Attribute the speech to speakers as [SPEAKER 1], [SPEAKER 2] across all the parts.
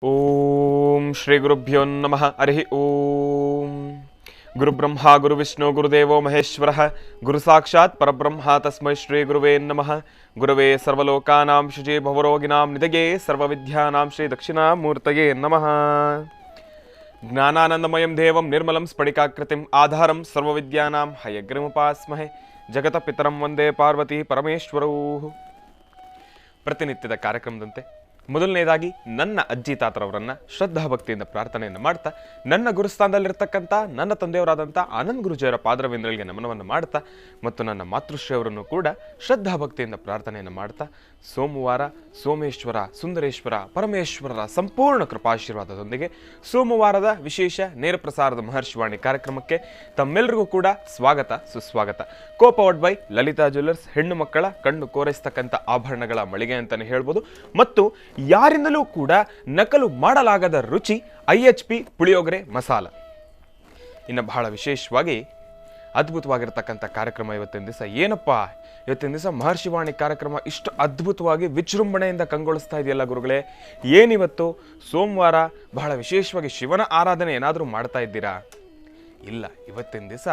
[SPEAKER 1] ಓಂ ಶ್ರೀ ಗುರುಭ್ಯೋ ನಮಃ. ಹರಿ ಓಂ. ಗುರುಬ್ರಹ್ಮ ಗುರುವಿಷ್ಣು ಗುರುದೇವೋ ಮಹೇಶ್ವರ ಗುರು ಸಾಕ್ಷಾತ್ ಪರಬ್ರಹ್ಮ ತಸ್ಮೈ ಶ್ರೀ ಗುರುವೇ ನಮಃ. ಗುರವೇ ಸರ್ವಲೋಕಾನಾಂ ಶುಚಿ ಭವರೋಗಿನಾಂ ನಿಧಯೇ ಸರ್ವವಿದ್ಯಾನಾಂ ಶ್ರೀ ದಕ್ಷಿಣಾಮೂರ್ತಯೇ ನಮಃ. ಜ್ಞಾನಾನಂದಮಯಂ ದೇವಂ ನಿರ್ಮಲಂ ಸ್ಫಟಿಕಾಕೃತಿಂ ಆಧಾರಂ ಸರ್ವವಿದ್ಯಾನಾಂ ಹಯಗ್ರೀಮುಪಾಸ್ಮಹೆ. ಜಗತ ಪಿತರಂ ವಂದೇ ಪಾರ್ವತಿ ಪರಮೇಶ್ವರೌ. ಪ್ರತಿನಿತ್ಯದ ಕಾರ್ಯಕ್ರಮದಂತೆ ಮೊದಲನೇದಾಗಿ ನನ್ನ ಅಜ್ಜಿ ತಾತರವರನ್ನ ಶ್ರದ್ಧಾ ಭಕ್ತಿಯಿಂದ ಪ್ರಾರ್ಥನೆಯನ್ನು ಮಾಡ್ತಾ, ನನ್ನ ಗುರುಸ್ಥಾನದಲ್ಲಿರ್ತಕ್ಕಂಥ ನನ್ನ ತಂದೆಯವರಾದಂಥ ಆನಂದ್ ಗುರುಜಿಯವರ ಪಾದರವಿಂದಗಳಿಗೆ ನಮನವನ್ನು ಮಾಡ್ತಾ, ಮತ್ತು ನನ್ನ ಮಾತೃಶ್ರೀಯವರನ್ನು ಕೂಡ ಶ್ರದ್ಧಾ ಭಕ್ತಿಯಿಂದ ಪ್ರಾರ್ಥನೆಯನ್ನು ಮಾಡ್ತಾ, ಸೋಮವಾರ ಸೋಮೇಶ್ವರ ಸುಂದರೇಶ್ವರ ಪರಮೇಶ್ವರರ ಸಂಪೂರ್ಣ ಕೃಪಾಶೀರ್ವಾದದೊಂದಿಗೆ ಸೋಮವಾರದ ವಿಶೇಷ ನೇರ ಪ್ರಸಾರದ ಮಹರ್ಷಿವಾಣಿ ಕಾರ್ಯಕ್ರಮಕ್ಕೆ ತಮ್ಮೆಲ್ಲರಿಗೂ ಕೂಡ ಸ್ವಾಗತ ಸುಸ್ವಾಗತ. ಕೋಪವಡ್ ಬೈ ಲಲಿತಾ ಜ್ಯುವೆಲ್ಲರ್ಸ್, ಹೆಣ್ಣು ಮಕ್ಕಳ ಕಣ್ಣು ಕೋರೈಸ್ತಕ್ಕಂಥ ಆಭರಣಗಳ ಮಳಿಗೆ ಅಂತಾನೆ ಹೇಳ್ಬೋದು. ಮತ್ತು ಯಾರಿಂದಲೂ ಕೂಡ ನಕಲು ಮಾಡಲಾಗದ ರುಚಿ IHP ಪುಳಿಯೋಗರೆ ಮಸಾಲ. ಇನ್ನು ಬಹಳ ವಿಶೇಷವಾಗಿ ಅದ್ಭುತವಾಗಿರ್ತಕ್ಕಂಥ ಕಾರ್ಯಕ್ರಮ ಇವತ್ತಿನ ದಿವಸ. ಏನಪ್ಪ ಇವತ್ತಿನ ದಿವಸ ಮಹರ್ಷಿವಾಣಿ ಕಾರ್ಯಕ್ರಮ ಇಷ್ಟು ಅದ್ಭುತವಾಗಿ ವಿಜೃಂಭಣೆಯಿಂದ ಕಂಗೊಳಿಸ್ತಾ ಇದೆಯಲ್ಲ ಗುರುಗಳೇ. ಏನಿವತ್ತು ಸೋಮವಾರ ಬಹಳ ವಿಶೇಷವಾಗಿ ಶಿವನ ಆರಾಧನೆ ಏನಾದರೂ ಮಾಡ್ತಾ ಇದ್ದೀರಾ? ಇಲ್ಲ, ಇವತ್ತಿನ ದಿವಸ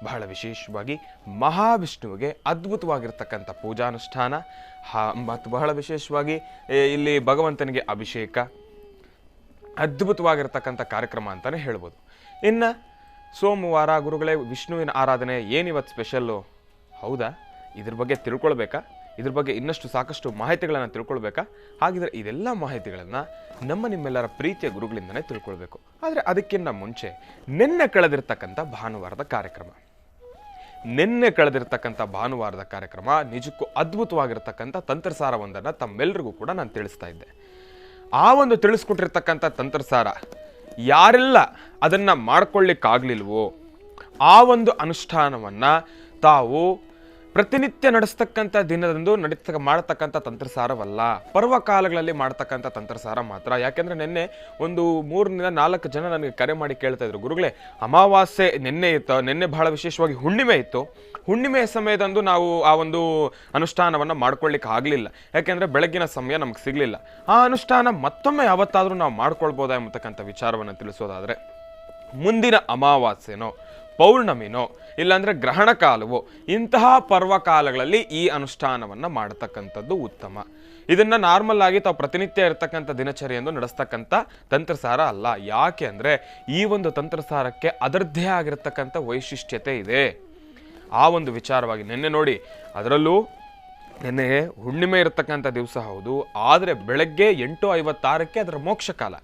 [SPEAKER 1] ಬಹಳ ವಿಶೇಷವಾಗಿ ಮಹಾವಿಷ್ಣುವಿಗೆ ಅದ್ಭುತವಾಗಿರ್ತಕ್ಕಂಥ ಪೂಜಾನುಷ್ಠಾನ ಮತ್ತು ಬಹಳ ವಿಶೇಷವಾಗಿ ಇಲ್ಲಿ ಭಗವಂತನಿಗೆ ಅಭಿಷೇಕ, ಅದ್ಭುತವಾಗಿರ್ತಕ್ಕಂಥ ಕಾರ್ಯಕ್ರಮ ಅಂತಲೇ ಹೇಳ್ಬೋದು. ಇನ್ನು ಸೋಮವಾರ ಗುರುಗಳೇ ವಿಷ್ಣುವಿನ ಆರಾಧನೆ ಏನಿವತ್ತು ಸ್ಪೆಷಲ್ಲು? ಹೌದಾ? ಇದ್ರ ಬಗ್ಗೆ ತಿಳ್ಕೊಳ್ಬೇಕಾ? ಇದ್ರ ಬಗ್ಗೆ ಇನ್ನಷ್ಟು ಸಾಕಷ್ಟು ಮಾಹಿತಿಗಳನ್ನು ತಿಳ್ಕೊಳ್ಬೇಕಾ? ಹಾಗಿದ್ರೆ ಇದೆಲ್ಲ ಮಾಹಿತಿಗಳನ್ನು ನಿಮ್ಮೆಲ್ಲರ ಪ್ರೀತಿಯ ಗುರುಗಳಿಂದನೇ ತಿಳ್ಕೊಳ್ಬೇಕು. ಆದರೆ ಅದಕ್ಕಿಂತ ಮುಂಚೆ ನಿನ್ನೆ ಕಳೆದಿರ್ತಕ್ಕಂಥ ಭಾನುವಾರದ ಕಾರ್ಯಕ್ರಮ ನಿಜಕ್ಕೂ ಅದ್ಭುತವಾಗಿರ್ತಕ್ಕಂಥ ತಂತ್ರಸಾರವೊಂದನ್ನು ತಮ್ಮೆಲ್ಲರಿಗೂ ಕೂಡ ನಾನು ತಿಳಿಸ್ತಾ ಇದ್ದೆ. ಆ ಒಂದು ತಿಳಿಸ್ಕೊಟ್ಟಿರ್ತಕ್ಕಂಥ ತಂತ್ರಸಾರ ಯಾರೆಲ್ಲ ಅದನ್ನು ಮಾಡ್ಕೊಳ್ಳಿಕ್ಕಾಗಲಿಲ್ವೋ ಆ ಒಂದು ಅನುಷ್ಠಾನವನ್ನು ತಾವು ಪ್ರತಿನಿತ್ಯ ನಡೆಸ್ತಕ್ಕಂಥ ದಿನದಂದು ಮಾಡತಕ್ಕಂಥ ತಂತ್ರಸಾರವಲ್ಲ, ಪರ್ವಕಾಲಗಳಲ್ಲಿ ಮಾಡ್ತಕ್ಕಂಥ ತಂತ್ರಸಾರ ಮಾತ್ರ. ಯಾಕೆಂದರೆ ನಿನ್ನೆ ಒಂದು 3-4 ಜನ ನನಗೆ ಕರೆ ಮಾಡಿ ಕೇಳ್ತಾ ಇದ್ರು, ಗುರುಗಳೇ ಅಮಾವಾಸ್ಯೆ ನಿನ್ನೆ ಇತ್ತು, ನಿನ್ನೆ ಬಹಳ ವಿಶೇಷವಾಗಿ ಹುಣ್ಣಿಮೆ ಇತ್ತು, ಹುಣ್ಣಿಮೆಯ ಸಮಯದಂದು ನಾವು ಆ ಒಂದು ಅನುಷ್ಠಾನವನ್ನು ಮಾಡ್ಕೊಳ್ಳಿಕ್ಕೆ ಆಗಲಿಲ್ಲ, ಯಾಕೆಂದರೆ ಬೆಳಗ್ಗಿನ ಸಮಯ ನಮ್ಗೆ ಸಿಗಲಿಲ್ಲ. ಆ ಅನುಷ್ಠಾನ ಮತ್ತೊಮ್ಮೆ ಯಾವತ್ತಾದರೂ ನಾವು ಮಾಡ್ಕೊಳ್ಬೋದಾ ಎಂಬತಕ್ಕಂಥ ವಿಚಾರವನ್ನು ತಿಳಿಸೋದಾದರೆ, ಮುಂದಿನ ಅಮಾವಾಸ್ಯೆನೋ ಪೌರ್ಣಮಿನೋ ಇಲ್ಲಾಂದರೆ ಗ್ರಹಣ ಕಾಲವೋ ಇಂತಹ ಪರ್ವಕಾಲಗಳಲ್ಲಿ ಈ ಅನುಷ್ಠಾನವನ್ನು ಮಾಡತಕ್ಕಂಥದ್ದು ಉತ್ತಮ. ಇದನ್ನು ನಾರ್ಮಲ್ ಆಗಿ ತಾವು ಪ್ರತಿನಿತ್ಯ ಇರತಕ್ಕಂಥ ದಿನಚರಿಯೆಂದು ನಡೆಸ್ತಕ್ಕಂಥ ತಂತ್ರಸಾರ ಅಲ್ಲ. ಯಾಕೆ ಅಂದರೆ ಈ ಒಂದು ತಂತ್ರಸಾರಕ್ಕೆ ಅದರದ್ದೇ ಆಗಿರತಕ್ಕಂಥ ವೈಶಿಷ್ಟ್ಯತೆ ಇದೆ. ಆ ಒಂದು ವಿಚಾರವಾಗಿ ನಿನ್ನೆ ನೋಡಿ, ಅದರಲ್ಲೂ ನಿನ್ನೆ ಹುಣ್ಣಿಮೆ ಇರತಕ್ಕಂಥ ದಿವಸ ಹೌದು, ಆದರೆ ಬೆಳಗ್ಗೆ 8:56ಕ್ಕೆ ಅದರ ಮೋಕ್ಷ ಕಾಲ.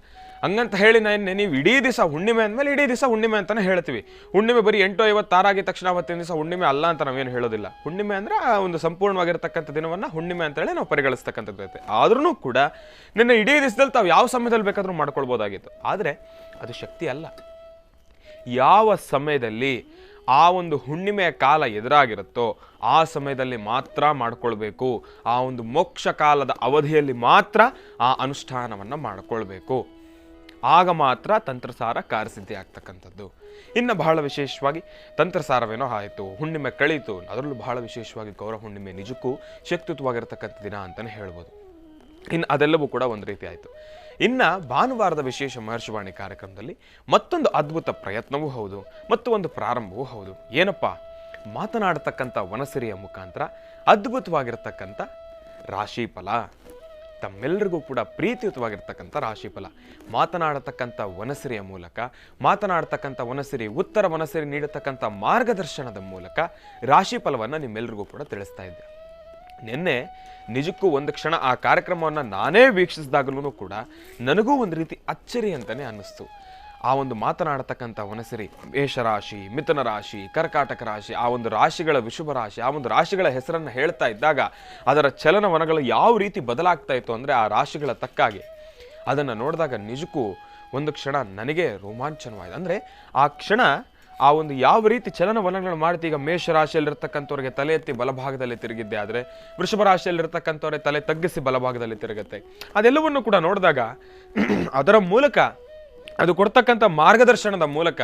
[SPEAKER 1] ಹಂಗಂತ ಹೇಳಿ ನೀವು ಇಡೀ ದಿವಸ ಹುಣ್ಣಿಮೆ ಅಂದಮೇಲೆ ಇಡೀ ದಿವಸ ಹುಣ್ಣಿಮೆ ಅಂತಲೇ ಹೇಳ್ತೀವಿ. ಹುಣ್ಣಿಮೆ ಬರೀ 8:56 ಆಗಿದ ತಕ್ಷಣ ಅವತ್ತಿನ ದಿವಸ ಹುಣ್ಣಿಮೆ ಅಲ್ಲ ಅಂತ ನಾವೇನು ಹೇಳೋದಿಲ್ಲ. ಹುಣ್ಣಿಮೆ ಅಂದರೆ ಆ ಒಂದು ಸಂಪೂರ್ಣವಾಗಿರ್ತಕ್ಕಂಥ ದಿನವನ್ನು ಹುಣ್ಣಿಮೆ ಅಂತೇಳಿ ನಾವು ಪರಿಗಣಿಸ್ತಕ್ಕಂಥದ್ದು. ಆದ್ರೂ ಕೂಡ ನಿನ್ನೆ ಇಡೀ ದಿವಸದಲ್ಲಿ ತಾವು ಯಾವ ಸಮಯದಲ್ಲಿ ಬೇಕಾದರೂ ಮಾಡ್ಕೊಳ್ಬೋದಾಗಿತ್ತು. ಆದರೆ ಅದು ಶಕ್ತಿ ಅಲ್ಲ. ಯಾವ ಸಮಯದಲ್ಲಿ ಆ ಒಂದು ಹುಣ್ಣಿಮೆಯ ಕಾಲ ಎದುರಾಗಿರುತ್ತೋ ಆ ಸಮಯದಲ್ಲಿ ಮಾತ್ರ ಮಾಡ್ಕೊಳ್ಬೇಕು. ಆ ಒಂದು ಮೋಕ್ಷ ಕಾಲದ ಅವಧಿಯಲ್ಲಿ ಮಾತ್ರ ಆ ಅನುಷ್ಠಾನವನ್ನು ಮಾಡಿಕೊಳ್ಬೇಕು. ಆಗ ಮಾತ್ರ ತಂತ್ರಸಾರ ಕಾರ್ಯಸಿದ್ಧಿ ಆಗ್ತಕ್ಕಂಥದ್ದು. ಇನ್ನು ಬಹಳ ವಿಶೇಷವಾಗಿ ತಂತ್ರಸಾರವೇನೋ ಆಯಿತು, ಹುಣ್ಣಿಮೆ ಕಳೀತು, ಅದರಲ್ಲೂ ಬಹಳ ವಿಶೇಷವಾಗಿ ಗೌರ ಹುಣ್ಣಿಮೆ ನಿಜಕ್ಕೂ ಶಕ್ತಿಯುತವಾಗಿರ್ತಕ್ಕಂಥ ದಿನ ಅಂತಲೇ ಹೇಳ್ಬೋದು. ಇನ್ನು ಅದೆಲ್ಲವೂ ಕೂಡ ಒಂದು ರೀತಿ ಆಯಿತು. ಇನ್ನು ಭಾನುವಾರದ ವಿಶೇಷ ಮಹರ್ಷಿವಾಣಿ ಕಾರ್ಯಕ್ರಮದಲ್ಲಿ ಮತ್ತೊಂದು ಅದ್ಭುತ ಪ್ರಯತ್ನವೂ ಹೌದು ಮತ್ತು ಒಂದು ಪ್ರಾರಂಭವೂ ಹೌದು. ಏನಪ್ಪ? ಮಾತನಾಡತಕ್ಕಂಥ ವನಸಿರಿಯ ಮುಖಾಂತರ ಅದ್ಭುತವಾಗಿರ್ತಕ್ಕಂಥ ರಾಶಿಫಲ, ತಮ್ಮೆಲ್ಲರಿಗೂ ಕೂಡ ಪ್ರೀತಿಯುತವಾಗಿರ್ತಕ್ಕಂಥ ರಾಶಿಫಲ. ಮಾತನಾಡತಕ್ಕಂಥ ವನಸಿರಿಯ ಮೂಲಕ, ಮಾತನಾಡತಕ್ಕಂಥ ವನಸಿರಿ ಉತ್ತರ ವನಸಿರಿ ನೀಡತಕ್ಕಂಥ ಮಾರ್ಗದರ್ಶನದ ಮೂಲಕ ರಾಶಿಫಲವನ್ನು ನಿಮ್ಮೆಲ್ಲರಿಗೂ ಕೂಡ ತಿಳಿಸ್ತಾ ಇದ್ದೆ. ನಿನ್ನೆ ನಿಜಕ್ಕೂ ಒಂದು ಕ್ಷಣ ಆ ಕಾರ್ಯಕ್ರಮವನ್ನು ನಾನೇ ವೀಕ್ಷಿಸಿದಾಗಲೂ ಕೂಡ ನನಗೂ ಒಂದು ರೀತಿ ಅಚ್ಚರಿ ಅಂತಲೇ ಅನ್ನಿಸ್ತು. ಆ ಒಂದು ಮಾತನಾಡತಕ್ಕಂಥ ವನಸಿರಿ ಮೇಷರಾಶಿ, ಮಿಥುನ ರಾಶಿ, ಕರ್ಕಾಟಕ ರಾಶಿ, ಆ ಒಂದು ರಾಶಿಗಳ ವಿಷುಭ ರಾಶಿ, ಆ ಒಂದು ರಾಶಿಗಳ ಹೆಸರನ್ನು ಹೇಳ್ತಾ ಇದ್ದಾಗ ಅದರ ಚಲನವನಗಳು ಯಾವ ರೀತಿ ಬದಲಾಗ್ತಾ ಇತ್ತು ಅಂದರೆ ಆ ರಾಶಿಗಳ ತಕ್ಕಾಗಿ ಅದನ್ನು ನೋಡಿದಾಗ ನಿಜಕ್ಕೂ ಒಂದು ಕ್ಷಣ ನನಗೆ ರೋಮಾಂಚನವಾಯಿತು. ಅಂದರೆ ಆ ಕ್ಷಣ ಆ ಒಂದು ಯಾವ ರೀತಿ ಚಲನವಲನಗಳು ಮಾಡ್ತೀವಿ. ಈಗ ಮೇಷರಾಶಿಯಲ್ಲಿರ್ತಕ್ಕಂಥವ್ರಿಗೆ ತಲೆ ಎತ್ತಿ ಬಲಭಾಗದಲ್ಲಿ ತಿರುಗಿದ್ದೆ, ಆದರೆ ವೃಷಭ ರಾಶಿಯಲ್ಲಿರ್ತಕ್ಕಂಥವ್ರೆ ತಲೆ ತಗ್ಗಿಸಿ ಬಲಭಾಗದಲ್ಲಿ ತಿರುಗುತ್ತೆ. ಅದೆಲ್ಲವನ್ನು ಕೂಡ ನೋಡಿದಾಗ ಅದರ ಮೂಲಕ ಅದು ಕೊಡ್ತಕ್ಕಂಥ ಮಾರ್ಗದರ್ಶನದ ಮೂಲಕ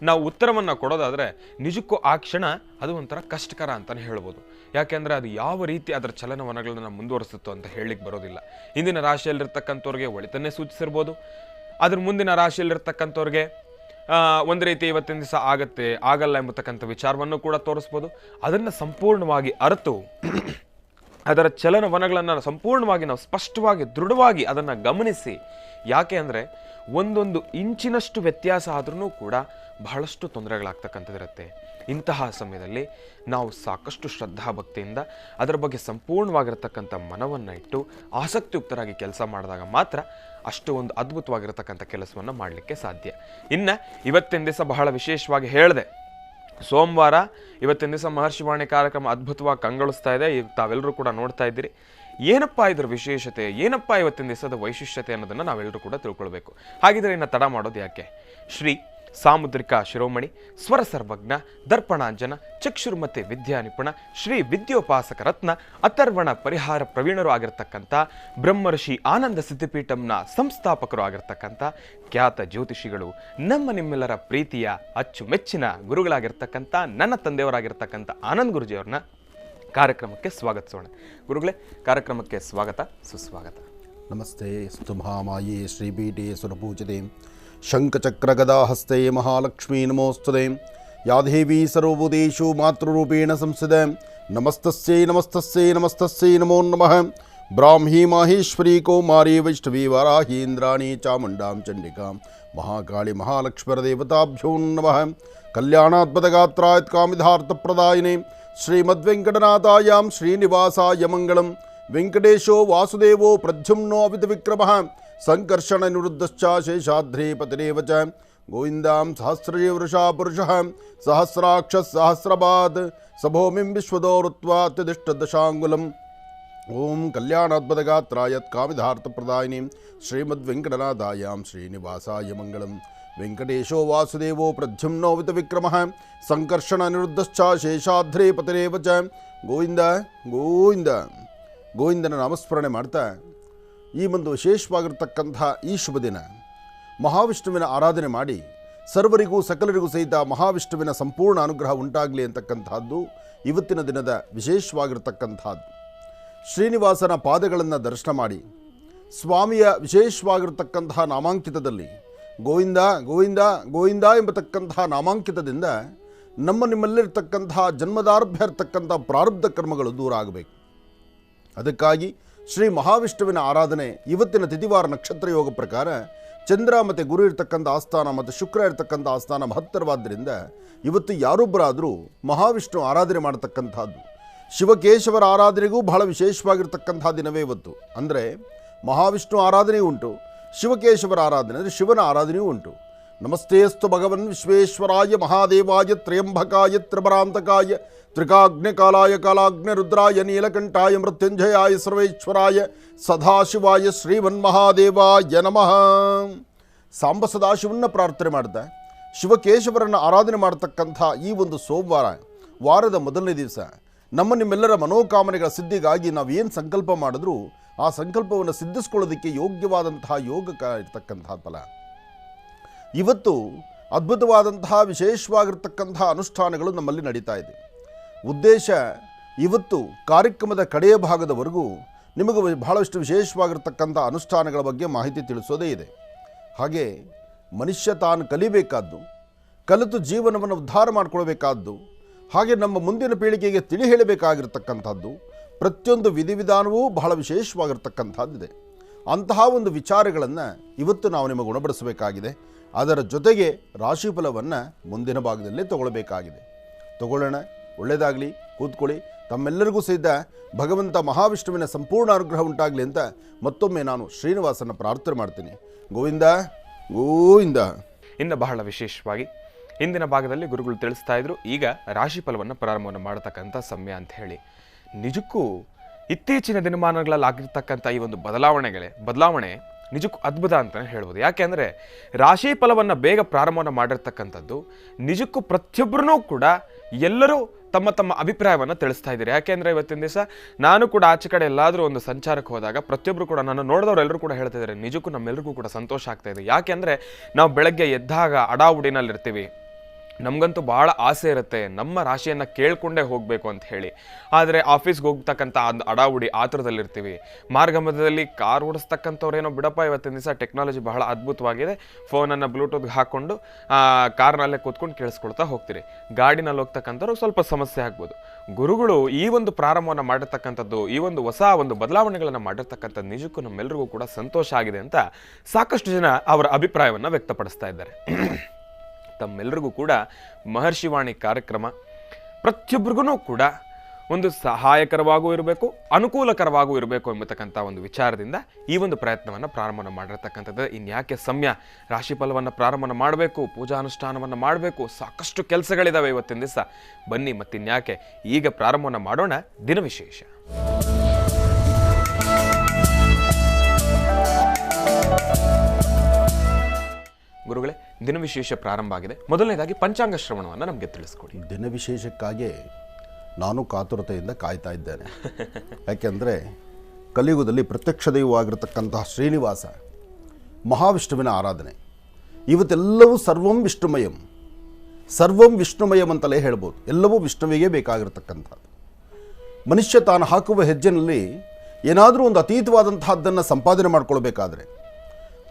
[SPEAKER 1] ನಾವು ಉತ್ತರವನ್ನು ಕೊಡೋದಾದರೆ ನಿಜಕ್ಕೂ ಆ ಕ್ಷಣ ಅದು ಒಂಥರ ಕಷ್ಟಕರ ಅಂತಲೇ ಹೇಳ್ಬೋದು. ಯಾಕೆಂದರೆ ಅದು ಯಾವ ರೀತಿ ಅದರ ಚಲನವಲನಗಳನ್ನು ಮುಂದುವರಿಸುತ್ತೋ ಅಂತ ಹೇಳಲಿಕ್ಕೆ ಬರೋದಿಲ್ಲ. ಇಂದಿನ ರಾಶಿಯಲ್ಲಿರ್ತಕ್ಕಂಥವ್ರಿಗೆ ಒಳಿತನ್ನೇ ಸೂಚಿಸಿರ್ಬೋದು, ಅದ್ರ ಮುಂದಿನ ರಾಶಿಯಲ್ಲಿರ್ತಕ್ಕಂಥವ್ರಿಗೆ ಒಂದು ರೀತಿ ಇವತ್ತಿನ ದಿವಸ ಆಗತ್ತೆ ಆಗಲ್ಲ ಎಂಬತಕ್ಕಂಥ ವಿಚಾರವನ್ನು ಕೂಡ ತೋರಿಸ್ಬೋದು. ಅದನ್ನು ಸಂಪೂರ್ಣವಾಗಿ ಅರಿತು ಅದರ ಚಲನವಲನಗಳನ್ನು ಸಂಪೂರ್ಣವಾಗಿ ನಾವು ಸ್ಪಷ್ಟವಾಗಿ ದೃಢವಾಗಿ ಅದನ್ನು ಗಮನಿಸಿ, ಯಾಕೆ ಅಂದರೆ ಒಂದೊಂದು ಇಂಚಿನಷ್ಟು ವ್ಯತ್ಯಾಸ ಆದ್ರೂ ಕೂಡ ಬಹಳಷ್ಟು ತೊಂದರೆಗಳಾಗ್ತಕ್ಕಂಥದ್ದಿರುತ್ತೆ. ಇಂತಹ ಸಮಯದಲ್ಲಿ ನಾವು ಸಾಕಷ್ಟು ಶ್ರದ್ಧಾಭಕ್ತಿಯಿಂದ ಅದರ ಬಗ್ಗೆ ಸಂಪೂರ್ಣವಾಗಿರ್ತಕ್ಕಂಥ ಮನವನ್ನು ಇಟ್ಟು ಆಸಕ್ತಿಯುಕ್ತರಾಗಿ ಕೆಲಸ ಮಾಡಿದಾಗ ಮಾತ್ರ ಅಷ್ಟು ಒಂದು ಅದ್ಭುತವಾಗಿರತಕ್ಕಂಥ ಕೆಲಸವನ್ನು ಮಾಡಲಿಕ್ಕೆ ಸಾಧ್ಯ. ಇನ್ನು ಇವತ್ತಿನ ದಿವಸ ಬಹಳ ವಿಶೇಷವಾಗಿ ಹೇಳಿದೆ, ಸೋಮವಾರ ಇವತ್ತಿನ ದಿವಸ ಮಹರ್ಷಿವಾಣಿ ಕಾರ್ಯಕ್ರಮ ಅದ್ಭುತವಾಗಿ ಕಂಗೊಳಿಸ್ತಾ ಇದೆ. ತಾವೆಲ್ಲರೂ ಕೂಡ ನೋಡ್ತಾ ಇದ್ದೀರಿ. ಏನಪ್ಪ ಇದ್ರ ವಿಶೇಷತೆ, ಏನಪ್ಪ ಇವತ್ತಿನ ದಿವಸದ ವೈಶಿಷ್ಟ್ಯತೆ ಅನ್ನೋದನ್ನು ನಾವೆಲ್ಲರೂ ಕೂಡ ತಿಳ್ಕೊಳ್ಬೇಕು. ಹಾಗಿದ್ರೆ ಇನ್ನು ತಡ ಮಾಡೋದು ಯಾಕೆ? ಶ್ರೀ ಸಾಮುದ್ರಿಕ ಶಿರೋಮಣಿ, ಸ್ವರ ಸರ್ವಜ್ಞ, ದರ್ಪಣಾಂಜನ, ಚಕ್ಷುರ್ಮತಿ ವಿದ್ಯಾ ನಿಪುಣ, ಶ್ರೀ ವಿದ್ಯೋಪಾಸಕ ರತ್ನ, ಅಥರ್ವಣ ಪರಿಹಾರ ಪ್ರವೀಣರು ಆಗಿರ್ತಕ್ಕಂಥ ಬ್ರಹ್ಮರ್ಷಿ ಆನಂದ ಸಿದ್ಧಿಪೀಠಂನ ಸಂಸ್ಥಾಪಕರು ಆಗಿರ್ತಕ್ಕಂಥ ಖ್ಯಾತ ಜ್ಯೋತಿಷಿಗಳು, ನಮ್ಮ ನಿಮ್ಮೆಲ್ಲರ ಪ್ರೀತಿಯ ಅಚ್ಚುಮೆಚ್ಚಿನ ಗುರುಗಳಾಗಿರ್ತಕ್ಕಂಥ ನನ್ನ ತಂದೆಯವರಾಗಿರ್ತಕ್ಕಂಥ ಆನಂದ್ ಗುರುಜಿಯವ್ರನ್ನ ಕಾರ್ಯಕ್ರಮಕ್ಕೆ ಸ್ವಾಗತಿಸೋಣ. ಗುರುಗಳೇ, ಕಾರ್ಯಕ್ರಮಕ್ಕೆ ಸ್ವಾಗತ, ಸುಸ್ವಾಗತ.
[SPEAKER 2] ನಮಸ್ತೆ. ಸ್ತುತು ಮಹಾಮಾಯೇ ಶ್ರೀಪೀಠೆ ಸುರಪೂಜಿತೆ ಶಂಖಚಕ್ರಗದಾ ಹಸ್ತೆ ಮಹಾಲಕ್ಷ್ಮೀ ನಮೋಸ್ತುತೆ. ಯಾ ದೇವಿ ಸರ್ವಭೂತೇಷು ಮಾತೃರೂಪೇಣ ಸಂಸ್ಥಿತ. ನಮಸ್ತಸ್ಯೈ ನಮಸ್ತಸ್ಯೈ ನಮಸ್ತಸ್ಯೈ ನಮೋ ನಮಃ. ಬ್ರಾಹ್ಮೀ ಮಾಹೇಶ್ವರಿ ಕೌಮಾರಿ ವೈಷ್ಣವಿ ವಾರಾಹಿ ಇಂದ್ರಾಣಿ ಚಾಮುಂಡಾಂ ಚಂಡಿಕಾಂ ಮಹಾಕಾಳಿ ಮಹಾಲಕ್ಷ್ಮೀರದೇವತಾಭ್ಯೋ ನಮಃ. ಕಲ್ಯಾಣಾದ್ಭುತಗಾತ್ರಾಯ ಕಾಮಿಧಾರ್ಥಪ್ರದಾಯಿನೇ ಶ್ರೀಮದ್ವೆಂಕಟನಾಥಾಯಾಂ ಶ್ರೀನಿವಾಸಾಯ ಮಂಗಳಂ. ವೆಂಕಟೇಶೋ ವಾಸುದೇವೋ ಪ್ರದ್ಯುಮ್ನೋ ಅವಿತವಿಕ್ರಮಃ ಸಂಕರ್ಷಣ ನಿವೃದ್ಧಶ್ಚ ಶೇಷಾದ್ರಿ ಪತಿರೇವ ಚ. ಗೋವಿಂದಾಂ ಸಹಸ್ರಜೀವೃಷಾ ಪುರುಷಃ ಸಹಸ್ರಾಕ್ಷ ಸಹಸ್ರಪಾತ್ ಸಭೂಮಿಂ ವಿಶ್ವದೋ ಋತ್ವಾ ಅತ್ಯದಿಷ್ಟದಶಾಂಗುಲಂ. ಓಂ ಕಲ್ಯಾಣಾದ್ಭುತಗಾತ್ರಾಯ ಕಾಮಿಧಾರ್ಥಪ್ರದಾಯಿನೀಂ ಶ್ರೀಮದ್ವೆಂಕಟನಾಥಾಯಾಂ ಶ್ರೀನಿವಾಸಾಯ ಮಂಗಳಂ. ವೆಂಕಟೇಶೋ ವಾಸುದೇವೋ ಪ್ರದ್ಯುಮ್ನೋ ವಿತವಿಕ್ರಮಃ ಸಂಕರ್ಷಣ ನಿವೃದ್ಧಶ್ಚ ಶೇಷಾದ್ರಿ ಪತಿರೇವ ಚ. ಗೋವಿಂದ ಗೋವಿಂದ ಗೋವಿಂದನ ನಾಮಸ್ಮರಣೆ ಮಾಡ್ತಾ ಈ ಒಂದು ವಿಶೇಷವಾಗಿರ್ತಕ್ಕಂಥ ಈ ಶುಭ ದಿನ ಮಹಾವಿಷ್ಣುವಿನ ಆರಾಧನೆ ಮಾಡಿ ಸರ್ವರಿಗೂ ಸಕಲರಿಗೂ ಸಹಿತ ಮಹಾವಿಷ್ಣುವಿನ ಸಂಪೂರ್ಣ ಅನುಗ್ರಹ ಉಂಟಾಗಲಿ ಅಂತಕ್ಕಂಥದ್ದು ಇವತ್ತಿನ ದಿನದ ವಿಶೇಷವಾಗಿರ್ತಕ್ಕಂಥದ್ದು. ಶ್ರೀನಿವಾಸನ ಪಾದಗಳನ್ನು ದರ್ಶನ ಮಾಡಿ ಸ್ವಾಮಿಯ ವಿಶೇಷವಾಗಿರ್ತಕ್ಕಂತಹ ನಾಮಾಂಕಿತದಲ್ಲಿ ಗೋವಿಂದ ಗೋವಿಂದ ಗೋವಿಂದ ಎಂಬತಕ್ಕಂತಹ ನಾಮಾಂಕಿತದಿಂದ ನಮ್ಮ ನಿಮ್ಮಲ್ಲಿರ್ತಕ್ಕಂತಹ ಜನ್ಮದಾರಭ್ಯ ಇರ್ತಕ್ಕಂಥ ಪ್ರಾರಬ್ಧ ಕರ್ಮಗಳು ದೂರ ಆಗಬೇಕು. ಅದಕ್ಕಾಗಿ ಶ್ರೀ ಮಹಾವಿಷ್ಣುವಿನ ಆರಾಧನೆ ಇವತ್ತಿನ ತಿಥಿವಾರ ನಕ್ಷತ್ರ ಯೋಗ ಪ್ರಕಾರ ಚಂದ್ರ ಮತ್ತು ಗುರು ಇರ್ತಕ್ಕಂಥ ಆಸ್ಥಾನ ಮತ್ತು ಶುಕ್ರ ಇರ್ತಕ್ಕಂಥ ಆಸ್ಥಾನ ಮಹತ್ತರವಾದ್ದರಿಂದ ಇವತ್ತು ಯಾರೊಬ್ಬರಾದರೂ ಮಹಾವಿಷ್ಣು ಆರಾಧನೆ ಮಾಡತಕ್ಕಂಥದ್ದು. ಶಿವಕೇಶವರ ಆರಾಧನೆಗೂ ಬಹಳ ವಿಶೇಷವಾಗಿರ್ತಕ್ಕಂಥ ದಿನವೇ ಇವತ್ತು. ಅಂದರೆ ಮಹಾವಿಷ್ಣು ಆರಾಧನೆಯೂ ಉಂಟು, ಶಿವಕೇಶವರ ಆರಾಧನೆ ಅಂದರೆ ಶಿವನ ಆರಾಧನೆಯೂ ಉಂಟು. ನಮಸ್ತೇಸ್ತು ಭಗವನ್ ವಿಶ್ವೇಶ್ವರಾಯ ಮಹಾದೇವಾಯ ತ್ರಯಂಬಕಾಯ ತ್ರಿಪರಾಂತಕಾಯ ತ್ರಿಕಾಗ್ನಿಕಾಲಾಯ ಕಾಲಾಗ್ನಿ ರುದ್ರಾಯ ನೀಲಕಂಠಾಯ ಮೃತ್ಯುಂಜಯಾಯ ಸರ್ವೇಶ್ವರಾಯ ಸದಾಶಿವಾಯ ಶ್ರೀಮನ್ಮಹಾದೇವಾಯ ನಮಃ. ಸಾಂಬ ಸದಾಶಿವನ್ನ ಪ್ರಾರ್ಥನೆ ಮಾಡ್ತಾ ಶಿವಕೇಶವರನ್ನು ಆರಾಧನೆ ಮಾಡತಕ್ಕಂಥ ಈ ಒಂದು ಸೋಮವಾರ ವಾರದ ಮೊದಲನೇ ದಿವಸ ನಮ್ಮ ನಿಮ್ಮೆಲ್ಲರ ಮನೋಕಾಮನೆಗಳ ಸಿದ್ಧಿಗಾಗಿ ನಾವೇನು ಸಂಕಲ್ಪ ಮಾಡಿದ್ರೂ ಆ ಸಂಕಲ್ಪವನ್ನು ಸಿದ್ಧಿಸ್ಕೊಳ್ಳೋದಕ್ಕೆ ಯೋಗ್ಯವಾದಂತಹ ಯೋಗ ಇರ್ತಕ್ಕಂತಹ ಫಲ. ಇವತ್ತು ಅದ್ಭುತವಾದಂತಹ ವಿಶೇಷವಾಗಿರ್ತಕ್ಕಂತಹ ಅನುಷ್ಠಾನಗಳು ನಮ್ಮಲ್ಲಿ ನಡೀತಾ ಇದೆ. ಉದ್ದೇಶ ಇವತ್ತು ಕಾರ್ಯಕ್ರಮದ ಕಡೆಯ ಭಾಗದವರೆಗೂ ನಿಮಗೆ ಬಹಳಷ್ಟು ವಿಶೇಷವಾಗಿರ್ತಕ್ಕಂಥ ಅನುಷ್ಠಾನಗಳ ಬಗ್ಗೆ ಮಾಹಿತಿ ತಿಳಿಸೋದೇ ಇದೆ. ಹಾಗೆ ಮನುಷ್ಯ ತಾನು ಕಲಿಬೇಕಾದ್ದು, ಕಲಿತು ಜೀವನವನ್ನು ಉದ್ಧಾರ ಮಾಡಿಕೊಳ್ಬೇಕಾದ್ದು, ಹಾಗೆ ನಮ್ಮ ಮುಂದಿನ ಪೀಳಿಗೆಗೆ ತಿಳಿ ಹೇಳಬೇಕಾಗಿರ್ತಕ್ಕಂಥದ್ದು ಪ್ರತಿಯೊಂದು ವಿಧಿವಿಧಾನವೂ ಬಹಳ ವಿಶೇಷವಾಗಿರ್ತಕ್ಕಂಥದ್ದಿದೆ. ಅಂತಹ ಒಂದು ವಿಚಾರಗಳನ್ನು ಇವತ್ತು ನಾವು ನಿಮಗೆ ಗುಣಪಡಿಸಬೇಕಾಗಿದೆ. ಅದರ ಜೊತೆಗೆ ರಾಶಿಫಲವನ್ನು ಮುಂದಿನ ಭಾಗದಲ್ಲೇ ತಗೊಳ್ಬೇಕಾಗಿದೆ. ತಗೊಳ್ಳೋಣ. ಒಳ್ಳೆಯದಾಗಲಿ. ಕೂತ್ಕೊಳ್ಳಿ. ತಮ್ಮೆಲ್ಲರಿಗೂ ಸಹಿತ ಭಗವಂತ ಮಹಾವಿಷ್ಣುವಿನ ಸಂಪೂರ್ಣ ಅನುಗ್ರಹ ಉಂಟಾಗಲಿ ಅಂತ ಮತ್ತೊಮ್ಮೆ ನಾನು ಶ್ರೀನಿವಾಸನ ಪ್ರಾರ್ಥನೆ ಮಾಡ್ತೀನಿ. ಗೋವಿಂದ ಗೋವಿಂದ.
[SPEAKER 1] ಇನ್ನು ಬಹಳ ವಿಶೇಷವಾಗಿ ಹಿಂದಿನ ಭಾಗದಲ್ಲಿ ಗುರುಗಳು ತಿಳಿಸ್ತಾ ಇದ್ರು, ಈಗ ರಾಶಿಫಲವನ್ನು ಪ್ರಾರಂಭವನ್ನು ಮಾಡತಕ್ಕಂಥ ಸಮಯ ಅಂತ ಹೇಳಿ. ನಿಜಕ್ಕೂ ಇತ್ತೀಚಿನ ದಿನಮಾನಗಳಲ್ಲಿ ಆಗಿರ್ತಕ್ಕಂಥ ಈ ಒಂದು ಬದಲಾವಣೆ ನಿಜಕ್ಕೂ ಅದ್ಭುತ ಅಂತಲೇ ಹೇಳ್ಬೋದು. ಯಾಕೆಂದರೆ ರಾಶಿ ಫಲವನ್ನು ಬೇಗ ಪ್ರಾರಂಭವನ್ನು ಮಾಡಿರ್ತಕ್ಕಂಥದ್ದು ನಿಜಕ್ಕೂ ಪ್ರತಿಯೊಬ್ಬರೂ ಕೂಡ ಎಲ್ಲರೂ ತಮ್ಮ ತಮ್ಮ ಅಭಿಪ್ರಾಯವನ್ನು ತಿಳಿಸ್ತಾ ಇದ್ದೀರಿ. ಯಾಕೆಂದರೆ ಇವತ್ತಿನ ದಿವಸ ನಾನು ಕೂಡ ಆಚೆ ಕಡೆ ಎಲ್ಲಾದರೂ ಒಂದು ಸಂಚಾರಕ್ಕೆ ಹೋದಾಗ ಪ್ರತಿಯೊಬ್ಬರು ಕೂಡ ನಾನು ನೋಡಿದವರು ಎಲ್ಲರೂ ಕೂಡ ಹೇಳ್ತಿದ್ದಾರೆ, ನಿಜಕ್ಕೂ ನಮ್ಮೆಲ್ಲರಿಗೂ ಕೂಡ ಸಂತೋಷ ಆಗ್ತಾ ಇದೆ. ಯಾಕೆಂದರೆ ನಾವು ಬೆಳಗ್ಗೆ ಎದ್ದಾಗ ಅಡಾವುಡಿನಲ್ಲಿರ್ತೀವಿ, ನಮಗಂತೂ ಭಾಳ ಆಸೆ ಇರುತ್ತೆ ನಮ್ಮ ರಾಶಿಯನ್ನು ಕೇಳ್ಕೊಂಡೇ ಹೋಗಬೇಕು ಅಂತ ಹೇಳಿ. ಆದರೆ ಆಫೀಸ್ಗೆ ಹೋಗ್ತಕ್ಕಂಥ ಅಡಾವುಡಿ ಆತುರದಲ್ಲಿರ್ತೀವಿ. ಮಾರ್ಗ ಮಧ್ಯದಲ್ಲಿ ಕಾರ್ ಓಡಿಸ್ತಕ್ಕಂಥವ್ರೇನೋ ಬಿಡಪ್ಪ, ಇವತ್ತಿನ ದಿವಸ ಟೆಕ್ನಾಲಜಿ ಬಹಳ ಅದ್ಭುತವಾಗಿದೆ, ಫೋನನ್ನು ಬ್ಲೂಟೂತ್ಗೆ ಹಾಕ್ಕೊಂಡು ಕಾರ್ನಲ್ಲೇ ಕೂತ್ಕೊಂಡು ಕೇಳಿಸ್ಕೊಳ್ತಾ ಹೋಗ್ತೀರಿ. ಗಾಡಿನಲ್ಲಿ ಹೋಗ್ತಕ್ಕಂಥವ್ರು ಸ್ವಲ್ಪ ಸಮಸ್ಯೆ ಆಗ್ಬೋದು. ಗುರುಗಳು ಈ ಒಂದು ಪ್ರಾರಂಭವನ್ನು ಮಾಡಿರ್ತಕ್ಕಂಥದ್ದು, ಈ ಒಂದು ಹೊಸ ಒಂದು ಬದಲಾವಣೆಗಳನ್ನು ಮಾಡಿರ್ತಕ್ಕಂಥದ್ದು ನಿಜಕ್ಕೂ ನಮ್ಮೆಲ್ಲರಿಗೂ ಕೂಡ ಸಂತೋಷ ಆಗಿದೆ ಅಂತ ಸಾಕಷ್ಟು ಜನ ಅವರ ಅಭಿಪ್ರಾಯವನ್ನು ವ್ಯಕ್ತಪಡಿಸ್ತಾ ಇದ್ದಾರೆ. ತಮ್ಮೆಲ್ಲರಿಗೂ ಕೂಡ ಮಹರ್ಷಿವಾಣಿ ಕಾರ್ಯಕ್ರಮ ಪ್ರತಿಯೊಬ್ಬರಿಗೂ ಕೂಡ ಒಂದು ಸಹಾಯಕರವಾಗೂ ಇರಬೇಕು, ಅನುಕೂಲಕರವಾಗೂ ಇರಬೇಕು ಎಂಬತಕ್ಕಂಥ ಒಂದು ವಿಚಾರದಿಂದ ಈ ಒಂದು ಪ್ರಯತ್ನವನ್ನು ಪ್ರಾರಂಭ ಮಾಡಿರ್ತಕ್ಕಂಥದ್ದು. ಇನ್ಯಾಕೆ ಸಮಯ, ರಾಶಿಫಲವನ್ನು ಪ್ರಾರಂಭ ಮಾಡಬೇಕು, ಪೂಜಾ ಅನುಷ್ಠಾನವನ್ನು ಮಾಡಬೇಕು, ಸಾಕಷ್ಟು ಕೆಲಸಗಳಿದ್ದಾವೆ ಇವತ್ತಿನ ದಿವಸ. ಬನ್ನಿ ಮತ್ತಿನ್ಯಾಕೆ ಈಗ ಪ್ರಾರಂಭವನ್ನು ಮಾಡೋಣ ದಿನವಿಶೇಷ. ಗುರುಗಳೇ, ದಿನವಿಶೇಷ ಪ್ರಾರಂಭ ಆಗಿದೆ. ಮೊದಲನೇದಾಗಿ ಪಂಚಾಂಗ ಶ್ರವಣವನ್ನು ನಮಗೆ ತಿಳಿಸ್ಕೊಡಿ.
[SPEAKER 2] ದಿನವಿಶೇಷಕ್ಕಾಗಿ ನಾನು ಕಾತುರತೆಯಿಂದ ಕಾಯ್ತಾ ಇದ್ದೇನೆ. ಯಾಕೆಂದರೆ ಕಲಿಯುಗದಲ್ಲಿ ಪ್ರತ್ಯಕ್ಷ ದೈವವಾಗಿರತಕ್ಕಂತಹ ಶ್ರೀನಿವಾಸ ಮಹಾವಿಷ್ಣುವಿನ ಆರಾಧನೆ. ಇವತ್ತೆಲ್ಲವೂ ಸರ್ವಂ ವಿಷ್ಣುಮಯಂ ಅಂತಲೇ ಹೇಳ್ಬೋದು. ಎಲ್ಲವೂ ವಿಷ್ಣುವಿಗೆ ಬೇಕಾಗಿರತಕ್ಕಂಥದ್ದು. ಮನುಷ್ಯ ತಾನು ಹಾಕುವ ಹೆಜ್ಜೆನಲ್ಲಿ ಏನಾದರೂ ಒಂದು ಅತೀತವಾದಂತಹದ್ದನ್ನು ಸಂಪಾದನೆ ಮಾಡಿಕೊಳ್ಬೇಕಾದ್ರೆ,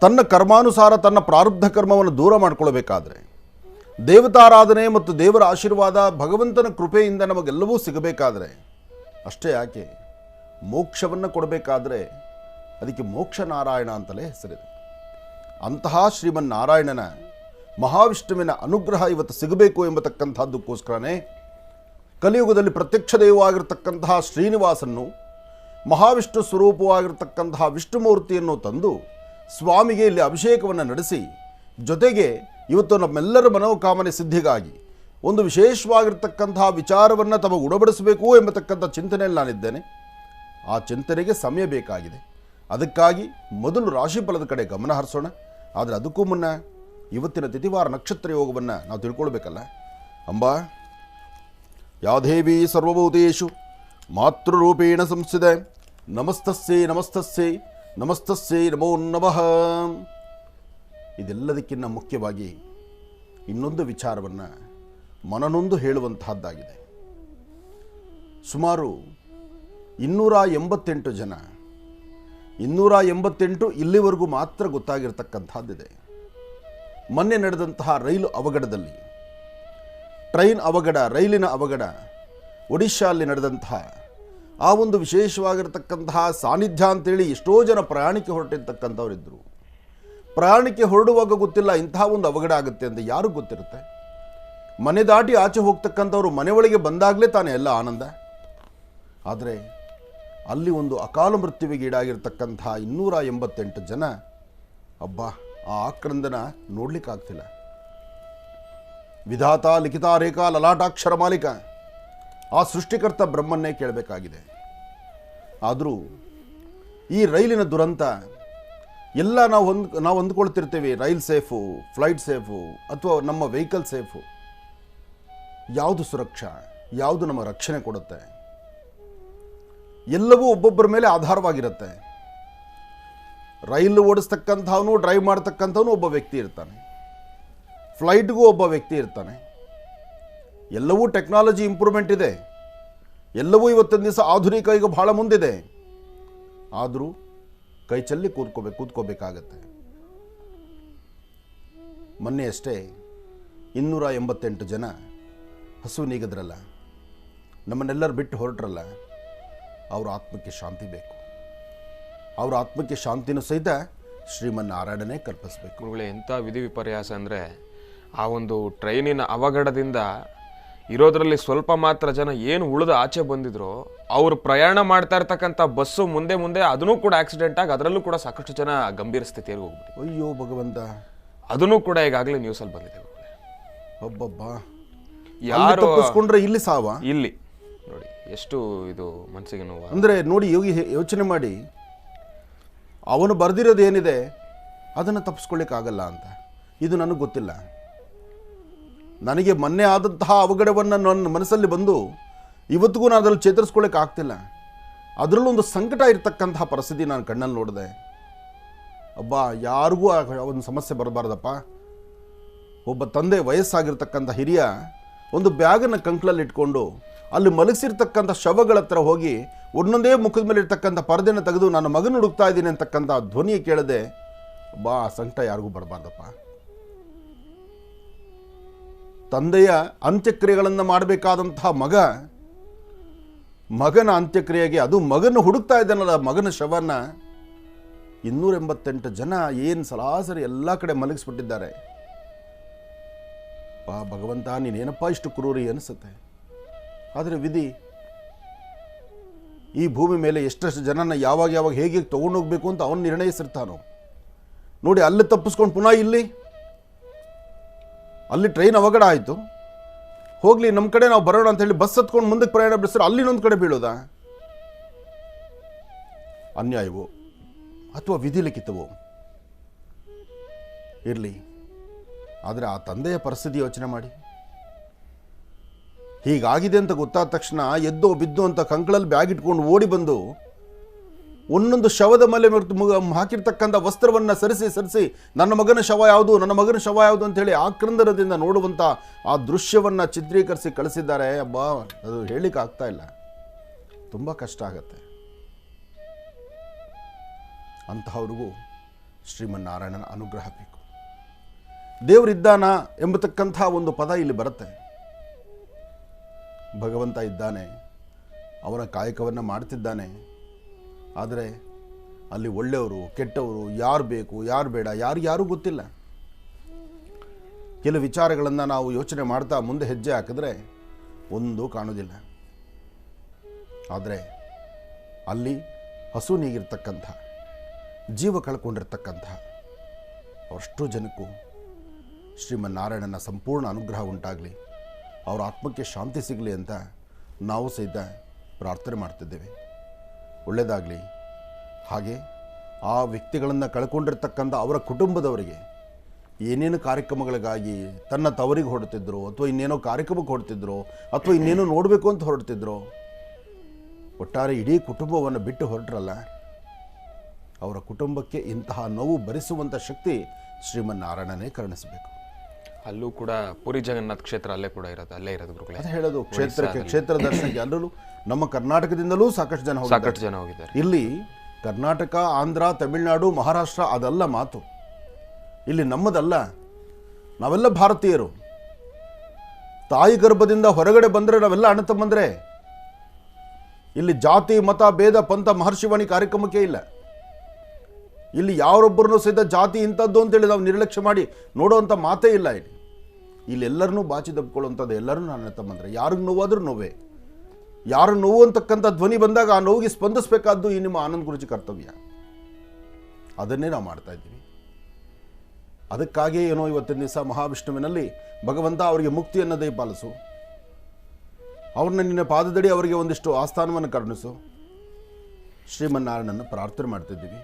[SPEAKER 2] ತನ್ನ ಕರ್ಮಾನುಸಾರ ತನ್ನ ಪ್ರಾರಬ್ಧ ಕರ್ಮವನ್ನು ದೂರ ಮಾಡಿಕೊಳ್ಬೇಕಾದ್ರೆ, ದೇವತಾರಾಧನೆ ಮತ್ತು ದೇವರ ಆಶೀರ್ವಾದ ಭಗವಂತನ ಕೃಪೆಯಿಂದ ನಮಗೆಲ್ಲವೂ ಸಿಗಬೇಕಾದ್ರೆ, ಅಷ್ಟೇ ಯಾಕೆ ಮೋಕ್ಷವನ್ನು ಕೊಡಬೇಕಾದ್ರೆ ಅದಕ್ಕೆ ಮೋಕ್ಷ ನಾರಾಯಣ ಅಂತಲೇ ಹೆಸರಿದೆ. ಅಂತಹ ಶ್ರೀಮನ್ನಾರಾಯಣನ ಮಹಾವಿಷ್ಣುವಿನ ಅನುಗ್ರಹ ಇವತ್ತು ಸಿಗಬೇಕು ಎಂಬತಕ್ಕಂಥದ್ದಕ್ಕೋಸ್ಕರನೇ ಕಲಿಯುಗದಲ್ಲಿ ಪ್ರತ್ಯಕ್ಷ ದೈವವಾಗಿರ್ತಕ್ಕಂತಹ ಶ್ರೀನಿವಾಸನ್ನು, ಮಹಾವಿಷ್ಣು ಸ್ವರೂಪವಾಗಿರ್ತಕ್ಕಂತಹ ವಿಷ್ಣುಮೂರ್ತಿಯನ್ನು ತಂದು ಸ್ವಾಮಿಗೆ ಇಲ್ಲಿ ಅಭಿಷೇಕವನ್ನು ನಡೆಸಿ, ಜೊತೆಗೆ ಇವತ್ತು ನಮ್ಮೆಲ್ಲರ ಮನೋಕಾಮನೆ ಸಿದ್ಧಿಗಾಗಿ ಒಂದು ವಿಶೇಷವಾಗಿರ್ತಕ್ಕಂತಹ ವಿಚಾರವನ್ನು ತಮಗೆ ಉಣಬಡಿಸಬೇಕು ಎಂಬತಕ್ಕಂಥ ಚಿಂತನೆಯಲ್ಲಿ ನಾನಿದ್ದೇನೆ. ಆ ಚಿಂತನೆಗೆ ಸಮಯ ಬೇಕಾಗಿದೆ. ಅದಕ್ಕಾಗಿ ಮೊದಲು ರಾಶಿಫಲದ ಕಡೆ ಗಮನ ಹರಿಸೋಣ. ಆದರೆ ಅದಕ್ಕೂ ಮುನ್ನ ಇವತ್ತಿನ ತಿಥಿವಾರ ನಕ್ಷತ್ರ ಯೋಗವನ್ನು ನಾವು ತಿಳ್ಕೊಳ್ಬೇಕಲ್ಲ. ಅಂಬಾ ಯಾದೇವಿ ಸರ್ವಭೂತೇಷು ಮಾತೃರೂಪೇಣ ಸಂಸ್ಥಿತೆ ನಮಸ್ತಸ್ಸೇ ನಮೋ ನಮಃ. ಇದೆಲ್ಲದಕ್ಕಿಂತ ಮುಖ್ಯವಾಗಿ ಇನ್ನೊಂದು ವಿಚಾರವನ್ನು ಮನನೊಂದು ಹೇಳುವಂತಹದ್ದಾಗಿದೆ. ಸುಮಾರು 288 ಜನ, 288 ಇಲ್ಲಿವರೆಗೂ ಮಾತ್ರ ಗೊತ್ತಾಗಿರ್ತಕ್ಕಂಥದ್ದಿದೆ. ಮೊನ್ನೆ ನಡೆದಂತಹ ರೈಲು ಅವಘಡದಲ್ಲಿ, ರೈಲಿನ ಅವಘಡ ಒಡಿಶಾಲ್ಲಿ ನಡೆದಂತಹ ಆ ಒಂದು ವಿಶೇಷವಾಗಿರ್ತಕ್ಕಂತಹ ಸಾನ್ನಿಧ್ಯ ಅಂತೇಳಿ ಎಷ್ಟೋ ಜನ ಪ್ರಯಾಣಕ್ಕೆ ಹೊರಟಿರ್ತಕ್ಕಂಥವರಿದ್ದರು. ಪ್ರಯಾಣಕ್ಕೆ ಹೊರಡುವಾಗ ಗೊತ್ತಿಲ್ಲ ಇಂತಹ ಒಂದು ಅವಘಡ ಆಗುತ್ತೆ ಅಂತ ಯಾರಿಗೂ ಗೊತ್ತಿರುತ್ತೆ. ಮನೆ ದಾಟಿ ಆಚೆ ಹೋಗ್ತಕ್ಕಂಥವ್ರು ಮನೆ ಒಳಗೆ ಬಂದಾಗಲೇ ತಾನೇ ಎಲ್ಲ ಆನಂದ. ಆದರೆ ಅಲ್ಲಿ ಒಂದು ಅಕಾಲ ಮೃತ್ಯುವಿಗೆ ಈಡಾಗಿರ್ತಕ್ಕಂಥ 288 ಜನ, ಅಬ್ಬಾ ಆ ಆಕ್ರಂದನ ನೋಡ್ಲಿಕ್ಕಾಗ್ತಿಲ್ಲ. ವಿಧಾತ ಲಿಖಿತ ರೇಖಾ ಲಲಾಟಾಕ್ಷರ ಮಾಲೀಕ ಆ ಸೃಷ್ಟಿಕರ್ತ ಬ್ರಹ್ಮನ್ನೇ ಕೇಳಬೇಕಾಗಿದೆ. ಆದರೂ ಈ ರೈಲಿನ ದುರಂತ ಎಲ್ಲ ನಾವು ಅಂದ್ಕೊಳ್ತಿರ್ತೀವಿ, ರೈಲ್ ಸೇಫು, ಫ್ಲೈಟ್ ಸೇಫು, ಅಥವಾ ನಮ್ಮ ವೆಹಿಕಲ್ ಸೇಫು. ಯಾವುದು ಸುರಕ್ಷಾ, ಯಾವುದು ನಮ್ಮ ರಕ್ಷಣೆ ಕೊಡುತ್ತೆ? ಎಲ್ಲವೂ ಒಬ್ಬೊಬ್ಬರ ಮೇಲೆ ಆಧಾರವಾಗಿರುತ್ತೆ. ರೈಲು ಓಡಿಸ್ತಕ್ಕಂಥವನು, ಡ್ರೈವ್ ಮಾಡ್ತಕ್ಕಂಥವನು ಒಬ್ಬ ವ್ಯಕ್ತಿ ಇರ್ತಾನೆ, ಫ್ಲೈಟ್ಗೂ ಒಬ್ಬ ವ್ಯಕ್ತಿ ಇರ್ತಾನೆ. ಎಲ್ಲವೂ ಟೆಕ್ನಾಲಜಿ ಇಂಪ್ರೂವ್ಮೆಂಟ್ ಇದೆ, ಎಲ್ಲವೂ ಇವತ್ತಿನ ದಿವಸ ಆಧುನಿಕ ಈಗ ಬಹಳ ಮುಂದಿದೆ. ಆದರೂ ಕೈ ಚೆಲ್ಲಿ ಕೂತ್ಕೋಬೇಕಾಗತ್ತೆ. ಮೊನ್ನೆ ಅಷ್ಟೇ 288 ಜನ ಹಸು ನೀಗದ್ರಲ್ಲ, ನಮ್ಮನ್ನೆಲ್ಲರೂ ಬಿಟ್ಟು ಹೊರಟ್ರಲ್ಲ, ಅವರ ಆತ್ಮಕ್ಕೆ ಶಾಂತಿ ಬೇಕು. ಅವರ ಆತ್ಮಕ್ಕೆ ಶಾಂತಿನೂ ಸಹಿತ ಶ್ರೀಮನ್ನಾರಾಯಣನೇ ಕಲ್ಪಿಸಬೇಕು.
[SPEAKER 1] ಗುರುಗಳೇ, ಎಂಥ ವಿಧಿ ವಿಪರ್ಯಾಸ ಅಂದರೆ, ಆ ಒಂದು ಟ್ರೈನಿನ ಅವಘಡದಿಂದ ಇರೋದ್ರಲ್ಲಿ ಸ್ವಲ್ಪ ಮಾತ್ರ ಜನ ಏನು ಉಳಿದು ಆಚೆ ಬಂದಿದ್ರು, ಅವರು ಪ್ರಯಾಣ ಮಾಡ್ತಾ ಇರ್ತಕ್ಕಂಥ ಬಸ್ಸು ಮುಂದೆ ಅದನ್ನೂ ಕೂಡ ಆಕ್ಸಿಡೆಂಟ್ ಆಗಿ ಅದರಲ್ಲೂ ಕೂಡ ಸಾಕಷ್ಟು ಜನ ಗಂಭೀರ ಸ್ಥಿತಿಯಲ್ಲಿ ಹೋಗ್ಬಿಟ್ಟು,
[SPEAKER 2] ಅಯ್ಯೋ ಭಗವಂತ,
[SPEAKER 1] ಅದನ್ನು ಕೂಡ ಈಗಾಗಲೇ ನ್ಯೂಸಲ್ಲಿ ಬಂದಿದೆ.
[SPEAKER 2] ಒಬ್ಬೊಬ್ಬ
[SPEAKER 1] ಯಾರು
[SPEAKER 2] ತಪ್ಪಿಸ್ಕೊಂಡ್ರೆ ಇಲ್ಲಿ ಸಾವ,
[SPEAKER 1] ಇಲ್ಲಿ ನೋಡಿ ಎಷ್ಟು ಇದು ಮನಸ್ಸಿಗೆ ನೋವು.
[SPEAKER 2] ಅಂದರೆ ನೋಡಿ, ಯೋಚನೆ ಮಾಡಿ, ಅವನು ಬರೆದಿರೋದು ಏನಿದೆ ಅದನ್ನು ತಪ್ಪಿಸ್ಕೊಳ್ಳಿಕ್ಕಾಗಲ್ಲ ಅಂತ. ಇದು ನನಗೆ ಗೊತ್ತಿಲ್ಲ. ನನಗೆ ಮೊನ್ನೆ ಆದಂತಹ ಅವಘಡವನ್ನು ನನ್ನ ಮನಸ್ಸಲ್ಲಿ ಬಂದು ಇವತ್ತಿಗೂ ನಾನು ಅದರಲ್ಲಿ ಚೇತರಿಸ್ಕೊಳ್ಳೋಕೆ ಆಗ್ತಿಲ್ಲ. ಅದರಲ್ಲೊಂದು ಸಂಕಟ ಇರತಕ್ಕಂತಹ ಪರಿಸ್ಥಿತಿ ನಾನು ಕಣ್ಣಲ್ಲಿ ನೋಡಿದೆ. ಒಬ್ಬ ಯಾರಿಗೂ ಆ ಒಂದು ಸಮಸ್ಯೆ ಬರಬಾರ್ದಪ್ಪ. ಒಬ್ಬ ತಂದೆ ವಯಸ್ಸಾಗಿರ್ತಕ್ಕಂಥ ಹಿರಿಯ ಒಂದು ಬ್ಯಾಗನ್ನು ಕಂಕ್ಳಲ್ಲಿ ಇಟ್ಕೊಂಡು ಅಲ್ಲಿ ಮಲಗಿಸಿರ್ತಕ್ಕಂಥ ಶವಗಳ ಹತ್ರ ಹೋಗಿ ಒಂದೊಂದೇ ಮುಖದ ಮೇಲೆ ಇರ್ತಕ್ಕಂಥ ಪರದೆಯನ್ನು ತೆಗೆದು ನನ್ನ ಮಗನ ಹುಡುಕ್ತಾ ಇದ್ದೀನಿ ಅಂತಕ್ಕಂಥ ಧ್ವನಿ ಕೇಳದೆ ಬಾ, ಸಂಕಟ ಯಾರಿಗೂ ಬರಬಾರ್ದಪ್ಪ. ತಂದೆಯ ಅಂತ್ಯಕ್ರಿಯೆಗಳನ್ನು ಮಾಡಬೇಕಾದಂತಹ ಮಗನ ಅಂತ್ಯಕ್ರಿಯೆಗೆ, ಅದು ಮಗನ ಹುಡುಕ್ತಾ ಇದ್ದಾನಲ್ಲ, ಮಗನ ಶವನ 288 ಜನ ಏನು ಸರಾಸರಿ ಎಲ್ಲ ಕಡೆ ಮಲಗಿಸ್ಬಿಟ್ಟಿದ್ದಾರೆ. ಭಗವಂತ ನೀನೇನಪ್ಪ ಇಷ್ಟು ಕ್ರೂರಿ ಅನಿಸುತ್ತೆ. ಆದರೆ ವಿಧಿ ಈ ಭೂಮಿ ಮೇಲೆ ಎಷ್ಟೆಷ್ಟು ಜನನ ಯಾವಾಗ ಹೇಗೆ ತೊಗೊಂಡೋಗ್ಬೇಕು ಅಂತ ಅವನು ನಿರ್ಣಯಿಸಿರ್ತಾನೋ. ನೋಡಿ, ಅಲ್ಲಿ ತಪ್ಪಿಸ್ಕೊಂಡು ಪುನಃ ಅಲ್ಲಿ ಟ್ರೈನ್ ಅವಘಡ ಆಯಿತು, ಹೋಗಲಿ ನಮ್ಮ ಕಡೆ ನಾವು ಬರೋಣ ಅಂತ ಹೇಳಿ ಬಸ್ ಹತ್ಕೊಂಡು ಮುಂದಕ್ಕೆ ಪ್ರಯಾಣ ಬೆಳೆಸಿದ್ರೆ ಅಲ್ಲಿ ಇನ್ನೊಂದು ಕಡೆ ಬೀಳೋದಾ? ಅನ್ಯಾಯವೋ ಅಥವಾ ವಿಧಿ ಲಿಖಿತವೋ ಇರಲಿ, ಆದರೆ ಆ ತಂದೆಯ ಪರಿಸ್ಥಿತಿ ಯೋಚನೆ ಮಾಡಿ. ಹೀಗಾಗಿದೆ ಅಂತ ಗೊತ್ತಾದ ತಕ್ಷಣ ಎದ್ದೋ ಬಿದ್ದು ಅಂತ ಕಂಕಳಲ್ಲಿ ಬ್ಯಾಗ್ ಇಟ್ಕೊಂಡು ಓಡಿ ಬಂದು ಒಂದೊಂದು ಶವದ ಮೇಲೆ ಹಾಕಿರ್ತಕ್ಕಂಥ ವಸ್ತ್ರವನ್ನು ಸರಿಸಿ ನನ್ನ ಮಗನ ಶವ ಯಾವುದು ಅಂತೇಳಿ ಆಕ್ರಂದರದಿಂದ ನೋಡುವಂಥ ಆ ದೃಶ್ಯವನ್ನು ಚಿತ್ರೀಕರಿಸಿ ಕಳಿಸಿದ್ದಾರೆ. ಅಬ್ಬಾ, ಅದು ಹೇಳಲಿಕ್ಕೆ ಆಗ್ತಾ ಇಲ್ಲ, ತುಂಬ ಕಷ್ಟ ಆಗತ್ತೆ. ಅಂತಹವ್ರಿಗೂ ಶ್ರೀಮನ್ನಾರಾಯಣನ ಅನುಗ್ರಹ ಬೇಕು. ದೇವರಿದ್ದಾನ ಎಂಬತಕ್ಕಂಥ ಒಂದು ಪದ ಇಲ್ಲಿ ಬರುತ್ತೆ. ಭಗವಂತ ಇದ್ದಾನೆ, ಅವನ ಕಾಯಕವನ್ನು ಮಾಡ್ತಿದ್ದಾನೆ. ಆದರೆ ಅಲ್ಲಿ ಒಳ್ಳೆಯವರು ಕೆಟ್ಟವರು, ಯಾರು ಬೇಕು ಯಾರು ಬೇಡ, ಯಾರು ಗೊತ್ತಿಲ್ಲ. ಕೆಲವು ವಿಚಾರಗಳನ್ನು ನಾವು ಯೋಚನೆ ಮಾಡ್ತಾ ಮುಂದೆ ಹೆಜ್ಜೆ ಹಾಕಿದ್ರೆ ಒಂದೂ ಕಾಣೋದಿಲ್ಲ. ಆದರೆ ಅಲ್ಲಿ ಹಸು ನೀಗಿರ್ತಕ್ಕಂಥ, ಜೀವ ಕಳ್ಕೊಂಡಿರ್ತಕ್ಕಂಥ ಅಷ್ಟು ಜನಕ್ಕೂ ಶ್ರೀಮನ್ನಾರಾಯಣನ ಸಂಪೂರ್ಣ ಅನುಗ್ರಹ ಉಂಟಾಗಲಿ, ಅವರ ಆತ್ಮಕ್ಕೆ ಶಾಂತಿ ಸಿಗಲಿ ಅಂತ ನಾವು ಸಹಿತ ಪ್ರಾರ್ಥನೆ ಮಾಡ್ತಿದ್ದೇವೆ. ಒಳ್ಳೆಯದಾಗಲಿ. ಹಾಗೆ ಆ ವ್ಯಕ್ತಿಗಳನ್ನು ಕಳ್ಕೊಂಡಿರ್ತಕ್ಕಂಥ ಅವರ ಕುಟುಂಬದವರಿಗೆ ಏನೇನು ಕಾರ್ಯಕ್ರಮಗಳಿಗಾಗಿ ತನ್ನ ತವರಿಗೆ ಹೊರಡ್ತಿದ್ರು, ಅಥವಾ ಇನ್ನೇನೋ ಕಾರ್ಯಕ್ರಮಕ್ಕೆ ಹೊರಡ್ತಿದ್ರು, ಅಥವಾ ಇನ್ನೇನೋ ನೋಡಬೇಕು ಅಂತ ಹೊರಡ್ತಿದ್ರು, ಒಟ್ಟಾರೆ ಇಡೀ ಕುಟುಂಬವನ್ನು ಬಿಟ್ಟು ಹೊರಟ್ರಲ್ಲ, ಅವರ ಕುಟುಂಬಕ್ಕೆ ಇಂತಹ ನೋವು ಭರಿಸುವಂಥ ಶಕ್ತಿ ಶ್ರೀಮನ್ನಾರಾಯಣನೇ ಕರುಣಿಸಬೇಕು.
[SPEAKER 1] ಅಲ್ಲೂ ಕೂಡ ಪುರಿ ಜಗನ್ನಾಥ ಕ್ಷೇತ್ರ ಅಲ್ಲೇ ಇರೋದು ಗುರುಗಳೇ.
[SPEAKER 2] ಅದೇ ಹೇಳೋದು, ಕ್ಷೇತ್ರ ದರ್ಶನಕ್ಕೆ ಅಲ್ಲೂ ನಮ್ಮ ಕರ್ನಾಟಕದಿಂದಲೂ ಸಾಕಷ್ಟು ಜನ
[SPEAKER 1] ಹೋಗಿದ್ದಾರೆ.
[SPEAKER 2] ಇಲ್ಲಿ ಕರ್ನಾಟಕ, ಆಂಧ್ರ, ತಮಿಳುನಾಡು, ಮಹಾರಾಷ್ಟ್ರ ಅದಲ್ಲ ಮಾತು. ಇಲ್ಲಿ ನಮ್ಮದಲ್ಲ, ನಾವೆಲ್ಲ ಭಾರತೀಯರು. ತಾಯಿ ಗರ್ಭದಿಂದ ಹೊರಗಡೆ ಬಂದರೆ ನಾವೆಲ್ಲ ಅಣ್ಣ ತಮ್ಮಂದ್ರೆ. ಇಲ್ಲಿ ಜಾತಿ ಮತ ಭೇದ ಪಂಥ ಮಹರ್ಷಿವಾಣಿ ಕಾರ್ಯಕ್ರಮಕ್ಕೆ ಇಲ್ಲ. ಇಲ್ಲಿ ಯಾರೊಬ್ಬರನ್ನು ಸಹಿತ ಜಾತಿ ಇಂಥದ್ದು ಅಂತೇಳಿ ನಾವು ನಿರ್ಲಕ್ಷ್ಯ ಮಾಡಿ ನೋಡೋವಂಥ ಮಾತೇ ಇಲ್ಲ. ಇಲ್ಲಿ ಎಲ್ಲರನ್ನೂ ಬಾಚಿ ದಬ್ಕೊಳ್ಳುವಂಥದ್ದು, ಎಲ್ಲರೂ ನನ್ನ ತಮ್ಮಂದ್ರೆ. ಯಾರಿಗೆ ನೋವಾದ್ರೂ ನೋವೇ. ಯಾರು ನೋವು ಅಂತಕ್ಕಂಥ ಧ್ವನಿ ಬಂದಾಗ ಆ ನೋವಿಗೆ ಸ್ಪಂದಿಸಬೇಕಾದ್ದು ಈ ನಿಮ್ಮ ಆನಂದ್ ಗುರುಜಿ ಕರ್ತವ್ಯ. ಅದನ್ನೇ ನಾವು ಮಾಡ್ತಾ ಇದ್ದೀವಿ. ಅದಕ್ಕಾಗಿಯೇ ಏನೋ ಇವತ್ತಿನ ದಿವಸ ಮಹಾವಿಷ್ಣುವಿನಲ್ಲಿ ಭಗವಂತ ಅವರಿಗೆ ಮುಕ್ತಿಯನ್ನು ದಯಪಾಲಿಸು, ಅವ್ರನ್ನ ನಿನ್ನ ಪಾದದಡಿ ಅವರಿಗೆ ಒಂದಿಷ್ಟು ಆಸ್ಥಾನವನ್ನು ಕರುಣಿಸು, ಶ್ರೀಮನ್ನಾರಾಯಣನ ಪ್ರಾರ್ಥನೆ ಮಾಡ್ತಿದ್ದೀವಿ.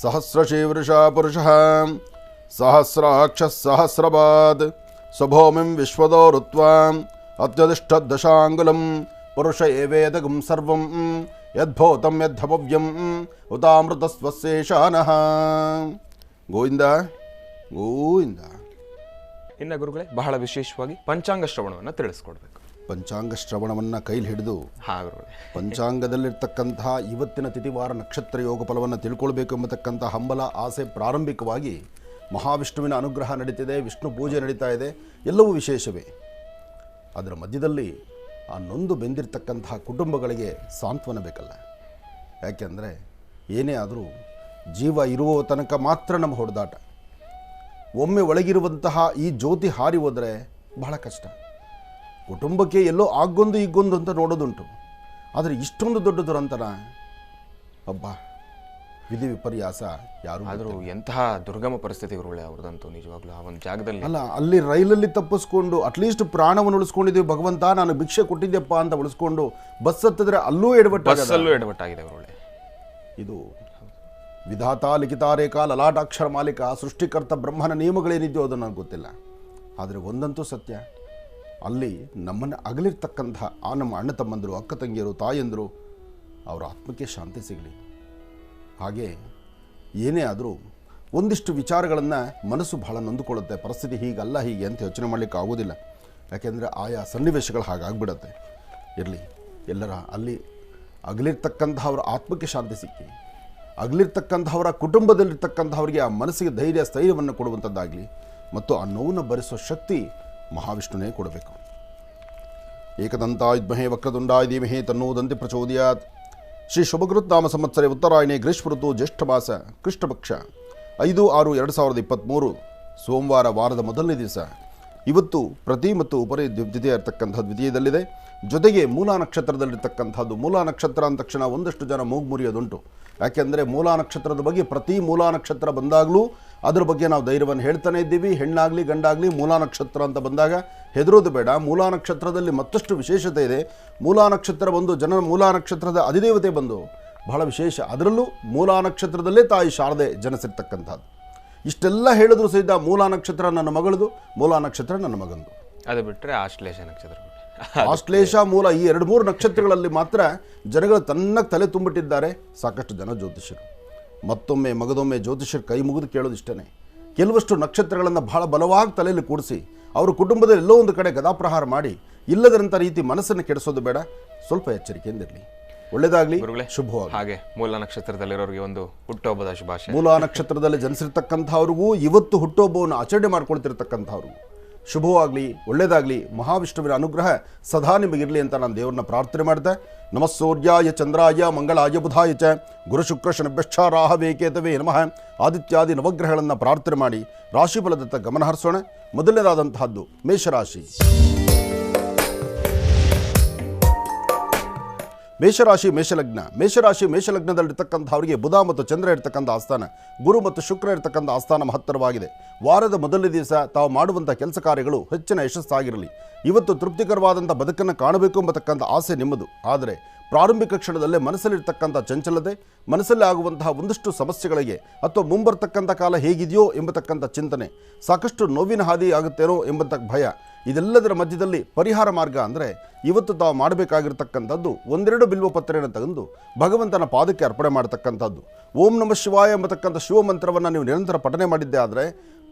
[SPEAKER 2] ಸಹಸ್ರಶೀವೃಷ ಪುರುಷ ಸಹಸ್ರಾಕ್ಷ ಸಹಸ್ರಪಾದ್ ಸ್ವಭೌಮಿಂ ವಿಶ್ವದೋ ಋತ್ವಾ ಅತ್ಯಧಿಷ್ಠ ದಶಾಂಗುಲಂ ಪುರುಷ ಏವೇದಗಂ ಸರ್ವಂ ಯದ್ಭೂತಂ ಯದ್ಭವ್ಯಂ ಉತಾಮೃತ ಸ್ವಶೇಷಾನಃ. ಗೋವಿಂದ ಗೋವಿಂದ.
[SPEAKER 1] ಇನ್ನು ಗುರುಗಳೇ, ಬಹಳ ವಿಶೇಷವಾಗಿ ಪಂಚಾಂಗ ಶ್ರವಣವನ್ನು ತಿಳಿಸ್ಕೊಡ್ಬೇಕು.
[SPEAKER 2] ಪಂಚಾಂಗ ಶ್ರವಣವನ್ನು ಕೈಲಿ ಹಿಡಿದು ಪಂಚಾಂಗದಲ್ಲಿರ್ತಕ್ಕಂತಹ ಇವತ್ತಿನ ತಿಥಿವಾರ ನಕ್ಷತ್ರ ಯೋಗ ಫಲವನ್ನು ತಿಳ್ಕೊಳ್ಬೇಕು ಎಂಬತಕ್ಕಂಥ ಹಂಬಲ ಆಸೆ ಪ್ರಾರಂಭಿಕವಾಗಿ ಮಹಾವಿಷ್ಣುವಿನ ಅನುಗ್ರಹ ನಡೀತಿದೆ, ವಿಷ್ಣು ಪೂಜೆ ನಡೀತಾ ಇದೆ, ಎಲ್ಲವೂ ವಿಶೇಷವೇ. ಅದರ ಮಧ್ಯದಲ್ಲಿ ಆ ನೊಂದು ಬೆಂದಿರ್ತಕ್ಕಂತಹ ಕುಟುಂಬಗಳಿಗೆ ಸಾಂತ್ವನ ಬೇಕಲ್ಲ. ಯಾಕೆಂದರೆ ಏನೇ ಆದರೂ ಜೀವ ಇರುವ ತನಕ ಮಾತ್ರ ನಮ್ಮ ಹೊಡೆದಾಟ. ಒಮ್ಮೆ ಒಳಗಿರುವಂತಹ ಈ ಜ್ಯೋತಿ ಹಾರಿ ಹೋದರೆ ಬಹಳ ಕಷ್ಟ. ಕುಟುಂಬಕ್ಕೆ ಎಲ್ಲೋ ಆಗೊಂದು ಈಗೊಂದು ಅಂತ ನೋಡೋದುಂಟು, ಆದರೆ ಇಷ್ಟೊಂದು ದೊಡ್ಡ ದುರಂತನ, ಹಬ್ಬ ವಿಧಿ ವಿಪರ್ಯಾಸ ಯಾರು.
[SPEAKER 1] ಆದರೂ ಎಂತಹ ದುರ್ಗಮ ಪರಿಸ್ಥಿತಿ ಗುರುಗಳೇ ಅವ್ರದಂತೂ. ನಿಜವಾಗ್ಲೂ ಆ ಒಂದು ಜಾಗದಲ್ಲಿ
[SPEAKER 2] ಅಲ್ಲ, ಅಲ್ಲಿ ರೈಲಲ್ಲಿ ತಪ್ಪಿಸ್ಕೊಂಡು ಅಟ್ಲೀಸ್ಟ್ ಪ್ರಾಣವನ್ನು ಉಳಿಸ್ಕೊಂಡಿದ್ದೀವಿ. ಭಗವಂತ ನಾನು ಭಿಕ್ಷೆ ಕೊಟ್ಟಿದ್ದೆಪ್ಪ ಅಂತ ಉಳಿಸ್ಕೊಂಡು ಬಸ್ ಹತ್ತಿದ್ರೆ ಅಲ್ಲೂ
[SPEAKER 1] ಎಡವಟ್ಟಾಗಿದೆ ಗುರುಗಳೇ.
[SPEAKER 2] ಇದು ವಿಧಾತ ಲಿಖಿತಾರೇಖ ಲಲಾಟಾಕ್ಷರ ಮಾಲಿಕ ಸೃಷ್ಟಿಕರ್ತ ಬ್ರಹ್ಮನ ನಿಯಮಗಳೇನಿದೆಯೋ ಅದು ನನಗೆ ಗೊತ್ತಿಲ್ಲ. ಆದರೆ ಒಂದಂತೂ ಸತ್ಯ, ಅಲ್ಲಿ ನಮ್ಮನ್ನು ಅಗಲಿರ್ತಕ್ಕಂಥ ಆ ನಮ್ಮ ಅಣ್ಣ ತಮ್ಮಂದರು, ಅಕ್ಕ ತಂಗಿಯರು, ತಾಯಂದರು, ಅವರ ಆತ್ಮಕ್ಕೆ ಶಾಂತಿ ಸಿಗಲಿ. ಹಾಗೆ ಏನೇ ಆದರೂ ಒಂದಿಷ್ಟು ವಿಚಾರಗಳನ್ನು ಮನಸ್ಸು ಬಹಳ ನೊಂದುಕೊಳ್ಳುತ್ತೆ. ಪರಿಸ್ಥಿತಿ ಹೀಗಲ್ಲ ಹೀಗೆ ಅಂತ ಯೋಚನೆ ಮಾಡಲಿಕ್ಕೆ ಆಗೋದಿಲ್ಲ, ಯಾಕೆಂದರೆ ಆಯಾ ಸನ್ನಿವೇಶಗಳು ಹಾಗಾಗ್ಬಿಡತ್ತೆ. ಇರಲಿ, ಎಲ್ಲರ ಅಲ್ಲಿ ಅಗಲಿರ್ತಕ್ಕಂಥವ್ರ ಆತ್ಮಕ್ಕೆ ಶಾಂತಿ ಸಿಕ್ಕಿ, ಅಗಲಿರ್ತಕ್ಕಂಥವರ ಕುಟುಂಬದಲ್ಲಿರ್ತಕ್ಕಂಥವ್ರಿಗೆ ಆ ಮನಸ್ಸಿಗೆ ಧೈರ್ಯ ಸ್ಥೈರ್ಯವನ್ನು ಕೊಡುವಂಥದ್ದಾಗಲಿ, ಮತ್ತು ಆ ನೋವನ್ನು ಭರಿಸೋ ಶಕ್ತಿ ಮಹಾವಿಷ್ಣುನೇ ಕೊಡಬೇಕು. ಏಕದಂತಾಯ ವಿದ್ಮಹೇ ವಕ್ರತುಂಡಾಯ ಧೀಮಹಿ ತನ್ನೋ ದಂತಿ ಪ್ರಚೋದಯಾತ್. ಶ್ರೀ ಶುಭಕೃತ್ ನಾಮ ಸಂವತ್ಸರೆ ಉತ್ತರಾಯಣೆ ಗ್ರೀಷ್ಮ ಋತು ಜ್ಯೇಷ್ಠ ಮಾಸ ಕೃಷ್ಣಪಕ್ಷ 5/6/2023 ಸೋಮವಾರ, ವಾರದ ಮೊದಲನೇ ದಿವಸ. ಇವತ್ತು ಪ್ರತಿ ಮತ್ತು ಉಪರಿ ದ್ವಿತೀಯ ಇರತಕ್ಕಂಥದ್ದು ದ್ವಿತೀಯದಲ್ಲಿದೆ. ಜೊತೆಗೆ ಮೂಲಾ ನಕ್ಷತ್ರದಲ್ಲಿರ್ತಕ್ಕಂಥದ್ದು. ಮೂಲಾ ನಕ್ಷತ್ರ ಅಂದ ತಕ್ಷಣ ಒಂದಷ್ಟು ಜನ ಮೂಗು ಮುರಿಯೋದುಂಟು. ಯಾಕೆಂದರೆ ಮೂಲಾ ನಕ್ಷತ್ರದ ಬಗ್ಗೆ ಪ್ರತಿ ಮೂಲಾ ನಕ್ಷತ್ರ ಬಂದಾಗಲೂ ಅದ್ರ ಬಗ್ಗೆ ನಾವು ಧೈರ್ಯವನ್ನು ಹೇಳ್ತಾನೆ ಇದ್ದೀವಿ. ಹೆಣ್ಣಾಗಲಿ ಗಂಡಾಗಲಿ ಮೂಲಾ ನಕ್ಷತ್ರ ಅಂತ ಬಂದಾಗ ಹೆದರೋದು ಬೇಡ. ಮೂಲಾ ನಕ್ಷತ್ರದಲ್ಲಿ ಮತ್ತಷ್ಟು ವಿಶೇಷತೆ ಇದೆ. ಮೂಲಾ ನಕ್ಷತ್ರ ಬಂದು ಮೂಲಾ ನಕ್ಷತ್ರದ ಅಧಿದೇವತೆ ಬಂದು ಬಹಳ ವಿಶೇಷ. ಅದರಲ್ಲೂ ಮೂಲಾ ನಕ್ಷತ್ರದಲ್ಲೇ ತಾಯಿ ಶಾರದೆ ಜನಿಸಿರ್ತಕ್ಕಂಥದ್ದು. ಇಷ್ಟೆಲ್ಲ ಹೇಳಿದ್ರು ಸಹಿತ ಮೂಲಾ ನಕ್ಷತ್ರ ನನ್ನ ಮಗಳದು, ಮೂಲಾ ನಕ್ಷತ್ರ ನನ್ನ ಮಗಂದು.
[SPEAKER 1] ಅದು ಬಿಟ್ಟರೆ ಆಶ್ಲೇಷ ನಕ್ಷತ್ರ,
[SPEAKER 2] ಆಶ್ಲೇಷ, ಮೂಲ, ಈ 2-3 ನಕ್ಷತ್ರಗಳಲ್ಲಿ ಮಾತ್ರ ಜನಗಳು ತನ್ನಕ್ಕೆ ತಲೆ ತುಂಬಿಟ್ಟಿದ್ದಾರೆ ಸಾಕಷ್ಟು ಜನ ಜ್ಯೋತಿಷ್ಯರು. ಮತ್ತೊಮ್ಮೆ ಮಗದೊಮ್ಮೆ ಜ್ಯೋತಿಷ್ಯರು ಕೈ ಮುಗಿದು ಕೇಳೋದು ಇಷ್ಟೇ, ಕೆಲವಷ್ಟು ನಕ್ಷತ್ರಗಳನ್ನು ಬಹಳ ಬಲವಾಗಿ ತಲೆಯಲ್ಲಿ ಕೂಡಿಸಿ ಅವರ ಕುಟುಂಬದಲ್ಲಿ ಎಲ್ಲೋ ಒಂದು ಕಡೆ ಗದಾಪ್ರಹಾರ ಮಾಡಿ ಇಲ್ಲದಂಥ ರೀತಿ ಮನಸ್ಸನ್ನು ಕೆಡಿಸೋದು ಬೇಡ. ಸ್ವಲ್ಪ ಎಚ್ಚರಿಕೆಯಿಂದಿರಲಿ. ಒಳ್ಳೆಯದಾಗಲಿ, ಶುಭವಾಗಿ.
[SPEAKER 1] ಹಾಗೆ ಮೂಲಾ ನಕ್ಷತ್ರದಲ್ಲಿರೋರಿಗೆ ಒಂದು ಹುಟ್ಟುಹಬ್ಬದ ಶುಭಾಶಯ.
[SPEAKER 2] ಮೂಲಾ ನಕ್ಷತ್ರದಲ್ಲಿ ಜನಿಸಿರ್ತಕ್ಕಂಥವ್ರಿಗೂ ಇವತ್ತು ಹುಟ್ಟುಹಬ್ಬವನ್ನು ಆಚರಣೆ ಮಾಡ್ಕೊಳ್ತಿರ್ತಕ್ಕಂಥವ್ರಿಗೂ ಶುಭವಾಗಲಿ, ಒಳ್ಳೆಯದಾಗಲಿ. ಮಹಾವಿಷ್ಣುವಿನ ಅನುಗ್ರಹ ಸದಾ ನಿಮಗಿರಲಿ ಅಂತ ನಾನು ದೇವರನ್ನ ಪ್ರಾರ್ಥನೆ ಮಾಡಿದೆ. ನಮಃ ಸೂರ್ಯಾಯ ಚಂದ್ರಾಯ ಮಂಗಳಾಯ ಬುಧಾಯ ಚ ಗುರು ಶುಕ್ರ ಶನಭ್ಯಶ್ಚ ರಾಹವೇ ಕೇತವೇ ನಮಃ ಆದಿತ್ಯಾದಿ ನವಗ್ರಹಗಳನ್ನು ಪ್ರಾರ್ಥನೆ ಮಾಡಿ ರಾಶಿಫಲದತ್ತ ಗಮನ ಹರಿಸೋಣ. ಮೊದಲನೇದಾದಂತಹದ್ದು ಮೇಷರಾಶಿ. ಮೇಷರಾಶಿ ಮೇಷಲಗ್ನ. ಮೇಷರಾಶಿ ಮೇಷಲಗ್ನದಲ್ಲಿರ್ತಕ್ಕಂಥವರಿಗೆ ಬುಧ ಮತ್ತು ಚಂದ್ರ ಇರ್ತಕ್ಕಂಥ ಆಸ್ಥಾನ, ಗುರು ಮತ್ತು ಶುಕ್ರ ಇರ್ತಕ್ಕಂಥ ಆಸ್ಥಾನ ಮಹತ್ತರವಾಗಿದೆ. ವಾರದ ಮೊದಲನೇ ದಿವಸ ತಾವು ಮಾಡುವಂಥ ಕೆಲಸ ಕಾರ್ಯಗಳು ಹೆಚ್ಚಿನ ಯಶಸ್ಸಾಗಿರಲಿ. ಇವತ್ತು ತೃಪ್ತಿಕರವಾದಂಥ ಬದುಕನ್ನು ಕಾಣಬೇಕು ಎಂಬತಕ್ಕಂಥ ಆಸೆ ನಿಮ್ಮದು. ಆದರೆ ಪ್ರಾರಂಭಿಕ ಕ್ಷಣದಲ್ಲೇ ಮನಸ್ಸಲ್ಲಿರ್ತಕ್ಕಂಥ ಚಂಚಲತೆ, ಮನಸ್ಸಲ್ಲಿ ಆಗುವಂತಹ ಒಂದಷ್ಟು ಸಮಸ್ಯೆಗಳಿಗೆ ಅಥವಾ ಮುಂಬರ್ತಕ್ಕಂಥ ಕಾಲ ಹೇಗಿದೆಯೋ ಎಂಬತಕ್ಕಂಥ ಚಿಂತನೆ, ಸಾಕಷ್ಟು ನೋವಿನ ಹಾದಿ ಆಗುತ್ತೇನೋ ಎಂಬಂಥ ಭಯ, ಇದೆಲ್ಲದರ ಮಧ್ಯದಲ್ಲಿ ಪರಿಹಾರ ಮಾರ್ಗ ಅಂದರೆ ಇವತ್ತು ತಾವು ಮಾಡಬೇಕಾಗಿರ್ತಕ್ಕಂಥದ್ದು 1-2 ಬಿಲ್ವ ಪತ್ರೆಯನ್ನು ತೆಗೆದು ಭಗವಂತನ ಪಾದಕ್ಕೆ ಅರ್ಪಣೆ ಮಾಡತಕ್ಕಂಥದ್ದು. ಓಂ ನಮಃ ಶಿವಾಯ ಎಂಬತಕ್ಕಂಥ ಶಿವಮಂತ್ರವನ್ನು ನೀವು ನಿರಂತರ ಪಠನೆ ಮಾಡಿದ್ದೆ ಆದರೆ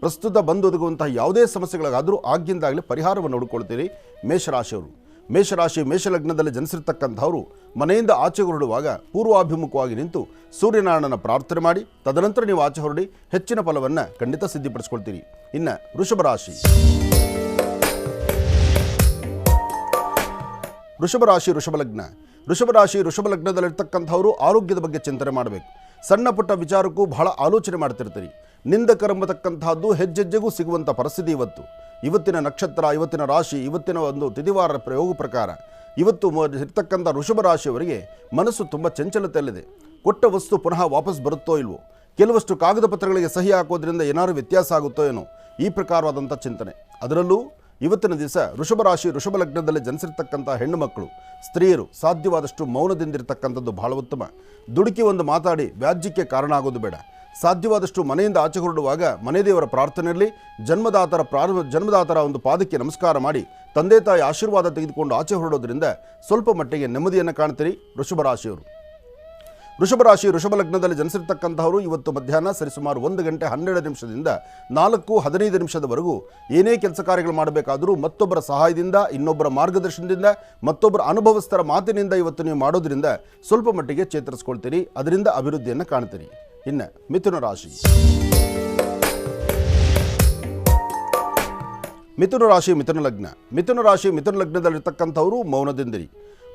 [SPEAKER 2] ಪ್ರಸ್ತುತ ಬಂದೊದಗುವಂತಹ ಯಾವುದೇ ಸಮಸ್ಯೆಗಳಿಗಾದರೂ ಆಗಿಂದಾಗಲೇ ಪರಿಹಾರವನ್ನು ಹುಡುಕೊಳ್ತೀರಿ ಮೇಷರಾಶಿಯವರು. ಮೇಷರಾಶಿ ಮೇಷಲಗ್ನದಲ್ಲಿ ಜನಿಸಿರ್ತಕ್ಕಂಥವರು ಮನೆಯಿಂದ ಆಚೆ ಹೊರಡುವಾಗ ಪೂರ್ವಾಭಿಮುಖವಾಗಿ ನಿಂತು ಸೂರ್ಯನಾರಾಯಣನ ಪ್ರಾರ್ಥನೆ ಮಾಡಿ ತದನಂತರ ನೀವು ಆಚೆ ಹೊರಡಿ ಹೆಚ್ಚಿನ ಫಲವನ್ನು ಖಂಡಿತ ಸಿದ್ಧಿಪಡಿಸ್ಕೊಳ್ತೀರಿ. ಇನ್ನು ವೃಷಭರಾಶಿ. ವೃಷಭರಾಶಿ ವೃಷಭಲಗ್ನ. ವೃಷಭರಾಶಿ ವೃಷಭಲಗ್ನದಲ್ಲಿರ್ತಕ್ಕಂಥವರು ಆರೋಗ್ಯದ ಬಗ್ಗೆ ಚಿಂತನೆ ಮಾಡಬೇಕು. ಸಣ್ಣ ಪುಟ್ಟ ವಿಚಾರಕ್ಕೂ ಬಹಳ ಆಲೋಚನೆ ಮಾಡ್ತಿರ್ತೀರಿ. ನಿಂದಕರೆಂಬತಕ್ಕಂಥದ್ದು ಹೆಜ್ಜೆಜ್ಜೆಗೂ ಸಿಗುವಂಥ ಪರಿಸ್ಥಿತಿ ಇವತ್ತಿನ ನಕ್ಷತ್ರ, ಇವತ್ತಿನ ರಾಶಿ, ಇವತ್ತಿನ ಒಂದು ತಿಥಿವಾರ ಪ್ರಯೋಗ ಪ್ರಕಾರ ಇವತ್ತು ಇರ್ತಕ್ಕಂಥ ವೃಷಭ ರಾಶಿಯವರಿಗೆ ಮನಸ್ಸು ತುಂಬ ಚಂಚಲತೆಯಲ್ಲಿದೆ. ಕೊಟ್ಟ ವಸ್ತು ಪುನಃ ವಾಪಸ್ ಬರುತ್ತೋ ಇಲ್ವೋ, ಕೆಲವಷ್ಟು ಕಾಗದ ಪತ್ರಗಳಿಗೆ ಸಹಿ ಹಾಕೋದ್ರಿಂದ ಏನಾದರೂ ವ್ಯತ್ಯಾಸ ಆಗುತ್ತೋ ಏನೋ, ಈ ಪ್ರಕಾರವಾದಂಥ ಚಿಂತನೆ. ಅದರಲ್ಲೂ ಇವತ್ತಿನ ದಿವಸ ವೃಷಭರಾಶಿ ವೃಷಭ ಲಗ್ನದಲ್ಲಿ ಜನಿಸಿರ್ತಕ್ಕಂಥ ಹೆಣ್ಣು ಮಕ್ಕಳು, ಸ್ತ್ರೀಯರು ಸಾಧ್ಯವಾದಷ್ಟು ಮೌನದಿಂದಿರ್ತಕ್ಕಂಥದ್ದು ಬಹಳ ಉತ್ತಮ. ದುಡುಕಿ ಒಂದು ಮಾತಾಡಿ ವ್ಯಾಜ್ಯಕ್ಕೆ ಕಾರಣ ಆಗೋದು ಬೇಡ. ಸಾಧ್ಯವಾದಷ್ಟು ಮನೆಯಿಂದ ಆಚೆ ಹೊರಡುವಾಗ ಮನೆ ದೇವರ ಪ್ರಾರ್ಥನೆಯಲ್ಲಿ ಜನ್ಮದಾತರ ಒಂದು ಪಾದಕ್ಕೆ ನಮಸ್ಕಾರ ಮಾಡಿ ತಂದೆ ತಾಯಿ ಆಶೀರ್ವಾದ ತೆಗೆದುಕೊಂಡು ಆಚೆ ಹೊರಡೋದ್ರಿಂದ ಸ್ವಲ್ಪ ಮಟ್ಟಿಗೆ ನೆಮ್ಮದಿಯನ್ನು ಕಾಣ್ತೀರಿ ವೃಷಭರಾಶಿಯವರು. ವೃಷಭರಾಶಿ ವೃಷಭ ಲಗ್ನದಲ್ಲಿ ಜನಿಸಿರ್ತಕ್ಕಂಥವರು ಇವತ್ತು ಮಧ್ಯಾಹ್ನ ಸರಿಸುಮಾರು 1 ಗಂಟೆ 12 ನಿಮಿಷದಿಂದ 4:15 ನಿಮಿಷದವರೆಗೂ ಏನೇ ಕೆಲಸ ಕಾರ್ಯಗಳು ಮಾಡಬೇಕಾದರೂ ಮತ್ತೊಬ್ಬರ ಸಹಾಯದಿಂದ, ಇನ್ನೊಬ್ಬರ ಮಾರ್ಗದರ್ಶನದಿಂದ, ಮತ್ತೊಬ್ಬರ ಅನುಭವಸ್ಥರ ಮಾತಿನಿಂದ ಇವತ್ತು ನೀವು ಮಾಡೋದ್ರಿಂದ ಸ್ವಲ್ಪ ಮಟ್ಟಿಗೆ ಚೇತರಿಸ್ಕೊಳ್ತೀರಿ, ಅದರಿಂದ ಅಭಿವೃದ್ಧಿಯನ್ನು ಕಾಣ್ತೀರಿ. ಇನ್ನು ಮಿಥುನ ರಾಶಿ. ಮಿಥುನ ರಾಶಿ ಮಿಥುನ ಲಗ್ನ. ಮಿಥುನ ರಾಶಿ ಮಿಥುನ ಲಗ್ನದಲ್ಲಿರ್ತಕ್ಕಂಥವರು ಮೌನದಿಂದಿರಿ.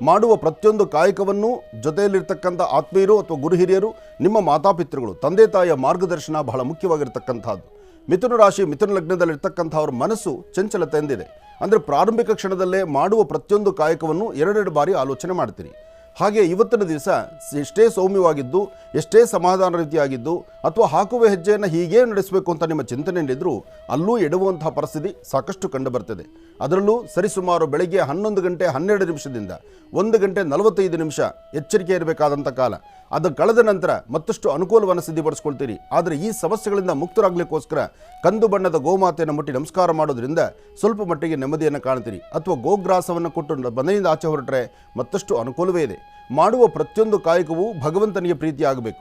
[SPEAKER 2] ಮಾಡುವ ಪ್ರತಿಯೊಂದು ಕಾಯಕವನ್ನು ಜೊತೆಯಲ್ಲಿರ್ತಕ್ಕಂಥ ಆತ್ಮೀಯರು ಅಥವಾ ಗುರು ಹಿರಿಯರು, ನಿಮ್ಮ ಮಾತಾಪಿತೃಗಳು, ತಂದೆ ತಾಯಿಯ ಮಾರ್ಗದರ್ಶನ ಬಹಳ ಮುಖ್ಯವಾಗಿರ್ತಕ್ಕಂಥದ್ದು. ಮಿಥುನ ರಾಶಿ ಮಿಥುನ ಲಗ್ನದಲ್ಲಿರ್ತಕ್ಕಂಥವ್ರ ಮನಸ್ಸು ಚಂಚಲತೆಯಿಂದಿದೆ. ಅಂದರೆ ಪ್ರಾರಂಭಿಕ ಕ್ಷಣದಲ್ಲೇ ಮಾಡುವ ಪ್ರತಿಯೊಂದು ಕಾಯಕವನ್ನು 2 ಬಾರಿ ಆಲೋಚನೆ ಮಾಡ್ತೀರಿ. ಹಾಗೆ ಇವತ್ತಿನ ದಿವಸ ಎಷ್ಟೇ ಸೌಮ್ಯವಾಗಿದ್ದು, ಎಷ್ಟೇ ಸಮಾಧಾನ ರೀತಿಯಾಗಿದ್ದು, ಅಥವಾ ಹಾಕುವ ಹೆಜ್ಜೆಯನ್ನು ಹೀಗೇ ನಡೆಸಬೇಕು ಅಂತ ನಿಮ್ಮ ಚಿಂತನೆಯಲ್ಲಿದ್ದರೂ ಅಲ್ಲೂ ಎಡುವಂತಹ ಪರಿಸ್ಥಿತಿ ಸಾಕಷ್ಟು ಕಂಡು ಬರ್ತದೆ. ಅದರಲ್ಲೂ ಸರಿಸುಮಾರು ಬೆಳಗ್ಗೆ 11 ಗಂಟೆ 12 ನಿಮಿಷದಿಂದ 1 ಗಂಟೆ 45 ನಿಮಿಷ ಎಚ್ಚರಿಕೆ ಇರಬೇಕಾದಂಥ ಕಾಲ. ಅದು ಕಳೆದ ನಂತರ ಮತ್ತಷ್ಟು ಅನುಕೂಲವನ್ನು ಸಿದ್ಧಪಡಿಸ್ಕೊಳ್ತೀರಿ. ಆದರೆ ಈ ಸಮಸ್ಯೆಗಳಿಂದ ಮುಕ್ತರಾಗಲಿಕ್ಕೋಸ್ಕರ ಕಂದು ಬಣ್ಣದ ಗೋಮಾತೆಯನ್ನು ಮುಟ್ಟಿ ನಮಸ್ಕಾರ ಮಾಡೋದ್ರಿಂದ ಸ್ವಲ್ಪ ಮಟ್ಟಿಗೆ ನೆಮ್ಮದಿಯನ್ನು ಕಾಣ್ತೀರಿ. ಅಥವಾ ಗೋಗ್ರಾಸವನ್ನು ಕೊಟ್ಟು ಮನೆಯಿಂದ ಆಚೆ ಹೊರಟ್ರೆ ಮತ್ತಷ್ಟು ಅನುಕೂಲವೇ ಇದೆ. ಮಾಡುವ ಪ್ರತಿಯೊಂದು ಕಾಯಕವೂ ಭಗವಂತನಿಗೆ ಪ್ರೀತಿಯಾಗಬೇಕು.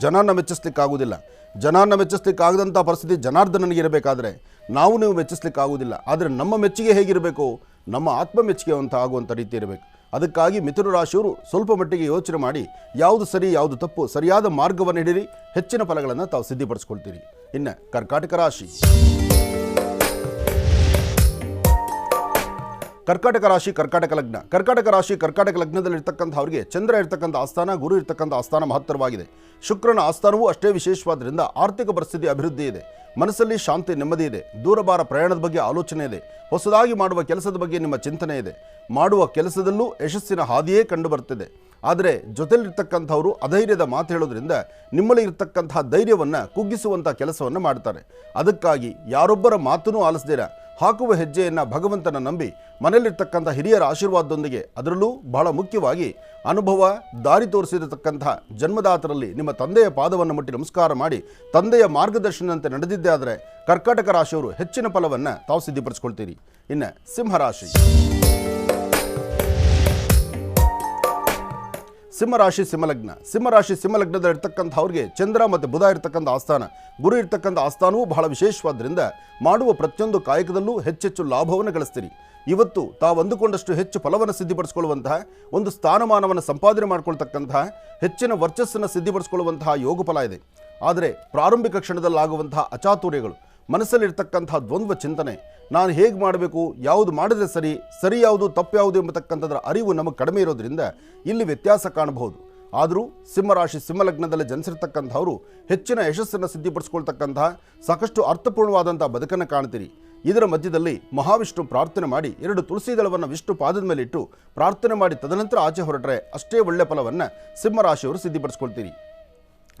[SPEAKER 2] ಜನನ ಮೆಚ್ಚಿಸ್ಲಿಕ್ಕಾಗುವುದಿಲ್ಲ. ಜನನ ಮೆಚ್ಚಿಸ್ಲಿಕ್ಕಾಗದಂಥ ಪರಿಸ್ಥಿತಿ ಜನಾರ್ದನನಿಗೆ ಇರಬೇಕಾದ್ರೆ ನೀವು ಮೆಚ್ಚಿಸ್ಲಿಕ್ಕಾಗುವುದಿಲ್ಲ. ಆದರೆ ನಮ್ಮ ಮೆಚ್ಚುಗೆ ಹೇಗಿರಬೇಕು? ನಮ್ಮ ಆತ್ಮ ಮೆಚ್ಚುಗೆ ಅಂತ ಆಗುವಂಥ ರೀತಿ ಇರಬೇಕು. ಅದಕ್ಕಾಗಿ ಮಿಥುನ ರಾಶಿಯವರು ಸ್ವಲ್ಪ ಮಟ್ಟಿಗೆ ಯೋಚನೆ ಮಾಡಿ ಯಾವುದು ಸರಿ ಯಾವುದು ತಪ್ಪು ಸರಿಯಾದ ಮಾರ್ಗವನ್ನು ಹಿಡಿರಿ. ಹೆಚ್ಚಿನ ಫಲಗಳನ್ನು ತಾವು ಸಿದ್ಧಪಡಿಸ್ಕೊಳ್ತೀರಿ. ಇನ್ನು ಕರ್ಕಾಟಕ ರಾಶಿ. ಕರ್ಕಾಟಕ ರಾಶಿ ಕರ್ಕಾಟಕ ಲಗ್ನ. ಕರ್ಕಾಟಕ ರಾಶಿ ಕರ್ಕಾಟಕ ಲಗ್ನದಲ್ಲಿರ್ತಕ್ಕಂಥ ಅವರಿಗೆ ಚಂದ್ರ ಇರ್ತಕ್ಕಂಥ ಆಸ್ಥಾನ, ಗುರು ಇರ್ತಕ್ಕಂಥ ಆಸ್ಥಾನ ಮಹತ್ತರವಾಗಿದೆ. ಶುಕ್ರನ ಆಸ್ಥಾನವೂ ಅಷ್ಟೇ ವಿಶೇಷವಾದ್ದರಿಂದ ಆರ್ಥಿಕ ಪರಿಸ್ಥಿತಿ ಅಭಿವೃದ್ಧಿ ಇದೆ. ಮನಸ್ಸಲ್ಲಿ ಶಾಂತಿ ನೆಮ್ಮದಿ ಇದೆ. ದೂರಬಾರ ಪ್ರಯಾಣದ ಬಗ್ಗೆ ಆಲೋಚನೆ ಇದೆ. ಹೊಸದಾಗಿ ಮಾಡುವ ಕೆಲಸದ ಬಗ್ಗೆ ನಿಮ್ಮ ಚಿಂತನೆ ಇದೆ. ಮಾಡುವ ಕೆಲಸದಲ್ಲೂ ಯಶಸ್ಸಿನ ಹಾದಿಯೇ ಕಂಡು ಬರ್ತಿದೆ. ಆದರೆ ಜೊತೆಲಿರ್ತಕ್ಕಂಥವರು ಅಧೈರ್ಯದ ಮಾತು ಹೇಳೋದ್ರಿಂದ ನಿಮ್ಮಲ್ಲಿ ಇರ್ತಕ್ಕಂತಹ ಧೈರ್ಯವನ್ನು ಕುಗ್ಗಿಸುವಂಥ ಕೆಲಸವನ್ನು ಮಾಡ್ತಾರೆ. ಅದಕ್ಕಾಗಿ ಯಾರೊಬ್ಬರ ಮಾತನ್ನೂ ಆಲಿಸದಿರ ಹಾಕುವ ಹೆಜ್ಜೆಯನ್ನು ಭಗವಂತನ ನಂಬಿ ಮನೆಯಲ್ಲಿರ್ತಕ್ಕಂಥ ಹಿರಿಯರ ಆಶೀರ್ವಾದದೊಂದಿಗೆ, ಅದರಲ್ಲೂ ಬಹಳ ಮುಖ್ಯವಾಗಿ ಅನುಭವ ದಾರಿ ತೋರಿಸಿರತಕ್ಕಂಥ ಜನ್ಮದಾತರಲ್ಲಿ ನಿಮ್ಮ ತಂದೆಯ ಪಾದವನ್ನು ಮುಟ್ಟಿ ನಮಸ್ಕಾರ ಮಾಡಿ ತಂದೆಯ ಮಾರ್ಗದರ್ಶನದಂತೆ ನಡೆದಿದ್ದೇ ಆದರೆ ಕರ್ಕಾಟಕ ರಾಶಿಯವರು ಹೆಚ್ಚಿನ ಫಲವನ್ನು ತಾವು ಸಿದ್ಧಪಡಿಸ್ಕೊಳ್ತೀರಿ. ಇನ್ನು ಸಿಂಹರಾಶಿ. ಸಿಂಹರಾಶಿ ಸಿಂಹಲಗ್ನ. ಸಿಂಹರಾಶಿ ಸಿಂಹಲಗ್ನದಲ್ಲಿರ್ತಕ್ಕಂಥ ಅವ್ರಿಗೆ ಚಂದ್ರ ಮತ್ತು ಬುಧ ಇರ್ತಕ್ಕಂಥ ಆಸ್ಥಾನ, ಗುರು ಇರ್ತಕ್ಕಂಥ ಆಸ್ಥಾನವೂ ಬಹಳ ವಿಶೇಷವಾದ್ದರಿಂದ ಮಾಡುವ ಪ್ರತಿಯೊಂದು ಕಾಯಕದಲ್ಲೂ ಹೆಚ್ಚೆಚ್ಚು ಲಾಭವನ್ನು ಗಳಿಸ್ತೀರಿ. ಇವತ್ತು ತಾವು ಅಂದುಕೊಂಡಷ್ಟು ಹೆಚ್ಚು ಫಲವನ್ನು ಸಿದ್ಧಪಡಿಸಿಕೊಳ್ಳುವಂತಹ, ಒಂದು ಸ್ಥಾನಮಾನವನ್ನು ಸಂಪಾದನೆ ಮಾಡಿಕೊಳ್ತಕ್ಕಂತಹ, ಹೆಚ್ಚಿನ ವರ್ಚಸ್ಸನ್ನು ಸಿದ್ಧಪಡಿಸಿಕೊಳ್ಳುವಂತಹ ಯೋಗ ಫಲ ಇದೆ. ಆದರೆ ಪ್ರಾರಂಭಿಕ ಕ್ಷಣದಲ್ಲಾಗುವಂತಹ ಅಚಾತುರ್ಯಗಳು, ಮನಸ್ಸಲ್ಲಿರ್ತಕ್ಕಂಥ ದ್ವಂದ್ವ ಚಿಂತನೆ, ನಾನು ಹೇಗೆ ಮಾಡಬೇಕು, ಯಾವುದು ಮಾಡಿದ್ರೆ ಸರಿ ಯಾವುದು ತಪ್ಪು ಯಾವುದು ಎಂಬತಕ್ಕಂಥದ್ರ ಅರಿವು ನಮಗೆ ಕಡಿಮೆ ಇರೋದ್ರಿಂದ ಇಲ್ಲಿ ವ್ಯತ್ಯಾಸ ಕಾಣಬಹುದು. ಆದರೂ ಸಿಂಹರಾಶಿ ಸಿಂಹಲಗ್ನದಲ್ಲಿ ಜನಿಸಿರ್ತಕ್ಕಂಥವರು ಹೆಚ್ಚಿನ ಯಶಸ್ಸನ್ನು ಸಿದ್ಧಪಡಿಸ್ಕೊಳ್ತಕ್ಕಂತಹ ಸಾಕಷ್ಟು ಅರ್ಥಪೂರ್ಣವಾದಂಥ ಬದುಕನ್ನು ಕಾಣ್ತೀರಿ. ಇದರ ಮಧ್ಯದಲ್ಲಿ ಮಹಾವಿಷ್ಣು ಪ್ರಾರ್ಥನೆ ಮಾಡಿ 2 ತುಳಸಿ ದಳವನ್ನು ವಿಷ್ಣು ಪಾದದ ಮೇಲೆ ಇಟ್ಟು ಪ್ರಾರ್ಥನೆ ಮಾಡಿ ತದನಂತರ ಆಚೆ ಹೊರಟ್ರೆ ಅಷ್ಟೇ ಒಳ್ಳೆಯ ಫಲವನ್ನು ಸಿಂಹರಾಶಿಯವರು ಸಿದ್ಧಪಡಿಸ್ಕೊಳ್ತೀರಿ.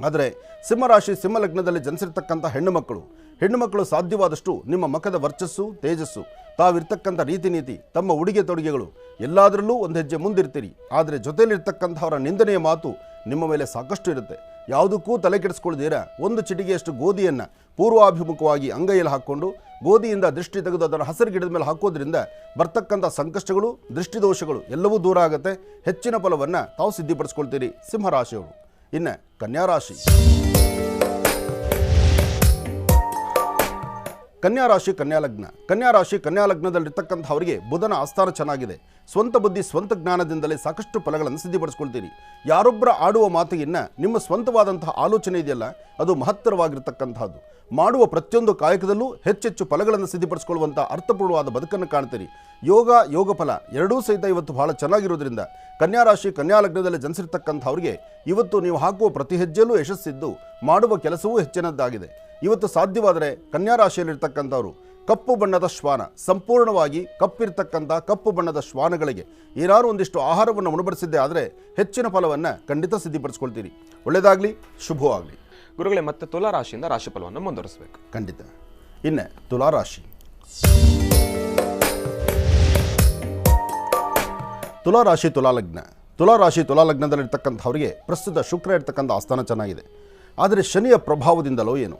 [SPEAKER 2] ಆದರೆ ಸಿಂಹರಾಶಿ ಸಿಂಹಲಗ್ನದಲ್ಲಿ ಜನಿಸಿರ್ತಕ್ಕಂಥ ಹೆಣ್ಣುಮಕ್ಕಳು ಸಾಧ್ಯವಾದಷ್ಟು ನಿಮ್ಮ ಮುಖದ ವರ್ಚಸ್ಸು, ತೇಜಸ್ಸು, ತಾವಿರ್ತಕ್ಕಂಥ ರೀತಿ ನೀತಿ, ತಮ್ಮ ಉಡುಗೆ ತೊಡುಗೆಗಳು ಎಲ್ಲದರಲ್ಲೂ ಒಂದು ಹೆಜ್ಜೆ ಮುಂದಿರ್ತೀರಿ. ಆದರೆ ಜೊತೆಯಲ್ಲಿರ್ತಕ್ಕಂಥವರ ನಿಂದನೆಯ ಮಾತು ನಿಮ್ಮ ಮೇಲೆ ಸಾಕಷ್ಟು ಇರುತ್ತೆ. ಯಾವುದಕ್ಕೂ ತಲೆ ಕೆಡಿಸ್ಕೊಳ್ದಿರ ಒಂದು ಚಿಟಿಗೆಯಷ್ಟು ಗೋಧಿಯನ್ನು ಪೂರ್ವಾಭಿಮುಖವಾಗಿ ಅಂಗೈಯಲ್ಲಿ ಹಾಕ್ಕೊಂಡು ಗೋಧಿಯಿಂದ ದೃಷ್ಟಿ ತೆಗೆದು ಅದನ್ನು ಹಸಿರು ಗಿಡದ ಮೇಲೆ ಹಾಕೋದ್ರಿಂದ ಬರ್ತಕ್ಕಂಥ ಸಂಕಷ್ಟಗಳು, ದೃಷ್ಟಿದೋಷಗಳು ಎಲ್ಲವೂ ದೂರ ಆಗುತ್ತೆ. ಹೆಚ್ಚಿನ ಫಲವನ್ನು ತಾವು ಸಿದ್ಧಪಡಿಸ್ಕೊಳ್ತೀರಿ ಸಿಂಹರಾಶಿಯವರು. ಇನ್ನು ಕನ್ಯಾರಾಶಿ. ಕನ್ಯಾರಾಶಿ ಕನ್ಯಾಲಗ್ನ. ಕನ್ಯಾರಾಶಿ ಕನ್ಯಾಲಗ್ನದಲ್ಲಿರ್ತಕ್ಕಂಥವರಿಗೆ ಬುಧನ ಆಸ್ಥಾನ ಚೆನ್ನಾಗಿದೆ. ಸ್ವಂತ ಬುದ್ಧಿ ಸ್ವಂತ ಜ್ಞಾನದಿಂದಲೇ ಸಾಕಷ್ಟು ಫಲಗಳನ್ನು ಸಿದ್ಧಪಡಿಸ್ಕೊಳ್ತೀರಿ. ಯಾರೊಬ್ಬರ ಆಡುವ ಮಾತಿಗಿನ್ನ ನಿಮ್ಮ ಸ್ವಂತವಾದಂತಹ ಆಲೋಚನೆ ಇದೆಯಲ್ಲ, ಅದು ಮಹತ್ತರವಾಗಿರ್ತಕ್ಕಂಥದ್ದು. ಮಾಡುವ ಪ್ರತಿಯೊಂದು ಕಾಯಕದಲ್ಲೂ ಹೆಚ್ಚೆಚ್ಚು ಫಲಗಳನ್ನು ಸಿದ್ಧಪಡಿಸ್ಕೊಳ್ಳುವಂಥ ಅರ್ಥಪೂರ್ಣವಾದ ಬದುಕನ್ನು ಕಾಣ್ತೀರಿ. ಯೋಗ ಫಲ ಎರಡೂ ಸಹಿತ ಇವತ್ತು ಬಹಳ ಚೆನ್ನಾಗಿರೋದ್ರಿಂದ ಕನ್ಯಾರಾಶಿ ಕನ್ಯಾಲಗ್ನದಲ್ಲಿ ಜನಿಸಿರ್ತಕ್ಕಂಥವ್ರಿಗೆ ಇವತ್ತು ನೀವು ಹಾಕುವ ಪ್ರತಿ ಹೆಜ್ಜೆಯಲ್ಲೂ ಯಶಸ್ಸಿದ್ದು ಮಾಡುವ ಕೆಲಸವೂ ಹೆಚ್ಚಿನದ್ದಾಗಿದೆ. ಇವತ್ತು ಸಾಧ್ಯವಾದರೆ ಕನ್ಯಾರಾಶಿಯಲ್ಲಿರ್ತಕ್ಕಂಥವರು ಕಪ್ಪು ಬಣ್ಣದ ಶ್ವಾನ, ಸಂಪೂರ್ಣವಾಗಿ ಕಪ್ಪು ಬಣ್ಣದ ಶ್ವಾನಗಳಿಗೆ ಏನಾದರೂ ಒಂದಿಷ್ಟು ಆಹಾರವನ್ನು ಉಣಬಡಿಸಿದ್ದೇ ಆದರೆ ಹೆಚ್ಚಿನ ಫಲವನ್ನು ಖಂಡಿತ ಸಿದ್ಧಪಡಿಸ್ಕೊಳ್ತೀರಿ. ಒಳ್ಳೆಯದಾಗಲಿ, ಶುಭವಾಗಲಿ.
[SPEAKER 1] ಗುರುಗಳೇ, ಮತ್ತೆ ತುಲಾರಾಶಿಯಿಂದ ರಾಶಿಫಲವನ್ನು ಮುಂದುವರಿಸಬೇಕು.
[SPEAKER 2] ಖಂಡಿತ. ಇನ್ನು ತುಲಾರಾಶಿ. ತುಲಾರಾಶಿ ತುಲಾಲಗ್ನದಲ್ಲಿರ್ತಕ್ಕಂಥವರಿಗೆ ಪ್ರಸ್ತುತ ಶುಕ್ರ ಇರ್ತಕ್ಕಂಥ ಆಸ್ಥಾನ ಚೆನ್ನಾಗಿದೆ. ಆದರೆ ಶನಿಯ ಪ್ರಭಾವದಿಂದಲೋ ಏನು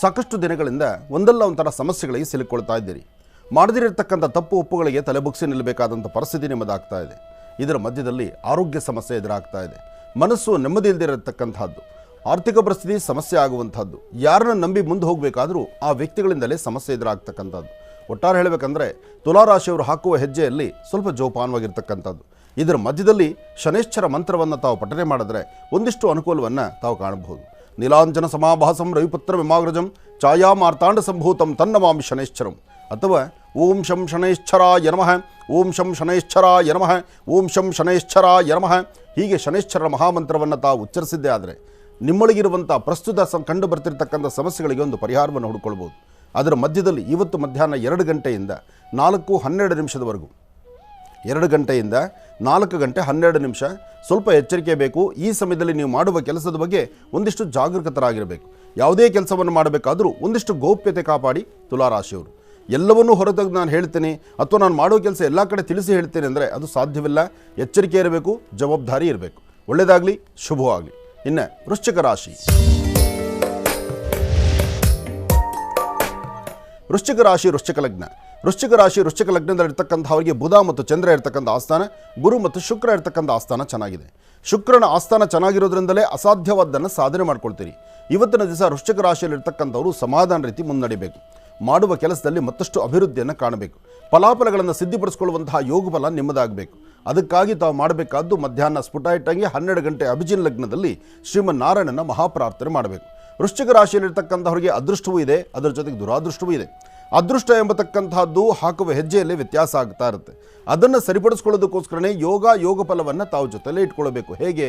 [SPEAKER 2] ಸಾಕಷ್ಟು ದಿನಗಳಿಂದ ಒಂದಲ್ಲ ಒಂಥರ ಸಮಸ್ಯೆಗಳಿಗೆ ಸಿಲುಕೊಳ್ತಾ ಇದ್ದೀರಿ. ಮಾಡದಿರತಕ್ಕಂಥ ತಪ್ಪು ಒಪ್ಪುಗಳಿಗೆ ತಲೆಬುಗ್ಸಿ ನಿಲ್ಲಬೇಕಾದಂಥ ಪರಿಸ್ಥಿತಿ ನಿಮ್ಮದಾಗ್ತಾ ಇದೆ. ಇದರ ಮಧ್ಯದಲ್ಲಿ ಆರೋಗ್ಯ ಸಮಸ್ಯೆ ಎದುರಾಗ್ತಾ ಇದೆ. ಮನಸ್ಸು ನೆಮ್ಮದಿ ಇಲ್ಲದಿರತಕ್ಕಂಥದ್ದು, ಆರ್ಥಿಕ ಪರಿಸ್ಥಿತಿ ಸಮಸ್ಯೆ ಆಗುವಂಥದ್ದು, ಯಾರನ್ನ ನಂಬಿ ಮುಂದೆ ಹೋಗಬೇಕಾದರೂ ಆ ವ್ಯಕ್ತಿಗಳಿಂದಲೇ ಸಮಸ್ಯೆ ಎದುರಾಗ್ತಕ್ಕಂಥದ್ದು. ಒಟ್ಟಾರೆ ಹೇಳಬೇಕಂದ್ರೆ ತುಲಾರಾಶಿಯವರು ಹಾಕುವ ಹೆಜ್ಜೆಯಲ್ಲಿ ಸ್ವಲ್ಪ ಜೋಪಾನವಾಗಿರ್ತಕ್ಕಂಥದ್ದು. ಇದರ ಮಧ್ಯದಲ್ಲಿ ಶನೈಶ್ಚರ ಮಂತ್ರವನ್ನು ತಾವು ಪಠನೆ ಮಾಡಿದ್ರೆ ಒಂದಿಷ್ಟು ಅನುಕೂಲವನ್ನು ತಾವು ಕಾಣಬಹುದು. ನೀಲಾಂಜನ ಸಮಾಭಾಸಂ ರವಿಪುತ್ರ ವಿಮಾಗ್ರಜಂ ಛಾಯಾ ಮಾರ್ತಾಂಡ ಸಂಭೂತಂ ತನ್ನಮಾಮಿ ಶನೈಶ್ಚರಂ, ಅಥವಾ ಓಂ ಶಂ ಶನೈಶ್ಚರಾಯ ನಮಃ, ಓಂ ಶಂ ಶನೈಶ್ಚರಾಯ ನಮಃ, ಓಂ ಶಂ ಶನೈಶ್ಚರಾಯ ನಮಃ, ಹೀಗೆ ಶನೈಶ್ಚರ ಮಹಾಮಂತ್ರವನ್ನು ತಾವು ಉಚ್ಚರಿಸಿದ್ದೇ ಆದರೆ ನಿಮ್ಮೊಳಗಿರುವಂಥ ಪ್ರಸ್ತುತ ಕಂಡು ಬರ್ತಿರ್ತಕ್ಕಂಥ ಸಮಸ್ಯೆಗಳಿಗೆ ಒಂದು ಪರಿಹಾರವನ್ನು ಹುಡುಕೊಳ್ಬೋದು. ಅದರ ಮಧ್ಯದಲ್ಲಿ ಇವತ್ತು ಮಧ್ಯಾಹ್ನ 2 ಗಂಟೆಯಿಂದ 4:12 ನಿಮಿಷದವರೆಗೂ 2 ಗಂಟೆಯಿಂದ 4 ಗಂಟೆ 12 ನಿಮಿಷ ಸ್ವಲ್ಪ ಎಚ್ಚರಿಕೆ ಬೇಕು. ಈ ಸಮಯದಲ್ಲಿ ನೀವು ಮಾಡುವ ಕೆಲಸದ ಬಗ್ಗೆ ಒಂದಿಷ್ಟು ಜಾಗರೂಕತರಾಗಿರಬೇಕು. ಯಾವುದೇ ಕೆಲಸವನ್ನು ಮಾಡಬೇಕಾದರೂ ಒಂದಿಷ್ಟು ಗೌಪ್ಯತೆ ಕಾಪಾಡಿ ತುಲಾರಾಶಿಯವರು. ಎಲ್ಲವನ್ನೂ ಹೊರತೆಗೆದು ನಾನು ಹೇಳ್ತೇನೆ ಅಥವಾ ನಾನು ಮಾಡೋ ಕೆಲಸ ಎಲ್ಲ ಕಡೆ ತಿಳಿಸಿ ಹೇಳ್ತೇನೆ ಅಂದರೆ ಅದು ಸಾಧ್ಯವಿಲ್ಲ. ಎಚ್ಚರಿಕೆ ಇರಬೇಕು, ಜವಾಬ್ದಾರಿ ಇರಬೇಕು. ಒಳ್ಳೆಯದಾಗಲಿ, ಶುಭವಾಗಲಿ. ಇನ್ನು ವೃಶ್ಚಿಕ ರಾಶಿ. ವೃಶ್ಚಿಕ ರಾಶಿ, ವೃಶ್ಚಿಕ ಲಗ್ನ. ವೃಶ್ಚಿಕ ರಾಶಿ, ವೃಶ್ಚಿಕ ಲಗ್ನದಲ್ಲಿರ್ತಕ್ಕಂಥವರಿಗೆ ಬುಧ ಮತ್ತು ಚಂದ್ರ ಇರ್ತಕ್ಕಂಥ ಆಸ್ಥಾನ, ಗುರು ಮತ್ತು ಶುಕ್ರ ಇರ್ತಕ್ಕಂಥ ಆಸ್ಥಾನ ಚೆನ್ನಾಗಿದೆ. ಶುಕ್ರನ ಆಸ್ಥಾನ ಚೆನ್ನಾಗಿರೋದ್ರಿಂದಲೇ ಅಸಾಧ್ಯವಾದ್ದನ್ನು ಸಾಧನೆ ಮಾಡ್ಕೊಳ್ತೀರಿ. ಇವತ್ತಿನ ದಿವಸ ವೃಶ್ಚಿಕ ರಾಶಿಯಲ್ಲಿರ್ತಕ್ಕಂಥವರು ಸಮಾಧಾನ ರೀತಿ ಮುನ್ನಡಿಬೇಕು. ಮಾಡುವ ಕೆಲಸದಲ್ಲಿ ಮತ್ತಷ್ಟು ಅಭಿವೃದ್ಧಿಯನ್ನು ಕಾಣಬೇಕು. ಫಲಾಫಲಗಳನ್ನು ಸಿದ್ಧಿಪಡಿಸಿಕೊಳ್ಳುವಂತಹ ಯೋಗ ಫಲ ನಿಮ್ಮದಾಗಬೇಕು. ಅದಕ್ಕಾಗಿ ತಾವು ಮಾಡಬೇಕಾದ್ದು ಮಧ್ಯಾಹ್ನ ಸ್ಫುಟ ಇಟ್ಟಂಗೆ 12 ಗಂಟೆ ಅಭಿಜಿನ್ ಲಗ್ನದಲ್ಲಿ ಶ್ರೀಮನ್ನಾರಾಯಣನ ಮಹಾಪ್ರಾರ್ಥನೆ ಮಾಡಬೇಕು. ವೃಶ್ಚಿಕ ರಾಶಿಯಲ್ಲಿರ್ತಕ್ಕಂಥವ್ರಿಗೆ ಅದೃಷ್ಟವೂ ಇದೆ, ಅದರ ಜೊತೆಗೆ ದುರಾದೃಷ್ಟವೂ ಇದೆ. ಅದೃಷ್ಟ ಎಂಬತಕ್ಕಂತಹದ್ದು ಹಾಕುವ ಹೆಜ್ಜೆಯಲ್ಲಿ ವ್ಯತ್ಯಾಸ ಆಗ್ತಾ ಇರುತ್ತೆ. ಅದನ್ನು ಸರಿಪಡಿಸ್ಕೊಳ್ಳೋದಕ್ಕೋಸ್ಕರನೇ ಯೋಗ ಫಲವನ್ನು ತಾವು ಜೊತೆಲೇ ಇಟ್ಕೊಳ್ಬೇಕು. ಹೇಗೆ?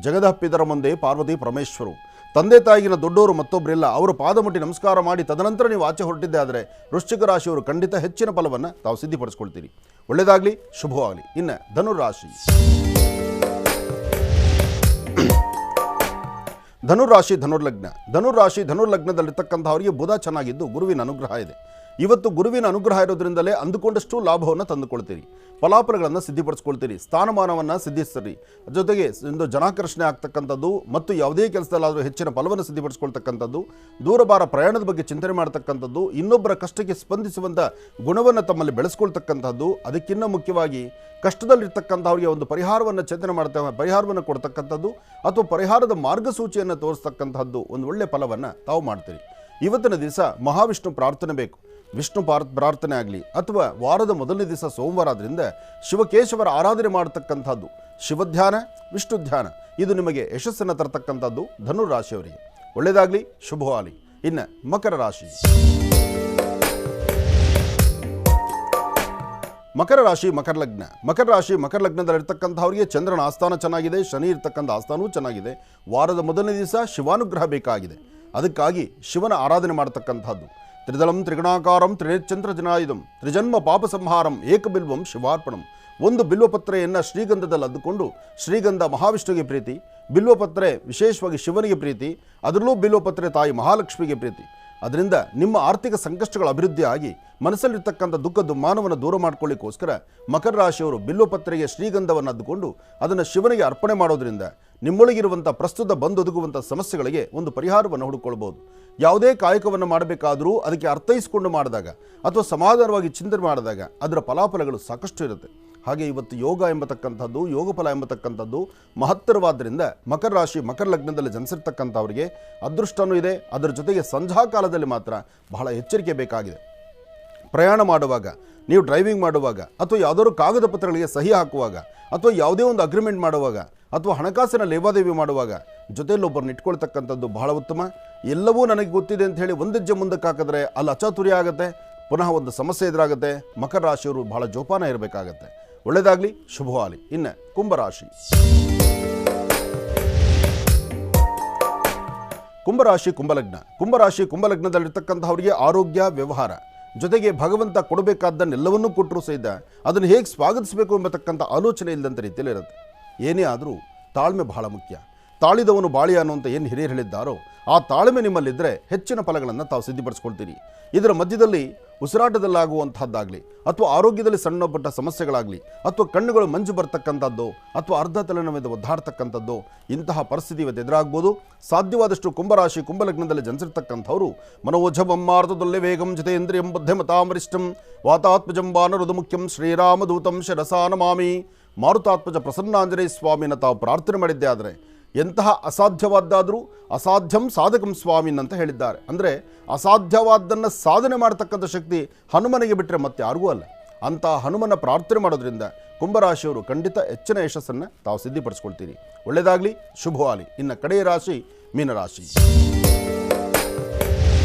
[SPEAKER 2] ಜಗದಹಪ್ಪಿದರ ಮುಂದೆ ಪಾರ್ವತಿ ಪರಮೇಶ್ವರು, ತಂದೆ ತಾಯಿಗಿನ ದೊಡ್ಡವರು ಮತ್ತೊಬ್ಬರಿಲ್ಲ, ಅವರು ಪಾದ ಮುಟ್ಟಿ ನಮಸ್ಕಾರ ಮಾಡಿ ತದನಂತರ ನೀವು ಆಚೆ ಹೊರಟಿದ್ದೆ ಆದರೆ ವೃಶ್ಚಿಕ ರಾಶಿಯವರು ಖಂಡಿತ ಹೆಚ್ಚಿನ ಫಲವನ್ನು ತಾವು ಸಿದ್ಧಿಪಡಿಸ್ಕೊಳ್ತೀರಿ. ಒಳ್ಳೆಯದಾಗಲಿ, ಶುಭವಾಗಲಿ. ಇನ್ನು ಧನುರಾಶಿ. ಧನುರಾಶಿ, ಧನುರ್ಲಗ್ನ. ಧನುರಾಶಿ, ಧನುರ್ಲಗ್ನದಲ್ಲಿರ್ತಕ್ಕಂಥವರಿಗೆ ಬುಧ ಚೆನ್ನಾಗಿದ್ದು ಗುರುವಿನ ಅನುಗ್ರಹ ಇದೆ. ಇವತ್ತು ಗುರುವಿನ ಅನುಗ್ರಹ ಇರೋದ್ರಿಂದಲೇ ಅಂದುಕೊಂಡಷ್ಟು ಲಾಭವನ್ನು ತಂದುಕೊಳ್ತೀರಿ. ಫಲಾಫಲಗಳನ್ನು ಸಿದ್ಧಿಪಡಿಸ್ಕೊಳ್ತೀರಿ. ಸ್ಥಾನಮಾನವನ್ನು ಸಿದ್ಧಿಸ್ತೀರಿ. ಜೊತೆಗೆ ಒಂದು ಜನಾಕರ್ಷಣೆ ಆಗ್ತಕ್ಕಂಥದ್ದು ಮತ್ತು ಯಾವುದೇ ಕೆಲಸದಲ್ಲಾದರೂ ಹೆಚ್ಚಿನ ಫಲವನ್ನು ಸಿದ್ಧಿಪಡಿಸ್ಕೊಳ್ತಕ್ಕಂಥದ್ದು, ದೂರಬಾರ ಪ್ರಯಾಣದ ಬಗ್ಗೆ ಚಿಂತನೆ ಮಾಡ್ತಕ್ಕಂಥದ್ದು, ಇನ್ನೊಬ್ಬರ ಕಷ್ಟಕ್ಕೆ ಸ್ಪಂದಿಸುವಂಥ ಗುಣವನ್ನು ತಮ್ಮಲ್ಲಿ ಬೆಳೆಸ್ಕೊಳ್ತಕ್ಕಂಥದ್ದು, ಅದಕ್ಕಿಂತ ಮುಖ್ಯವಾಗಿ ಕಷ್ಟದಲ್ಲಿರ್ತಕ್ಕಂಥವ್ರಿಗೆ ಒಂದು ಪರಿಹಾರವನ್ನು ಚಿಂತನೆ ಮಾಡ್ತಾ ಪರಿಹಾರವನ್ನು ಕೊಡ್ತಕ್ಕಂಥದ್ದು ಅಥವಾ ಪರಿಹಾರದ ಮಾರ್ಗಸೂಚಿಯನ್ನು ತೋರಿಸ್ತಕ್ಕಂಥದ್ದು ಒಂದು ಒಳ್ಳೆಯ ಫಲವನ್ನು ತಾವು ಮಾಡ್ತೀರಿ. ಇವತ್ತಿನ ದಿವಸ ಮಹಾವಿಷ್ಣು ಪ್ರಾರ್ಥನೆ ಬೇಕು. ವಿಷ್ಣು ಪ್ರಾರ್ಥನೆ ಆಗಲಿ ಅಥವಾ ವಾರದ ಮೊದಲನೇ ದಿವಸ ಸೋಮವಾರ ಆದ್ದರಿಂದ ಶಿವಕೇಶವರ ಆರಾಧನೆ ಮಾಡತಕ್ಕಂಥದ್ದು, ಶಿವಧ್ಯಾನ, ವಿಷ್ಣು ಧ್ಯಾನ, ಇದು ನಿಮಗೆ ಯಶಸ್ಸನ್ನು ತರತಕ್ಕಂಥದ್ದು ಧನುರಾಶಿಯವರಿಗೆ. ಒಳ್ಳೆಯದಾಗಲಿ, ಶುಭವಾಗಲಿ. ಇನ್ನು ಮಕರ ರಾಶಿ. ಮಕರ ರಾಶಿ, ಮಕರ ಲಗ್ನ. ಮಕರ ರಾಶಿ, ಮಕರ ಲಗ್ನದಲ್ಲಿರ್ತಕ್ಕಂಥವರಿಗೆ ಚಂದ್ರನ ಆಸ್ಥಾನ ಚೆನ್ನಾಗಿದೆ, ಶನಿ ಇರ್ತಕ್ಕಂಥ ಆಸ್ಥಾನವೂ ಚೆನ್ನಾಗಿದೆ. ವಾರದ ಮೊದಲನೇ ದಿವಸ ಶಿವಾನುಗ್ರಹ ಬೇಕಾಗಿದೆ. ಅದಕ್ಕಾಗಿ ಶಿವನ ಆರಾಧನೆ ಮಾಡತಕ್ಕಂಥದ್ದು. ತ್ರಿದಳಂ ತ್ರಿಗುಣಾಕಾರಂ ತ್ರಿನೇಚಂದ್ರ ಜನಾಯುಧಂ ತ್ರಿಜನ್ಮ ಪಾಪ ಸಂಹಾರಂ ಏಕಬಿಲ್ವಂ ಶಿವಾರ್ಪಣಂ. ಒಂದು ಬಿಲ್ವಪತ್ರೆಯನ್ನು ಶ್ರೀಗಂಧದಲ್ಲಿ ಅದ್ದುಕೊಂಡು, ಶ್ರೀಗಂಧ ಮಹಾವಿಷ್ಣುವಿಗೆ ಪ್ರೀತಿ, ಬಿಲ್ವಪತ್ರೆ ವಿಶೇಷವಾಗಿ ಶಿವನಿಗೆ ಪ್ರೀತಿ, ಅದರಲ್ಲೂ ಬಿಲ್ವಪತ್ರೆ ತಾಯಿ ಮಹಾಲಕ್ಷ್ಮಿಗೆ ಪ್ರೀತಿ. ಅದರಿಂದ ನಿಮ್ಮ ಆರ್ಥಿಕ ಸಂಕಷ್ಟಗಳ ಅಭಿವೃದ್ಧಿ ಆಗಿ ಮನಸ್ಸಲ್ಲಿರ್ತಕ್ಕಂಥ ದುಃಖ ದುಮ್ಮಾನವನ್ನು ದೂರ ಮಾಡ್ಕೊಳ್ಳಿಕ್ಕೋಸ್ಕರ ಮಕರ ರಾಶಿಯವರು ಬಿಲ್ವಪತ್ರೆಗೆ ಶ್ರೀಗಂಧವನ್ನು ಅದ್ದುಕೊಂಡು ಅದನ್ನು ಶಿವನಿಗೆ ಅರ್ಪಣೆ ಮಾಡೋದ್ರಿಂದ ನಿಮ್ಮೊಳಗಿರುವಂಥ ಪ್ರಸ್ತುತ ಬಂದೊದಗುವಂಥ ಸಮಸ್ಯೆಗಳಿಗೆ ಒಂದು ಪರಿಹಾರವನ್ನು ಹುಡುಕೊಳ್ಬೋದು. ಯಾವುದೇ ಕಾಯಕವನ್ನು ಮಾಡಬೇಕಾದರೂ ಅದಕ್ಕೆ ಅರ್ಥೈಸಿಕೊಂಡು ಮಾಡಿದಾಗ ಅಥವಾ ಸಮಾಧಾನವಾಗಿ ಚಿಂತನೆ ಮಾಡಿದಾಗ ಅದರ ಫಲಾಫಲಗಳು ಸಾಕಷ್ಟು ಇರುತ್ತೆ. ಹಾಗೆ ಇವತ್ತು ಯೋಗ ಎಂಬತಕ್ಕಂಥದ್ದು, ಯೋಗಫಲ ಎಂಬತಕ್ಕಂಥದ್ದು ಮಹತ್ತರವಾದ್ದರಿಂದ ಮಕರ ರಾಶಿ, ಮಕರ ಲಗ್ನದಲ್ಲಿ ಜನಿಸಿರ್ತಕ್ಕಂಥವರಿಗೆ ಅದೃಷ್ಟವೂ ಇದೆ. ಅದರ ಜೊತೆಗೆ ಸಂಧ್ಯಾ ಕಾಲದಲ್ಲಿ ಮಾತ್ರ ಬಹಳ ಎಚ್ಚರಿಕೆ ಬೇಕಾಗಿದೆ. ಪ್ರಯಾಣ ಮಾಡುವಾಗ, ನೀವು ಡ್ರೈವಿಂಗ್ ಮಾಡುವಾಗ ಅಥವಾ ಯಾವುದಾದ್ರು ಕಾಗದ ಪತ್ರಗಳಿಗೆ ಸಹಿ ಹಾಕುವಾಗ ಅಥವಾ ಯಾವುದೇ ಒಂದು ಅಗ್ರಿಮೆಂಟ್ ಮಾಡುವಾಗ ಅಥವಾ ಹಣಕಾಸಿನ ಲೇವಾದೇವಿ ಮಾಡುವಾಗ ಜೊತೆಯಲ್ಲಿ ಒಬ್ಬರನ್ನ ಇಟ್ಕೊಳ್ತಕ್ಕಂಥದ್ದು ಬಹಳ ಉತ್ತಮ. ಎಲ್ಲವೂ ನನಗೆ ಗೊತ್ತಿದೆ ಅಂತ ಹೇಳಿ ಒಂದೆಜ್ಜೆ ಮುಂದಕ್ಕೆ ಹಾಕಿದ್ರೆ ಅಲ್ಲಿ ಅಚಾತುರ್ಯ ಆಗುತ್ತೆ, ಪುನಃ ಒಂದು ಸಮಸ್ಯೆ ಎದುರಾಗುತ್ತೆ. ಮಕರ ರಾಶಿಯವರು ಬಹಳ ಜೋಪಾನ ಇರಬೇಕಾಗತ್ತೆ. ಒಳ್ಳೆಯದಾಗಲಿ, ಶುಭವಾಗಲಿ. ಇನ್ನು ಕುಂಭರಾಶಿ. ಕುಂಭರಾಶಿ, ಕುಂಭಲಗ್ನ. ಕುಂಭರಾಶಿ, ಕುಂಭಲಗ್ನದಲ್ಲಿರ್ತಕ್ಕಂಥವರಿಗೆ ಆರೋಗ್ಯ, ವ್ಯವಹಾರ ಜೊತೆಗೆ ಭಗವಂತ ಕೊಡಬೇಕಾದ್ದನ್ನೆಲ್ಲವನ್ನೂ ಕೊಟ್ಟರೂ ಸಹಿತ ಅದನ್ನು ಹೇಗೆ ಸ್ವಾಗತಿಸಬೇಕು ಎಂಬತಕ್ಕಂಥ ಆಲೋಚನೆ ಇಲ್ಲದಂಥ ರೀತಿಯಲ್ಲಿ ಇರುತ್ತೆ. ಏನೇ ಆದರೂ ತಾಳ್ಮೆ ಬಹಳ ಮುಖ್ಯ. ತಾಳಿದವನು ಬಾಳಿ ಅನ್ನುವಂಥ ಏನು ಹಿರಿಯರು ಹೇಳಿದ್ದಾರೋ ಆ ತಾಳ್ಮೆ ನಿಮ್ಮಲ್ಲಿದ್ದರೆ ಹೆಚ್ಚಿನ ಫಲಗಳನ್ನು ತಾವು ಸಿದ್ಧಿಪಡಿಸ್ಕೊಳ್ತೀರಿ. ಇದರ ಮಧ್ಯದಲ್ಲಿ ಉಸಿರಾಟದಲ್ಲಾಗುವಂಥದ್ದಾಗಲಿ ಅಥವಾ ಆರೋಗ್ಯದಲ್ಲಿ ಸಣ್ಣ ಪುಟ್ಟ ಸಮಸ್ಯೆಗಳಾಗಲಿ ಅಥವಾ ಕಣ್ಣುಗಳು ಮಂಜು ಬರ್ತಕ್ಕಂಥದ್ದು ಅಥವಾ ಅರ್ಧ ತಲೆನೋವಿಂದ ಒದ್ದಾಡ್ತಕ್ಕಂಥದ್ದು, ಇಂತಹ ಪರಿಸ್ಥಿತಿ ಇವತ್ತು ಎದುರಾಗ್ಬೋದು. ಸಾಧ್ಯವಾದಷ್ಟು ಕುಂಭರಾಶಿ, ಕುಂಭಲಗ್ನದಲ್ಲಿ ಜನಿಸಿರ್ತಕ್ಕಂಥವರು ಮನೋಜವಮ್ಮಾರ್ಧದೊಲ್ಲೆ ವೇಗಂ ಜಿತೇಂದ್ರಿಯಂ ಬುದ್ಧಿಮತಾಮರಿಷ್ಟಂ ವಾತಾತ್ಮಜಂ ವಾನರುದು ಮುಖ್ಯಂ ಶ್ರೀರಾಮದೂತಂ ಶಿರಸಾ ನಮಾಮಿ. ಮಾರುತಾತ್ಮಜ ಪ್ರಸನ್ನಾಂಜನೇಯ ಸ್ವಾಮಿನ ತಾವು ಪ್ರಾರ್ಥನೆ ಮಾಡಿದ್ದೆ ಆದರೆ ಎಂತಹ ಅಸಾಧ್ಯವಾದ್ದಾದರೂ ಅಸಾಧ್ಯಂ ಸಾಧಕಂ ಸ್ವಾಮಿನ್ ಅಂತ ಹೇಳಿದ್ದಾರೆ. ಅಂದರೆ ಅಸಾಧ್ಯವಾದ್ದನ್ನು ಸಾಧನೆ ಮಾಡತಕ್ಕಂಥ ಶಕ್ತಿ ಹನುಮನಿಗೆ ಬಿಟ್ಟರೆ ಮತ್ತೆ ಯಾರಿಗೂ ಅಲ್ಲ. ಅಂಥ ಹನುಮನ ಪ್ರಾರ್ಥನೆ ಮಾಡೋದ್ರಿಂದ ಕುಂಭರಾಶಿಯವರು ಖಂಡಿತ ಹೆಚ್ಚಿನ ಯಶಸ್ಸನ್ನು ತಾವು ಸಿದ್ಧಿಪಡಿಸ್ಕೊಳ್ತೀರಿ. ಒಳ್ಳೆಯದಾಗಲಿ, ಶುಭವಾಗಲಿ. ಇನ್ನು ಕಡೆಯ ರಾಶಿ ಮೀನರಾಶಿ.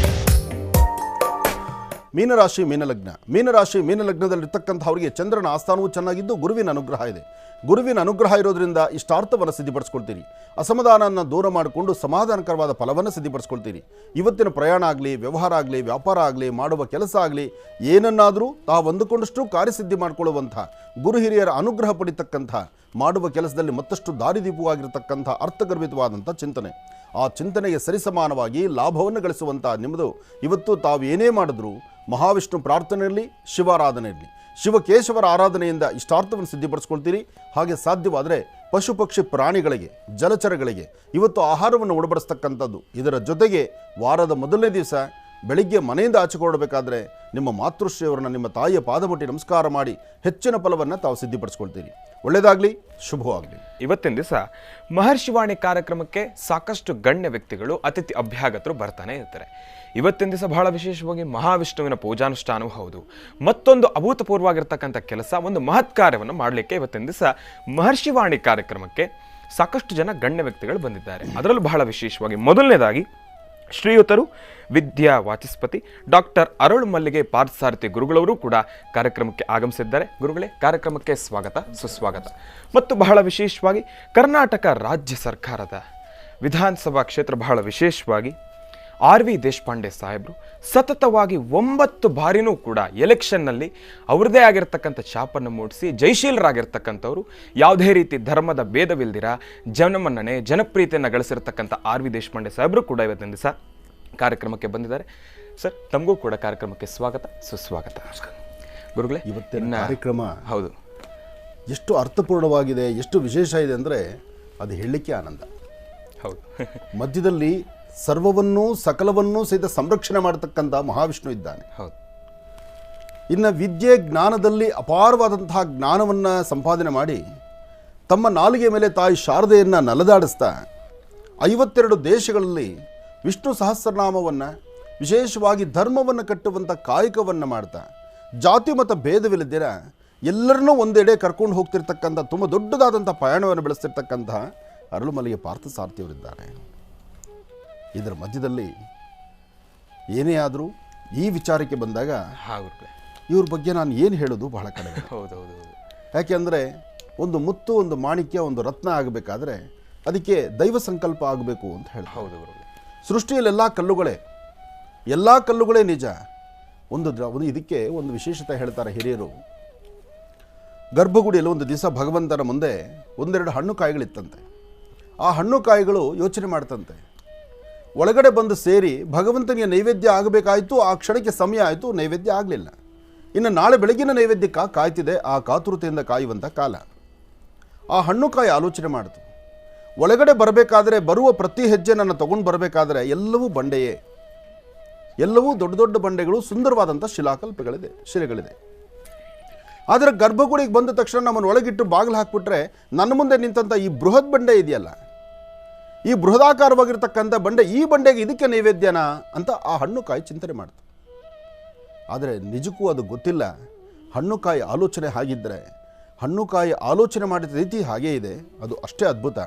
[SPEAKER 2] ಮೀನರಾಶಿ, ಮೀನಲಗ್ನ. ಮೀನರಾಶಿ, ಮೀನಲಗ್ನದಲ್ಲಿರ್ತಕ್ಕಂಥವರಿಗೆ ಚಂದ್ರನ ಆಸ್ಥಾನವೂ ಚೆನ್ನಾಗಿದ್ದು ಗುರುವಿನ ಅನುಗ್ರಹ ಇದೆ. ಗುರುವಿನ ಅನುಗ್ರಹ ಇರೋದ್ರಿಂದ ಇಷ್ಟಾರ್ಥವನ್ನು ಸಿದ್ಧಿಪಡಿಸ್ಕೊಳ್ತೀರಿ. ಅಸಮಾಧಾನವನ್ನು ದೂರ ಮಾಡಿಕೊಂಡು ಸಮಾಧಾನಕರವಾದ ಫಲವನ್ನು ಸಿದ್ಧಿಪಡಿಸ್ಕೊಳ್ತೀರಿ. ಇವತ್ತಿನ ಪ್ರಯಾಣ ಆಗಲಿ, ವ್ಯವಹಾರ ಆಗಲಿ, ವ್ಯಾಪಾರ ಆಗಲಿ, ಮಾಡುವ ಕೆಲಸ ಆಗಲಿ, ಏನನ್ನಾದರೂ ತಾವು ಅಂದುಕೊಂಡಷ್ಟು ಕಾರ್ಯಸಿದ್ಧಿ ಮಾಡಿಕೊಳ್ಳುವಂಥ ಗುರು ಹಿರಿಯರ ಅನುಗ್ರಹ ಪಡಿತಕ್ಕಂಥ ಮಾಡುವ ಕೆಲಸದಲ್ಲಿ ಮತ್ತಷ್ಟು ದಾರಿದೀಪವಾಗಿರತಕ್ಕಂಥ ಅರ್ಥಗರ್ಭಿತವಾದಂಥ ಚಿಂತನೆ. ಆ ಚಿಂತನೆಗೆ ಸರಿಸಮಾನವಾಗಿ ಲಾಭವನ್ನು ಗಳಿಸುವಂಥ ನಿಮ್ಮದು ಇವತ್ತು ತಾವು ಏನೇ ಮಾಡಿದ್ರೂ ಮಹಾವಿಷ್ಣು ಪ್ರಾರ್ಥನೆಯಲ್ಲಿ, ಶಿವಾರಾಧನೆಯಲ್ಲಿ, ಶಿವಕೇಶವರ ಆರಾಧನೆಯಿಂದ ಇಷ್ಟಾರ್ಥವನ್ನು ಸಿದ್ಧಿಪಡಿಸ್ಕೊಳ್ತೀರಿ. ಹಾಗೆ ಸಾಧ್ಯವಾದರೆ ಪಶು ಪಕ್ಷಿ ಪ್ರಾಣಿಗಳಿಗೆ, ಜಲಚರಗಳಿಗೆ ಇವತ್ತು ಆಹಾರವನ್ನು ಉಣಬಡಿಸ್ತಕ್ಕಂಥದ್ದು. ಇದರ ಜೊತೆಗೆ ವಾರದ ಮೊದಲನೇ ದಿವಸ ಬೆಳಿಗ್ಗೆ ಮನೆಯಿಂದ ಆಚೆ ಹೊರಡಬೇಕಾದ್ರೆ ನಿಮ್ಮ ಮಾತೃಶ್ರೀಯವರನ್ನ, ನಿಮ್ಮ ತಾಯಿಯ ಪಾದಮುಟ್ಟಿ ನಮಸ್ಕಾರ ಮಾಡಿ ಹೆಚ್ಚಿನ ಫಲವನ್ನು ತಾವು ಸಿದ್ಧಿಪಡಿಸ್ಕೊಳ್ತೀರಿ. ಒಳ್ಳೆಯದಾಗಲಿ, ಶುಭವಾಗಲಿ.
[SPEAKER 1] ಇವತ್ತಿನ ದಿವಸ ಮಹರ್ಷಿವಾಣಿ ಕಾರ್ಯಕ್ರಮಕ್ಕೆ ಸಾಕಷ್ಟು ಗಣ್ಯ ವ್ಯಕ್ತಿಗಳು, ಅತಿಥಿ ಅಭ್ಯಾಗತರು ಬರ್ತಾನೆ ಇರ್ತಾರೆ. ಇವತ್ತಿನ ದಿವಸ ಬಹಳ ವಿಶೇಷವಾಗಿ ಮಹಾವಿಷ್ಣುವಿನ ಪೂಜಾನುಷ್ಠಾನವೂ ಹೌದು. ಮತ್ತೊಂದು ಅಭೂತಪೂರ್ವವಾಗಿರ್ತಕ್ಕಂಥ ಕೆಲಸ, ಒಂದು ಮಹತ್ ಕಾರ್ಯವನ್ನು ಮಾಡಲಿಕ್ಕೆ ಇವತ್ತಿನ ದಿವಸ ಮಹರ್ಷಿವಾಣಿ ಕಾರ್ಯಕ್ರಮಕ್ಕೆ ಸಾಕಷ್ಟು ಜನ ಗಣ್ಯ ವ್ಯಕ್ತಿಗಳು ಬಂದಿದ್ದಾರೆ. ಅದರಲ್ಲೂ ಬಹಳ ವಿಶೇಷವಾಗಿ ಮೊದಲನೇದಾಗಿ ಶ್ರೀಯುತರು ವಿದ್ಯಾ ವಾಚಸ್ಪತಿ ಡಾಕ್ಟರ್ ಅರುಳ್ ಮಲ್ಲಿಗೆ ಪಾರ್ಥಸಾರಥಿ ಗುರುಗಳವರು ಕೂಡ ಕಾರ್ಯಕ್ರಮಕ್ಕೆ ಆಗಮಿಸಿದ್ದಾರೆ. ಗುರುಗಳೇ, ಕಾರ್ಯಕ್ರಮಕ್ಕೆ ಸ್ವಾಗತ, ಸುಸ್ವಾಗತ. ಮತ್ತು ಬಹಳ ವಿಶೇಷವಾಗಿ ಕರ್ನಾಟಕ ರಾಜ್ಯ ಸರ್ಕಾರದ ವಿಧಾನಸಭಾ ಕ್ಷೇತ್ರ, ಬಹಳ ವಿಶೇಷವಾಗಿ RV ದೇಶಪಾಂಡೆ ಸಾಹೇಬರು ಸತತವಾಗಿ 9 ಬಾರಿನೂ ಕೂಡ ಎಲೆಕ್ಷನ್ನಲ್ಲಿ ಅವ್ರದ್ದೇ ಆಗಿರ್ತಕ್ಕಂಥ ಛಾಪನ್ನು ಮೂಡಿಸಿ ಜಯಶೀಲರಾಗಿರ್ತಕ್ಕಂಥವ್ರು, ಯಾವುದೇ ರೀತಿ ಧರ್ಮದ ಭೇದವಿಲ್ದಿರ ಜನಮನ್ನಣೆ, ಜನಪ್ರೀತಿಯನ್ನು ಗಳಿಸಿರ್ತಕ್ಕಂಥ RV ದೇಶಪಾಂಡೆ ಸಾಹೇಬರು ಕೂಡ ಇವತ್ತಿನ ದಿವಸ ಕಾರ್ಯಕ್ರಮಕ್ಕೆ ಬಂದಿದ್ದಾರೆ. ಸರ್, ತಮಗೂ ಕೂಡ ಕಾರ್ಯಕ್ರಮಕ್ಕೆ ಸ್ವಾಗತ, ಸುಸ್ವಾಗತ. ಗುರುಗಳೇ,
[SPEAKER 2] ಇವತ್ತಿನ ಕಾರ್ಯಕ್ರಮ
[SPEAKER 1] ಹೌದು,
[SPEAKER 2] ಎಷ್ಟು ಅರ್ಥಪೂರ್ಣವಾಗಿದೆ, ಎಷ್ಟು ವಿಶೇಷ ಇದೆ ಅಂದರೆ ಅದು ಹೇಳಲಿಕ್ಕೆ ಆನಂದ.
[SPEAKER 1] ಹೌದು.
[SPEAKER 2] ಮಧ್ಯದಲ್ಲಿ ಸರ್ವವನ್ನೂ ಸಕಲವನ್ನೂ ಸಹಿತ ಸಂರಕ್ಷಣೆ ಮಾಡತಕ್ಕಂಥ ಮಹಾವಿಷ್ಣು ಇದ್ದಾನೆ.
[SPEAKER 1] ಹೌದು.
[SPEAKER 2] ಇನ್ನು ವಿದ್ಯೆ ಜ್ಞಾನದಲ್ಲಿ ಅಪಾರವಾದಂತಹ ಜ್ಞಾನವನ್ನು ಸಂಪಾದನೆ ಮಾಡಿ ತಮ್ಮ ನಾಲಿಗೆ ಮೇಲೆ ತಾಯಿ ಶಾರದೆಯನ್ನು ನಲದಾಡಿಸ್ತಾ 52 ದೇಶಗಳಲ್ಲಿ ವಿಷ್ಣು ಸಹಸ್ರನಾಮವನ್ನು, ವಿಶೇಷವಾಗಿ ಧರ್ಮವನ್ನು ಕಟ್ಟುವಂಥ ಕಾಯಕವನ್ನು ಮಾಡ್ತಾ ಜಾತಿ ಮತ ಭೇದವಿಲ್ಲದಿರ ಎಲ್ಲರನ್ನೂ ಒಂದೆಡೆ ಕರ್ಕೊಂಡು ಹೋಗ್ತಿರ್ತಕ್ಕಂಥ ತುಂಬ ದೊಡ್ಡದಾದಂಥ ಪಯಣವನ್ನು ಬೆಳೆಸ್ತಿರ್ತಕ್ಕಂಥ ಅರುಳು ಮಲ್ಲಿಗೆ ಪಾರ್ಥಸಾರಥಿಯವರಿದ್ದಾರೆ. ಇದರ ಮಧ್ಯದಲ್ಲಿ ಏನೇ ಆದರೂ ಈ ವಿಚಾರಕ್ಕೆ ಬಂದಾಗ ಇವ್ರ ಬಗ್ಗೆ ನಾನು ಏನು ಹೇಳೋದು ಬಹಳ ಕಡಿಮೆ.
[SPEAKER 1] ಹೌದೌದು.
[SPEAKER 2] ಯಾಕೆಂದರೆ ಒಂದು ಮುತ್ತು, ಒಂದು ಮಾಣಿಕ್ಯ, ಒಂದು ರತ್ನ ಆಗಬೇಕಾದ್ರೆ ಅದಕ್ಕೆ ದೈವ ಸಂಕಲ್ಪ ಆಗಬೇಕು ಅಂತ ಹೇಳಿ.
[SPEAKER 1] ಹೌದು.
[SPEAKER 2] ಸೃಷ್ಟಿಯಲ್ಲಿ ಎಲ್ಲ ಕಲ್ಲುಗಳೇ ನಿಜ. ಒಂದು ಇದಕ್ಕೆ ಒಂದು ವಿಶೇಷತೆ ಹೇಳ್ತಾರೆ ಹಿರಿಯರು. ಗರ್ಭಗುಡಿಯಲ್ಲಿ ಒಂದು ದಿವಸ ಭಗವಂತನ ಮುಂದೆ 1-2 ಹಣ್ಣು ಕಾಯಿಗಳಿತ್ತಂತೆ. ಆ ಹಣ್ಣು ಕಾಯಿಗಳು ಯೋಚನೆ ಮಾಡ್ತಂತೆ. ಒಳಗಡೆ ಬಂದು ಸೇರಿ ಭಗವಂತನಿಗೆ ನೈವೇದ್ಯ ಆಗಬೇಕಾಯಿತು. ಆ ಕ್ಷಣಕ್ಕೆ ಸಮಯ ಆಯಿತು, ನೈವೇದ್ಯ ಆಗಲಿಲ್ಲ. ಇನ್ನು ನಾಳೆ ಬೆಳಗಿನ ನೈವೇದ್ಯಕ್ಕೆ ಕಾಯ್ತಿದೆ. ಆ ಕಾತುರತೆಯಿಂದ ಕಾಯುವಂಥ ಕಾಲ. ಆ ಹಣ್ಣು ಕಾಯಿ ಆಲೋಚನೆ ಮಾಡಿತು, ಒಳಗಡೆ ಬರಬೇಕಾದ್ರೆ, ಬರುವ ಪ್ರತಿ ಹೆಜ್ಜೆ ನನ್ನ ತಗೊಂಡು ಬರಬೇಕಾದ್ರೆ ಎಲ್ಲವೂ ಬಂಡೆಯೇ, ಎಲ್ಲವೂ ದೊಡ್ಡ ದೊಡ್ಡ ಬಂಡೆಗಳು, ಸುಂದರವಾದಂಥ ಶಿಲೆಗಳಿದೆ. ಆದರೆ ಗರ್ಭಗುಡಿಗೆ ಬಂದ ತಕ್ಷಣ ನಮ್ಮನ್ನು ಒಳಗಿಟ್ಟು ಬಾಗಿಲು ಹಾಕಿಬಿಟ್ರೆ ನನ್ನ ಮುಂದೆ ನಿಂತಂಥ ಈ ಬೃಹತ್ ಬಂಡೆ ಇದೆಯಲ್ಲ, ಈ ಬೃಹದಾಕಾರವಾಗಿರ್ತಕ್ಕಂಥ ಬಂಡೆ, ಈ ಬಂಡೆಗೆ ಇದಕ್ಕೆ ನೈವೇದ್ಯನಾ ಅಂತ ಆ ಹಣ್ಣು ಕಾಯಿ ಚಿಂತನೆ ಮಾಡ್ತು. ಆದರೆ ನಿಜಕ್ಕೂ ಅದು ಗೊತ್ತಿಲ್ಲ. ಹಣ್ಣು ಕಾಯಿ ಆಲೋಚನೆ ಹಾಗಿದ್ದರೆ, ಹಣ್ಣು ಕಾಯಿ ಆಲೋಚನೆ ಮಾಡಿದ ರೀತಿ ಹಾಗೇ ಇದೆ, ಅದು ಅಷ್ಟೇ ಅದ್ಭುತ.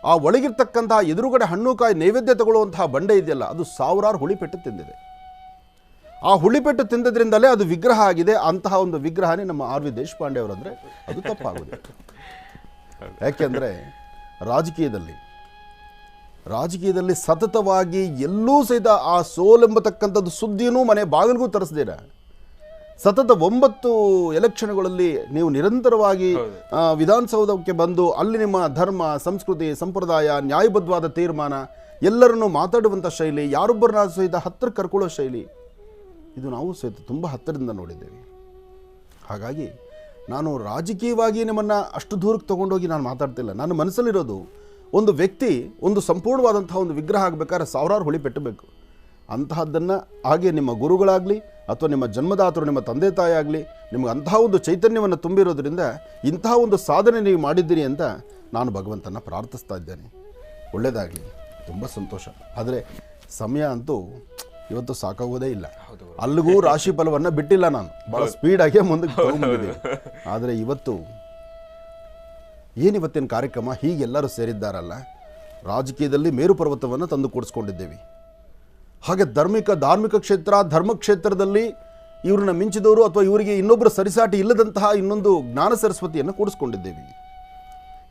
[SPEAKER 2] ಆ ಒಳಗಿರ್ತಕ್ಕಂತಹ ಎದುರುಗಡೆ ಹಣ್ಣು ಕಾಯಿ ನೈವೇದ್ಯ ತಗೊಳ್ಳುವಂತಹ ಬಂಡೆ ಇದೆಯಲ್ಲ, ಅದು 1000 ಹುಳಿಪೆಟ್ಟು ತಿಂದಿದೆ. ಆ ಹುಳಿಪೆಟ್ಟು ತಿಂದದ್ರಿಂದಲೇ ಅದು ವಿಗ್ರಹ ಆಗಿದೆ. ಅಂತಹ ಒಂದು ವಿಗ್ರಹನೇ ನಮ್ಮ RV ದೇಶಪಾಂಡೆ ಅವರಂದರೆ ಅದು ತಪ್ಪಾಗುವುದಿಲ್ಲ. ಯಾಕೆಂದರೆ ರಾಜಕೀಯದಲ್ಲಿ ಸತತವಾಗಿ ಎಲ್ಲೂ ಸಹಿತ ಆ ಸೋಲೆಂಬತಕ್ಕಂಥದ್ದು ಸುದ್ದಿಯೂ ಮನೆ ಬಾಗಿಲಿಗೂ ತರಿಸ್ದಿರ ಸತತ 9 ಎಲೆಕ್ಷನ್ಗಳಲ್ಲಿ ನೀವು ನಿರಂತರವಾಗಿ ವಿಧಾನಸೌಧಕ್ಕೆ ಬಂದು ಅಲ್ಲಿ ನಿಮ್ಮ ಧರ್ಮ, ಸಂಸ್ಕೃತಿ, ಸಂಪ್ರದಾಯ, ನ್ಯಾಯಬದ್ಧವಾದ ತೀರ್ಮಾನ, ಎಲ್ಲರನ್ನೂ ಮಾತಾಡುವಂಥ ಶೈಲಿ, ಯಾರೊಬ್ಬರನ್ನ ಸಹಿತ ಹತ್ತಿರ ಕರ್ಕೊಳ್ಳೋ ಶೈಲಿ, ಇದು ನಾವು ಸಹಿತ ತುಂಬ ಹತ್ತಿರದಿಂದ ನೋಡಿದ್ದೇವೆ. ಹಾಗಾಗಿ ನಾನು ರಾಜಕೀಯವಾಗಿ ನಿಮ್ಮನ್ನು ಅಷ್ಟು ದೂರಕ್ಕೆ ತೊಗೊಂಡೋಗಿ ನಾನು ಮಾತಾಡ್ತಿಲ್ಲ. ನನ್ನ ಮನಸ್ಸಲ್ಲಿರೋದು, ಒಂದು ವ್ಯಕ್ತಿ ಒಂದು ಸಂಪೂರ್ಣವಾದಂತಹ ಒಂದು ವಿಗ್ರಹ ಆಗಬೇಕಾದ್ರೆ 1000 ಹುಳಿ ಪೆಟ್ಟಬೇಕು. ಅಂತಹದ್ದನ್ನು ಹಾಗೆ ನಿಮ್ಮ ಗುರುಗಳಾಗಲಿ ಅಥವಾ ನಿಮ್ಮ ಜನ್ಮದಾತರು, ನಿಮ್ಮ ತಂದೆ ತಾಯಿ ಆಗಲಿ, ನಿಮಗೆ ಅಂತಹ ಒಂದು ಚೈತನ್ಯವನ್ನು ತುಂಬಿರೋದ್ರಿಂದ ಇಂತಹ ಒಂದು ಸಾಧನೆ ನೀವು ಮಾಡಿದ್ದೀರಿ ಅಂತ ನಾನು ಭಗವಂತನ ಪ್ರಾರ್ಥಿಸ್ತಾ ಇದ್ದೇನೆ. ಒಳ್ಳೆಯದಾಗಲಿ, ತುಂಬ ಸಂತೋಷ. ಆದರೆ ಸಮಯ ಅಂತೂ ಇವತ್ತು ಸಾಕಾಗೋದೇ ಇಲ್ಲ. ಅಲ್ಲಿಗೂ ರಾಶಿ ಫಲವನ್ನು ಬಿಟ್ಟಿಲ್ಲ, ನಾನು ಭಾಳ ಸ್ಪೀಡಾಗಿ ಮುಂದಕ್ಕೆ ತಗೊಂಡ್ಬಂದಿದ್ದೀವಿ. ಆದರೆ ಏನಿವತ್ತಿನ ಕಾರ್ಯಕ್ರಮ, ಹೀಗೆಲ್ಲರೂ ಸೇರಿದ್ದಾರಲ್ಲ, ರಾಜಕೀಯದಲ್ಲಿ ಮೇರು ಪರ್ವತವನ್ನು ತಂದು ಕೂಡಿಸ್ಕೊಂಡಿದ್ದೇವೆ. ಹಾಗೆ ಧಾರ್ಮಿಕ ಕ್ಷೇತ್ರ, ಧರ್ಮಕ್ಷೇತ್ರದಲ್ಲಿ ಇವ್ರನ್ನ ಮಿಂಚಿದವರು ಅಥವಾ ಇವರಿಗೆ ಇನ್ನೊಬ್ಬರು ಸರಿಸಾಟಿ ಇಲ್ಲದಂತಹ ಇನ್ನೊಂದು ಜ್ಞಾನ ಸರಸ್ವತಿಯನ್ನು ಕೂಡಿಸ್ಕೊಂಡಿದ್ದೇವೆ.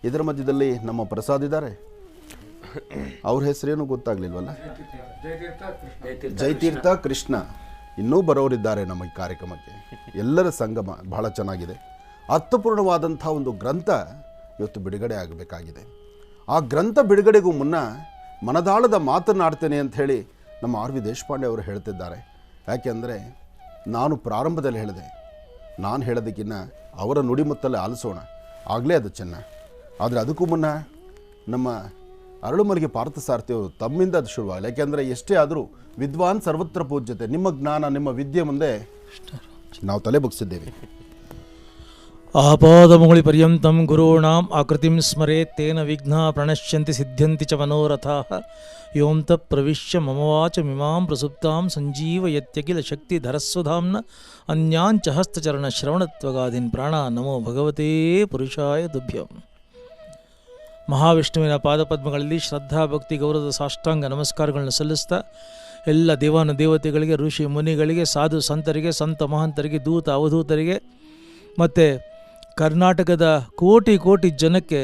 [SPEAKER 2] ಇದರ ಮಧ್ಯದಲ್ಲಿ ನಮ್ಮ ಪ್ರಸಾದ್ ಇದ್ದಾರೆ. ಅವ್ರ ಹೆಸರೇನು ಗೊತ್ತಾಗ್ಲಿಲ್ವಲ್ಲ, ಜಯತೀರ್ಥ ಕೃಷ್ಣ ಇನ್ನೂ ಬರೋರಿದ್ದಾರೆ ನಮ್ಮ ಈ ಕಾರ್ಯಕ್ರಮಕ್ಕೆ. ಎಲ್ಲರ ಸಂಗಮ ಬಹಳ ಚೆನ್ನಾಗಿದೆ. ಅರ್ಥಪೂರ್ಣವಾದಂಥ ಒಂದು ಗ್ರಂಥ ಇವತ್ತು ಬಿಡುಗಡೆ ಆಗಬೇಕಾಗಿದೆ. ಆ ಗ್ರಂಥ ಬಿಡುಗಡೆಗೂ ಮುನ್ನ ಮನದಾಳದ ಮಾತನಾಡ್ತೇನೆ ಅಂಥೇಳಿ ನಮ್ಮ ಆರ್ ವಿ ದೇಶಪಾಂಡೆ ಅವರು ಹೇಳ್ತಿದ್ದಾರೆ. ಯಾಕೆಂದರೆ ನಾನು ಪ್ರಾರಂಭದಲ್ಲಿ ಹೇಳಿದೆ, ನಾನು ಹೇಳೋದಕ್ಕಿಂತ ಅವರ ನುಡಿಮುತ್ತಲ್ಲೇ ಆಲಿಸೋಣ, ಆಗಲೇ ಅದು ಚೆನ್ನ. ಆದರೆ ಅದಕ್ಕೂ ಮುನ್ನ ನಮ್ಮ ಅರಳುಮಲ್ಲಿಗೆ ಪಾರ್ಥಸಾರಥಿಯವರು ತಮ್ಮಿಂದ ಅದು ಶುರುವಾಗಲಿ. ಯಾಕೆಂದರೆ ಎಷ್ಟೇ ಆದರೂ ವಿದ್ವಾನ್ ಸರ್ವತ್ರ ಪೂಜ್ಯತೆ, ನಿಮ್ಮ ಜ್ಞಾನ ನಿಮ್ಮ ವಿದ್ಯೆ ಮುಂದೆ ನಾವು ತಲೆ ಬಗ್ಸಿದ್ದೇವೆ.
[SPEAKER 3] ಆಪಾದಮೌಳಿ ಪರ್ಯಂತಂ ಗುರುಣಾಂ ಆಕೃತಿಂ ಸ್ಮರೇತ್ ತೇನ ವಿಘ್ನಾ ಪ್ರಣಶ್ಯಂತಿ ಸಿದ್ಧ್ಯಂತಿ ಚ ಮನೋರಥಾಃ. ಯೋಂ ತತ್ ಪ್ರವಿಶ್ಯ ಮಮ ವಾಚಮಿಮಾಂ ಪ್ರಸುಪ್ತಾಂ ಸಂಜೀವಯತ್ಯಖಿಲ ಶಕ್ತಿಧರಸ್ವಧಾಮ್ನ ಅನ್ಯಾಂಚ ಹಸ್ತಚರಣ ಶ್ರವಣತ್ವಗಾದೀನ್ ಪ್ರಾಣ ನಮೋ ಭಗವತೇ ಪುರುಷಾಯ ತುಭ್ಯಂ. ಮಹಾವಿಷ್ಣುವಿನ ಪಾದಪದ್ಮಗಳಲ್ಲಿ ಶ್ರದ್ಧಾ ಭಕ್ತಿ ಗೌರವದ ಸಾಷ್ಟಾಂಗ ನಮಸ್ಕಾರಗಳನ್ನು ಸಲ್ಲಿಸ್ತಾ ಎಲ್ಲ ದೇವಾನು ದೇವತೆಗಳಿಗೆ, ಋಷಿ ಮುನಿಗಳಿಗೆ, ಸಾಧು ಸಂತರಿಗೆ, ಸಂತ ಮಹಂತರಿಗೆ, ದೂತ ಅವಧೂತರಿಗೆ ಮತ್ತು ಕರ್ನಾಟಕದ ಕೋಟಿ ಕೋಟಿ ಜನಕ್ಕೆ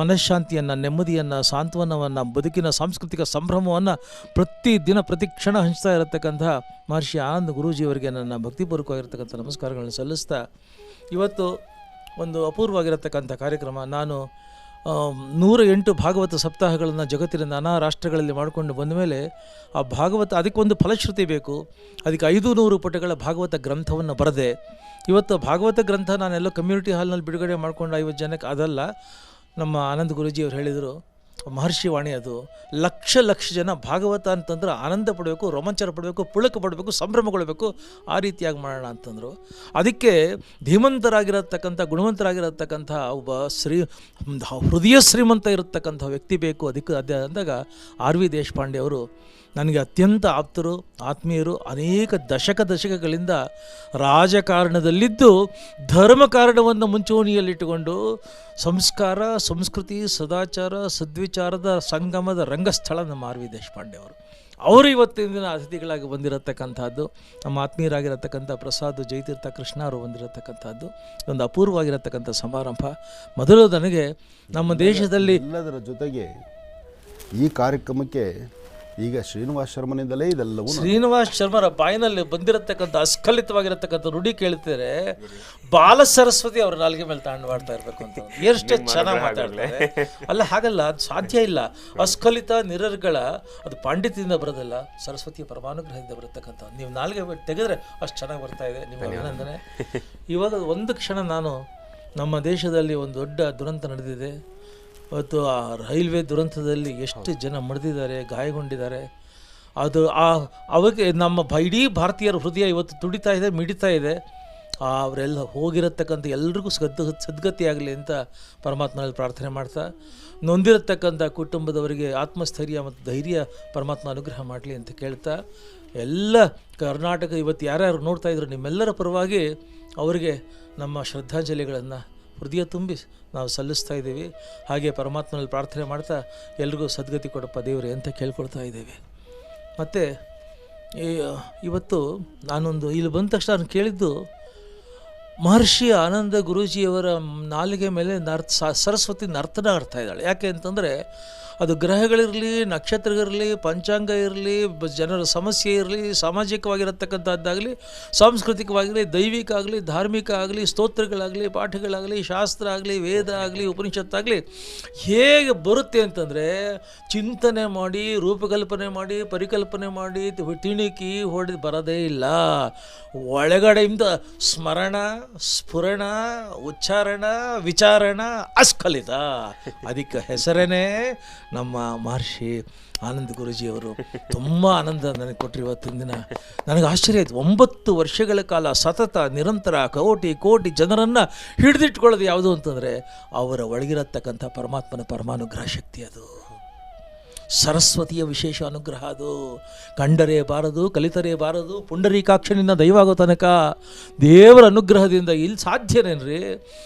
[SPEAKER 3] ಮನಃಶಾಂತಿಯನ್ನು, ನೆಮ್ಮದಿಯನ್ನು, ಸಾಂತ್ವನವನ್ನು, ಬದುಕಿನ ಸಾಂಸ್ಕೃತಿಕ ಸಂಭ್ರಮವನ್ನು ಪ್ರತಿದಿನ ಪ್ರತಿ ಕ್ಷಣ ಹಂಚ್ತಾ ಇರತಕ್ಕಂತಹ ಮಹರ್ಷಿ ಆನಂದ ಗುರೂಜಿಯವರಿಗೆ ನನ್ನ ಭಕ್ತಿಪೂರ್ವಕವಾಗಿರ್ತಕ್ಕಂಥ ನಮಸ್ಕಾರಗಳನ್ನು ಸಲ್ಲಿಸ್ತಾ ಇವತ್ತು ಒಂದು ಅಪೂರ್ವವಾಗಿರತಕ್ಕಂಥ ಕಾರ್ಯಕ್ರಮ. ನಾನು 108 ಭಾಗವತ ಸಪ್ತಾಹಗಳನ್ನು ಜಗತ್ತಿನ ನಾನಾ ರಾಷ್ಟ್ರಗಳಲ್ಲಿ ಮಾಡಿಕೊಂಡು ಬಂದ ಮೇಲೆ ಆ ಭಾಗವತ ಅದಕ್ಕೊಂದು ಫಲಶ್ರುತಿ ಬೇಕು. ಅದಕ್ಕೆ 500 ಪುಟಗಳ ಭಾಗವತ ಗ್ರಂಥವನ್ನು ಬರೆದೆ. ಇವತ್ತು ಭಾಗವತ ಗ್ರಂಥ ನಾನೆಲ್ಲೋ ಕಮ್ಯುನಿಟಿ ಹಾಲ್ನಲ್ಲಿ ಬಿಡುಗಡೆ ಮಾಡಿಕೊಂಡು 50 ಜನಕ್ಕೆ ಅದಲ್ಲ. ನಮ್ಮ ಆನಂದ ಗುರೂಜಿಯವರು ಹೇಳಿದರು, ಮಹರ್ಷಿ ವಾಣಿ ಅದು, ಲಕ್ಷ ಜನ ಭಾಗವತ ಅಂತಂದ್ರೆ ಆನಂದ ಪಡಬೇಕು, ರೋಮಾಂಚನ ಪಡಬೇಕು, ಪುಳಕ ಪಡಬೇಕು, ಸಂಭ್ರಮಗೊಳ್ಳಬೇಕು, ಆ ರೀತಿಯಾಗಿ ಮಾಡೋಣ ಅಂತಂದರು. ಅದಕ್ಕೆ ಧೀಮಂತರಾಗಿರತಕ್ಕಂಥ, ಗುಣವಂತರಾಗಿರತಕ್ಕಂಥ ಒಬ್ಬ ಹೃದಯ ಶ್ರೀಮಂತ ಇರತಕ್ಕಂಥ ವ್ಯಕ್ತಿ ಬೇಕು. ಅದಕ್ಕೆ ಅದೇ ಅಂದಾಗ ಆರ್ ವಿ ದೇಶಪಾಂಡೆ ಅವರು ನನಗೆ ಅತ್ಯಂತ ಆಪ್ತರು, ಆತ್ಮೀಯರು. ಅನೇಕ ದಶಕಗಳಿಂದ ರಾಜಕಾರಣದಲ್ಲಿದ್ದು ಧರ್ಮ ಕಾರಣವನ್ನು ಮುಂಚೂಣಿಯಲ್ಲಿಟ್ಟುಕೊಂಡು ಸಂಸ್ಕಾರ, ಸಂಸ್ಕೃತಿ, ಸದಾಚಾರ, ಸದ್ವಿಚಾರದ ಸಂಗಮದ ರಂಗಸ್ಥಳ ನಮ್ಮ ಆರ್ ವಿ ದೇಶಪಾಂಡೆ ಅವರು ಇವತ್ತಿನ ದಿನ ಅತಿಥಿಗಳಾಗಿ ಬಂದಿರತಕ್ಕಂಥದ್ದು. ನಮ್ಮ ಆತ್ಮೀಯರಾಗಿರತಕ್ಕಂಥ ಪ್ರಸಾದ್ ಜಯತೀರ್ಥ ಕೃಷ್ಣ ಅವರು ಬಂದಿರತಕ್ಕಂಥದ್ದು ಒಂದು ಅಪೂರ್ವವಾಗಿರತಕ್ಕಂಥ ಸಮಾರಂಭ. ಮೊದಲು ನನಗೆ ನಮ್ಮ ದೇಶದಲ್ಲಿ
[SPEAKER 2] ಎಲ್ಲದರ ಜೊತೆಗೆ ಈ ಕಾರ್ಯಕ್ರಮಕ್ಕೆ ಈಗ ಶ್ರೀನಿವಾಸ್ ಶರ್ಮನಿಂದಲೇ ಇದೆಲ್ಲವೂ.
[SPEAKER 3] ಶ್ರೀನಿವಾಸ್ ಶರ್ಮರ ಬಾಯಿನಲ್ಲಿ ಬಂದಿರತಕ್ಕಂಥ ಅಸ್ಖಲಿತವಾಗಿರತಕ್ಕಂಥ ನುಡಿ ಕೇಳ್ತಾರೆ, ಬಾಲ ಸರಸ್ವತಿ ಅವರ ನಾಲ್ಗೆ ಮೇಲೆ ತಾಂಡು ಮಾಡ್ತಾ ಇರಬೇಕು ಅಂತ. ಎಷ್ಟೇ ಚೆನ್ನಾಗಿ ಮಾತಾಡ್ತಾರೆ ಅಲ್ಲ, ಹಾಗಲ್ಲ, ಅದು ಸಾಧ್ಯ ಇಲ್ಲ. ಅಸ್ಖಲಿತ ನಿರರ್ಗಳ ಅದು ಪಾಂಡಿತ್ಯದಿಂದ ಬರೋದಿಲ್ಲ, ಸರಸ್ವತಿಯ ಪರಮಾನುಗ್ರಹದಿಂದ ಬರತಕ್ಕಂಥ. ನೀವು ನಾಲ್ಗೆ ತೆಗೆದ್ರೆ ಅಷ್ಟು ಚೆನ್ನಾಗಿ ಬರ್ತಾ ಇದೆ. ನಿಮ್ಮ ಅಭಿನಂದನೆ. ಇವಾಗ ಒಂದು ಕ್ಷಣ ನಾನು ನಮ್ಮ ದೇಶದಲ್ಲಿ ಒಂದು ದೊಡ್ಡ ದುರಂತ ನಡೆದಿದೆ. ಇವತ್ತು ಆ ರೈಲ್ವೆ ದುರಂತದಲ್ಲಿ ಎಷ್ಟು ಜನ ಮಡಿದಿದ್ದಾರೆ, ಗಾಯಗೊಂಡಿದ್ದಾರೆ. ಅದು ಅವಾಗ ನಮ್ಮ ಇಡೀ ಭಾರತೀಯರ ಹೃದಯ ಇವತ್ತು ತುಡಿತಾ ಇದೆ, ಮಿಡಿತಾ ಇದೆ. ಅವರೆಲ್ಲ ಹೋಗಿರತಕ್ಕಂಥ ಎಲ್ರಿಗೂ ಸದ್ಗತಿಯಾಗಲಿ ಅಂತ ಪರಮಾತ್ಮನಲ್ಲಿ ಪ್ರಾರ್ಥನೆ ಮಾಡ್ತಾ, ನೊಂದಿರತಕ್ಕಂಥ ಕುಟುಂಬದವರಿಗೆ ಆತ್ಮಸ್ಥೈರ್ಯ ಮತ್ತು ಧೈರ್ಯ ಪರಮಾತ್ಮ ಅನುಗ್ರಹ ಮಾಡಲಿ ಅಂತ ಕೇಳ್ತಾ, ಎಲ್ಲ ಕರ್ನಾಟಕ ಇವತ್ತು ಯಾರ್ಯಾರು ನೋಡ್ತಾ ಇದ್ರು ನಿಮ್ಮೆಲ್ಲರ ಪರವಾಗಿ ಅವರಿಗೆ ನಮ್ಮ ಶ್ರದ್ಧಾಂಜಲಿಗಳನ್ನು ಹೃದಯ ತುಂಬಿ ನಾವು ಸಲ್ಲಿಸ್ತಾ ಇದ್ದೀವಿ. ಹಾಗೆ ಪರಮಾತ್ಮನಲ್ಲಿ ಪ್ರಾರ್ಥನೆ ಮಾಡ್ತಾ ಎಲ್ರಿಗೂ ಸದ್ಗತಿ ಕೊಡಪ್ಪ ದೇವರೇ ಅಂತ ಕೇಳ್ಕೊಳ್ತಾ ಇದ್ದೇವೆ. ಮತ್ತು ಇವತ್ತು ನಾನೊಂದು ಇಲ್ಲಿ ಬಂದ ತಕ್ಷಣ ನಾನು ಕೇಳಿದ್ದು, ಮಹರ್ಷಿ ಆನಂದ ಗುರೂಜಿಯವರ ನಾಲಿಗೆ ಮೇಲೆ ಸರಸ್ವತಿ ನರ್ತನ ಆಡ್ತಾ ಇದ್ದಾಳೆ. ಯಾಕೆ ಅಂತಂದರೆ ಅದು ಗ್ರಹಗಳಿರಲಿ, ನಕ್ಷತ್ರಗಳಿರಲಿ, ಪಂಚಾಂಗ ಇರಲಿ, ಜನರ ಸಮಸ್ಯೆ ಇರಲಿ, ಸಾಮಾಜಿಕವಾಗಿರತಕ್ಕಂಥದ್ದಾಗಲಿ, ಸಾಂಸ್ಕೃತಿಕವಾಗಲಿ, ದೈವಿಕ ಆಗಲಿ, ಧಾರ್ಮಿಕ ಆಗಲಿ, ಸ್ತೋತ್ರಗಳಾಗಲಿ, ಪಾಠಗಳಾಗಲಿ, ಶಾಸ್ತ್ರ ಆಗಲಿ, ವೇದ ಆಗಲಿ, ಉಪನಿಷತ್ತಾಗಲಿ ಹೇಗೆ ಬರುತ್ತೆ ಅಂತಂದರೆ ಚಿಂತನೆ ಮಾಡಿ, ರೂಪಕಲ್ಪನೆ ಮಾಡಿ, ಪರಿಕಲ್ಪನೆ ಮಾಡಿ, ತಿಣಿಕಿ ಹೊಡೆದು ಬರೋದೇ ಇಲ್ಲ. ಒಳಗಡೆಯಿಂದ ಸ್ಮರಣ, ಸ್ಫುರಣ, ಉಚ್ಚಾರಣ, ವಿಚಾರಣ, ಅಸ್ಖಲಿತ. ಅದಕ್ಕೆ ಹೆಸರೇನೇ ನಮ್ಮ ಮಹರ್ಷಿ ಆನಂದ ಗುರೂಜಿಯವರು. ತುಂಬ ಆನಂದ ನನಗೆ ಕೊಟ್ಟರು ಇವತ್ತಿನ ದಿನ. ನನಗೆ ಆಶ್ಚರ್ಯ ಆಯಿತು. 9 ವರ್ಷಗಳ ಕಾಲ ಸತತ ನಿರಂತರ ಕೋಟಿ ಜನರನ್ನು ಹಿಡಿದಿಟ್ಕೊಳ್ಳೋದು ಯಾವುದು ಅಂತಂದರೆ ಅವರ ಒಳಗಿರತಕ್ಕಂಥ ಪರಮಾತ್ಮನ ಪರಮಾನುಗ್ರಹ ಶಕ್ತಿ. ಅದು ಸರಸ್ವತಿಯ ವಿಶೇಷ ಅನುಗ್ರಹ. ಅದು ಕಂಡರೇ ಬಾರದು, ಕಲಿತರೇ ಬಾರದು, ಪುಂಡರೀಕಾಕ್ಷನಿಂದ ದೈವಾಗೋ ತನಕ ದೇವರ ಅನುಗ್ರಹದಿಂದ ಇಲ್ಲಿ ಸಾಧ್ಯನೇನ್ರಿ?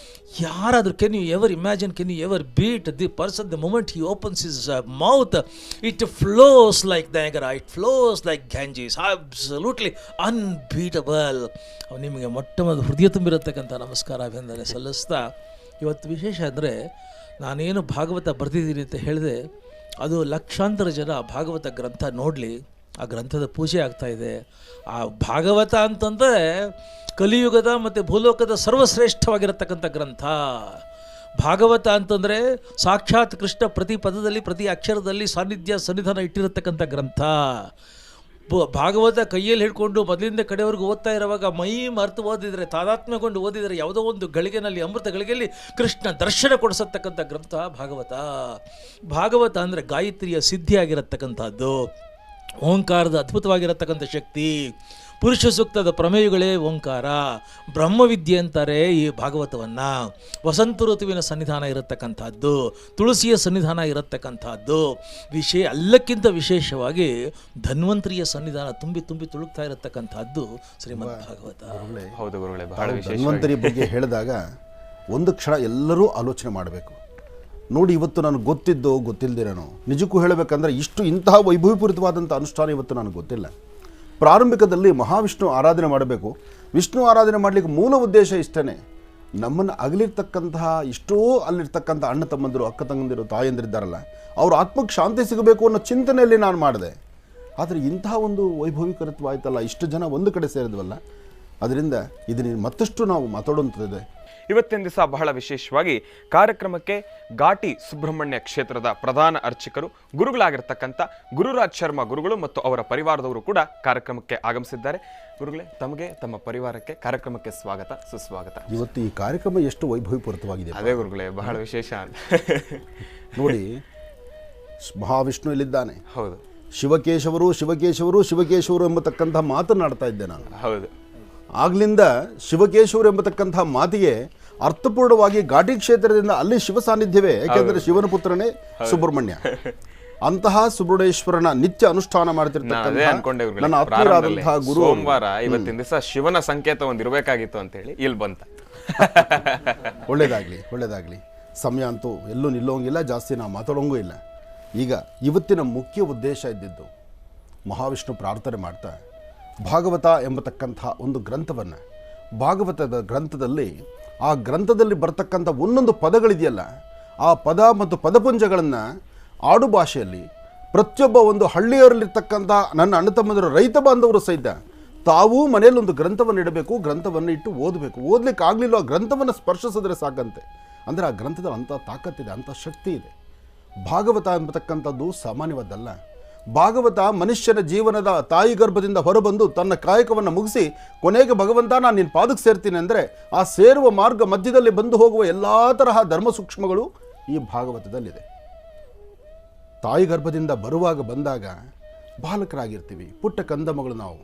[SPEAKER 3] ಯಾರಾದರೂ can you ever imagine, can you ever beat the person the moment he opens his mouth? It flows like Niagara, it flows like Ganges, absolutely unbeatable. ನಿಮಗೆ ಮೊಟ್ಟ ಮೊದಲು ಹೃದಯ ತುಂಬಿರತಕ್ಕಂಥ ನಮಸ್ಕಾರ, ಅಭಿನಂದನೆ ಸಲ್ಲಿಸ್ತಾ, ಇವತ್ತು ವಿಶೇಷ ಅಂದರೆ ನಾನೇನು ಭಾಗವತ ಬರೆದಿದ್ದೀನಿ ಅಂತ ಹೇಳಿದೆ, ಅದು ಲಕ್ಷಾಂತರ ಜನ ಭಾಗವತ ಗ್ರಂಥ ನೋಡಲಿ, ಆ ಗ್ರಂಥದ ಪೂಜೆ ಆಗ್ತಾ ಇದೆ. ಆ ಭಾಗವತ ಅಂತಂದರೆ ಕಲಿಯುಗದ ಮತ್ತು ಭೂಲೋಕದ ಸರ್ವಶ್ರೇಷ್ಠವಾಗಿರತಕ್ಕಂಥ ಗ್ರಂಥ. ಭಾಗವತ ಅಂತಂದರೆ ಸಾಕ್ಷಾತ್ ಕೃಷ್ಣ ಪ್ರತಿ ಪದದಲ್ಲಿ ಪ್ರತಿ ಅಕ್ಷರದಲ್ಲಿ ಸನ್ನಿಧಾನ ಇಟ್ಟಿರತಕ್ಕಂಥ ಗ್ರಂಥ. ಭಾಗವತ ಕೈಯಲ್ಲಿ ಹಿಡ್ಕೊಂಡು ಮೊದಲಿಂದ ಕಡೆವರೆಗೂ ಓದ್ತಾ ಇರುವಾಗ ಮೈ ಮರೆತು ಓದಿದರೆ, ತಾದಾತ್ಮ್ಯಗೊಂಡು ಓದಿದರೆ ಯಾವುದೋ ಒಂದು ಗಳಿಗೆನಲ್ಲಿ, ಅಮೃತ ಗಳಿಗೆಯಲ್ಲಿ ಕೃಷ್ಣ ದರ್ಶನ ಕೊಡಿಸತಕ್ಕಂಥ ಗ್ರಂಥ ಭಾಗವತ. ಭಾಗವತ ಅಂದರೆ ಗಾಯತ್ರಿಯ ಸಿದ್ಧಿಯಾಗಿರತಕ್ಕಂಥದ್ದು, ಓಂಕಾರದ ಅದ್ಭುತವಾಗಿರತಕ್ಕಂಥ ಶಕ್ತಿ. ಪುರುಷ ಸೂಕ್ತದ ಪ್ರಮೇಯಗಳೇ ಓಂಕಾರ. ಬ್ರಹ್ಮವಿದ್ಯೆ ಅಂತಾರೆ ಈ ಭಾಗವತವನ್ನು. ವಸಂತ ಋತುವಿನ ಸನ್ನಿಧಾನ ಇರತಕ್ಕಂಥದ್ದು, ತುಳಸಿಯ ಸನ್ನಿಧಾನ ಇರತಕ್ಕಂಥದ್ದು, ಎಲ್ಲಕ್ಕಿಂತ ವಿಶೇಷವಾಗಿ ಧನ್ವಂತರಿಯ ಸನ್ನಿಧಾನ ತುಂಬಿ ತುಂಬಿ ತುಳುಕ್ತಾ ಇರತಕ್ಕಂಥದ್ದು ಶ್ರೀಮದ್ ಭಾಗವತ.
[SPEAKER 1] ಹೌದು ಗುರುಗಳೇ, ಬಹಳ
[SPEAKER 2] ಧನ್ವಂತರಿ ಬಗ್ಗೆ ಹೇಳಿದಾಗ ಒಂದು ಕ್ಷಣ ಎಲ್ಲರೂ ಆಲೋಚನೆ ಮಾಡಬೇಕು. ನೋಡಿ, ಇವತ್ತು ನನಗೆ ಗೊತ್ತಿದ್ದೋ ಗೊತ್ತಿಲ್ಲದಿರೋನೋ, ನಿಜಕ್ಕೂ ಹೇಳಬೇಕಂದ್ರೆ ಇಂತಹ ವೈಭವಪೂರಿತವಾದಂಥ ಅನುಷ್ಠಾನ ಇವತ್ತು ನನಗೆ ಗೊತ್ತಿಲ್ಲ. ಪ್ರಾರಂಭಿಕದಲ್ಲಿ ಮಹಾವಿಷ್ಣು ಆರಾಧನೆ ಮಾಡಬೇಕು. ವಿಷ್ಣು ಆರಾಧನೆ ಮಾಡಲಿಕ್ಕೆ ಮೂಲ ಉದ್ದೇಶ ಇಷ್ಟೇ, ನಮ್ಮನ್ನು ಅಗಲಿರ್ತಕ್ಕಂತಹ ಅಲ್ಲಿರ್ತಕ್ಕಂಥ ಅಣ್ಣ ತಮ್ಮಂದಿರು, ಅಕ್ಕ ತಂಗಂದಿರು, ತಾಯಂದಿರಿದ್ದಾರಲ್ಲ, ಅವ್ರ ಆತ್ಮಕ್ಕೆ ಶಾಂತಿ ಸಿಗಬೇಕು ಅನ್ನೋ ಚಿಂತನೆಯಲ್ಲಿ ನಾನು ಮಾಡಿದೆ. ಆದರೆ ಇಂತಹ ಒಂದು ವೈಭವೀಕರಿತವಾಯ್ತಲ್ಲ, ಇಷ್ಟು ಜನ ಒಂದು ಕಡೆ ಸೇರಿದ್ವಲ್ಲ, ಅದರಿಂದ ಇದನ್ನು ಮತ್ತಷ್ಟು ನಾವು ಮಾತಾಡುವಂಥದ್ದಿದೆ.
[SPEAKER 1] ಇವತ್ತಿನ ದಿವಸ ಬಹಳ ವಿಶೇಷವಾಗಿ ಕಾರ್ಯಕ್ರಮಕ್ಕೆ ಘಾಟಿ ಸುಬ್ರಹ್ಮಣ್ಯ ಕ್ಷೇತ್ರದ ಪ್ರಧಾನ ಅರ್ಚಕರು, ಗುರುಗಳಾಗಿರ್ತಕ್ಕಂಥ ಗುರುರಾಜ್ ಶರ್ಮಾ ಗುರುಗಳು ಮತ್ತು ಅವರ ಪರಿವಾರದವರು ಕೂಡ ಕಾರ್ಯಕ್ರಮಕ್ಕೆ ಆಗಮಿಸಿದ್ದಾರೆ. ಗುರುಗಳೇ, ತಮಗೆ ತಮ್ಮ ಪರಿವಾರಕ್ಕೆ ಕಾರ್ಯಕ್ರಮಕ್ಕೆ ಸ್ವಾಗತ, ಸುಸ್ವಾಗತ.
[SPEAKER 2] ಇವತ್ತು ಈ ಕಾರ್ಯಕ್ರಮ ಎಷ್ಟು ವೈಭವಪೂರಿತವಾಗಿದೆ.
[SPEAKER 1] ಅದೇ ಗುರುಗಳೇ, ಬಹಳ ವಿಶೇಷ.
[SPEAKER 2] ನೋಡಿ, ಮಹಾವಿಷ್ಣು ಇಲ್ಲಿದ್ದಾನೆ.
[SPEAKER 1] ಹೌದು.
[SPEAKER 2] ಶಿವಕೇಶವರು ಶಿವಕೇಶವರು ಶಿವಕೇಶವರು ಎಂಬತಕ್ಕಂಥ ಮಾತನಾಡ್ತಾ ಇದ್ದೆ ನಾನು.
[SPEAKER 1] ಹೌದು.
[SPEAKER 2] ಆಗ್ಲಿಂದ ಶಿವಕೇಶವರು ಎಂಬತಕ್ಕಂಥ ಮಾತಿಗೆ ಅರ್ಥಪೂರ್ಣವಾಗಿ ಘಾಟಿ ಕ್ಷೇತ್ರದಿಂದ ಅಲ್ಲಿ ಶಿವ ಸಾನ್ನಿಧ್ಯವೇ. ಯಾಕೆಂದ್ರೆ ಶಿವನ ಪುತ್ರನೇ ಸುಬ್ರಹ್ಮಣ್ಯ. ಅಂತಹ ಸುಬ್ರಹ್ಮಣ್ಯೇಶ್ವರನ ನಿತ್ಯ ಅನುಷ್ಠಾನ ಮಾಡ್ತಿರ್ತಕ್ಕಂಥ ನನ್ನ ಆತ್ಮೀಯರಾದಂತಹ ಗುರು.
[SPEAKER 1] ಸೋಮವಾರ ಇವತ್ತಿನ ದಿವಸ ಶಿವನ ಸಂಕೇತ ಒಂದು ಇರಬೇಕಾಗಿತ್ತು ಅಂತ ಹೇಳಿ ಇಲ್ಲಿ ಬಂತ.
[SPEAKER 2] ಒಳ್ಳೇದಾಗ್ಲಿ, ಒಳ್ಳೇದಾಗ್ಲಿ. ಸಮಯ ಅಂತೂ ಎಲ್ಲೂ ನಿಲ್ಲೋಂಗಿಲ್ಲ, ಜಾಸ್ತಿ ನಾವು ಮಾತಾಡೋಂಗೂ ಇಲ್ಲ. ಈಗ ಇವತ್ತಿನ ಮುಖ್ಯ ಉದ್ದೇಶ ಇದ್ದಿದ್ದು, ಮಹಾವಿಷ್ಣು ಪ್ರಾರ್ಥನೆ ಮಾಡ್ತಾ ಭಾಗವತ ಎಂಬತಕ್ಕಂಥ ಒಂದು ಗ್ರಂಥವನ್ನು, ಭಾಗವತದ ಗ್ರಂಥದಲ್ಲಿ ಆ ಗ್ರಂಥದಲ್ಲಿ ಬರ್ತಕ್ಕಂಥ ಒಂದೊಂದು ಪದಗಳಿದೆಯಲ್ಲ, ಆ ಪದ ಮತ್ತು ಪದಪುಂಜಗಳನ್ನು ಆಡು ಭಾಷೆಯಲ್ಲಿ ಪ್ರತಿಯೊಬ್ಬ ಒಂದು ಹಳ್ಳಿಯವರಲ್ಲಿರ್ತಕ್ಕಂಥ ನನ್ನ ಅಣ್ಣ ತಮ್ಮಂದಿರು, ರೈತ ಬಾಂಧವರು ಸಹಿತ ತಾವೂ ಮನೆಯಲ್ಲಿ ಒಂದು ಗ್ರಂಥವನ್ನು ಇಡಬೇಕು, ಗ್ರಂಥವನ್ನು ಇಟ್ಟು ಓದಬೇಕು. ಓದಲಿಕ್ಕೆ ಆಗಲಿಲ್ಲ, ಆ ಗ್ರಂಥವನ್ನು ಸ್ಪರ್ಶಿಸಿದ್ರೆ ಸಾಕಂತೆ. ಅಂದರೆ ಆ ಗ್ರಂಥದ ಅಂಥ ತಾಕತ್ತಿದೆ, ಅಂಥ ಶಕ್ತಿ ಇದೆ. ಭಾಗವತ ಎಂಬತಕ್ಕಂಥದ್ದು ಸಾಮಾನ್ಯವಾದ್ದಲ್ಲ. ಭಾಗವತ ಮನುಷ್ಯನ ಜೀವನದ ತಾಯಿ ಗರ್ಭದಿಂದ ಹೊರಬಂದು ತನ್ನ ಕಾಯಕವನ್ನು ಮುಗಿಸಿ ಕೊನೆಗೆ ಭಗವಂತ ನಾನು ನಿನ್ನ ಪಾದಕ್ಕೆ ಸೇರ್ತೀನಿ ಅಂದರೆ ಆ ಸೇರುವ ಮಾರ್ಗ ಮಧ್ಯದಲ್ಲಿ ಬಂದು ಹೋಗುವ ಎಲ್ಲ ತರಹ ಧರ್ಮ ಸೂಕ್ಷ್ಮಗಳು ಈ ಭಾಗವತದಲ್ಲಿದೆ. ತಾಯಿ ಗರ್ಭದಿಂದ ಬಂದಾಗ ಬಾಲಕರಾಗಿರ್ತೀವಿ, ಪುಟ್ಟ ಕಂದಮಗಳು ನಾವು.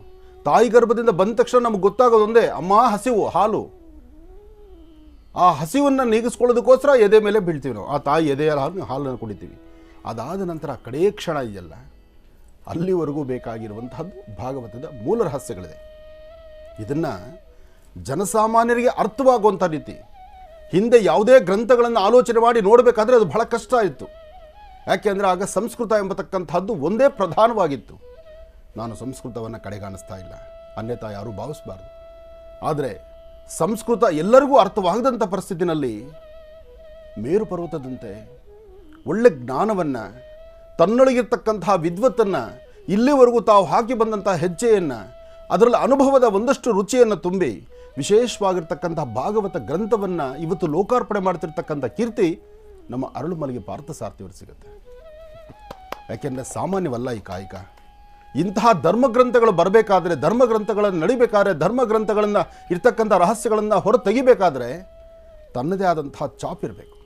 [SPEAKER 2] ತಾಯಿ ಗರ್ಭದಿಂದ ಬಂದ ತಕ್ಷಣ ನಮಗೆ ಗೊತ್ತಾಗೋದೊಂದೇ, ಅಮ್ಮ ಹಸಿವು, ಹಾಲು. ಆ ಹಸಿವನ್ನು ನೀಗಿಸ್ಕೊಳ್ಳೋದಕ್ಕೋಸ್ಕರ ಎದೆ ಮೇಲೆ ಬೀಳ್ತೀವಿ ನಾವು. ಆ ತಾಯಿ ಎದೆಯಲ್ಲಿ ಹಾಲನ್ನು ಕುಡಿತೀವಿ. ಅದಾದ ನಂತರ ಕಡೇ ಕ್ಷಣ ಇದೆಯಲ್ಲ, ಅಲ್ಲಿವರೆಗೂ ಬೇಕಾಗಿರುವಂತಹದ್ದು ಭಾಗವತದ ಮೂಲ ರಹಸ್ಯಗಳಿದೆ. ಇದನ್ನು ಜನಸಾಮಾನ್ಯರಿಗೆ ಅರ್ಥವಾಗುವಂಥ ರೀತಿ, ಹಿಂದೆ ಯಾವುದೇ ಗ್ರಂಥಗಳನ್ನು ಆಲೋಚನೆ ಮಾಡಿ ನೋಡಬೇಕಾದ್ರೆ ಅದು ಬಹಳ ಕಷ್ಟ ಇತ್ತು. ಯಾಕೆಂದರೆ ಆಗ ಸಂಸ್ಕೃತ ಎಂಬತಕ್ಕಂಥದ್ದು ಒಂದೇ ಪ್ರಧಾನವಾಗಿತ್ತು. ನಾನು ಸಂಸ್ಕೃತವನ್ನು ಕಡೆಗಾಣಿಸ್ತಾ ಇಲ್ಲ, ಅನ್ಯತಾ ಯಾರೂ ಭಾವಿಸಬಾರ್ದು. ಆದರೆ ಸಂಸ್ಕೃತ ಎಲ್ಲರಿಗೂ ಅರ್ಥವಾಗದಂಥ ಪರಿಸ್ಥಿತಿನಲ್ಲಿ ಮೇರು ಪರ್ವತದಂತೆ ಒಳ್ಳೆ ಜ್ಞಾನವನ್ನು, ತನ್ನೊಳಗಿರ್ತಕ್ಕಂತಹ ವಿದ್ವತ್ತನ್ನು, ಇಲ್ಲಿವರೆಗೂ ತಾವು ಹಾಕಿ ಬಂದಂಥ ಹೆಜ್ಜೆಯನ್ನು, ಅದರಲ್ಲಿ ಅನುಭವದ ಒಂದಷ್ಟು ರುಚಿಯನ್ನು ತುಂಬಿ ವಿಶೇಷವಾಗಿರ್ತಕ್ಕಂಥ ಭಾಗವತ ಗ್ರಂಥವನ್ನು ಇವತ್ತು ಲೋಕಾರ್ಪಣೆ ಮಾಡ್ತಿರ್ತಕ್ಕಂಥ ಕೀರ್ತಿ ನಮ್ಮ ಅರಳುಮಲಗಿ ಪಾರ್ಥಸಾರಥಿಯವರು ಸಿಗುತ್ತೆ. ಯಾಕೆಂದರೆ ಸಾಮಾನ್ಯವಲ್ಲ ಈ ಕಾಯಕ. ಇಂತಹ ಧರ್ಮಗ್ರಂಥಗಳು ಬರಬೇಕಾದ್ರೆ, ಧರ್ಮಗ್ರಂಥಗಳನ್ನು ನಡಿಬೇಕಾದ್ರೆ, ಧರ್ಮಗ್ರಂಥಗಳನ್ನು ಇರ್ತಕ್ಕಂಥ ರಹಸ್ಯಗಳನ್ನು ಹೊರ ತೆಗಿಬೇಕಾದ್ರೆ ತನ್ನದೇ ಆದಂತಹ ಚಾಪಿರಬೇಕು,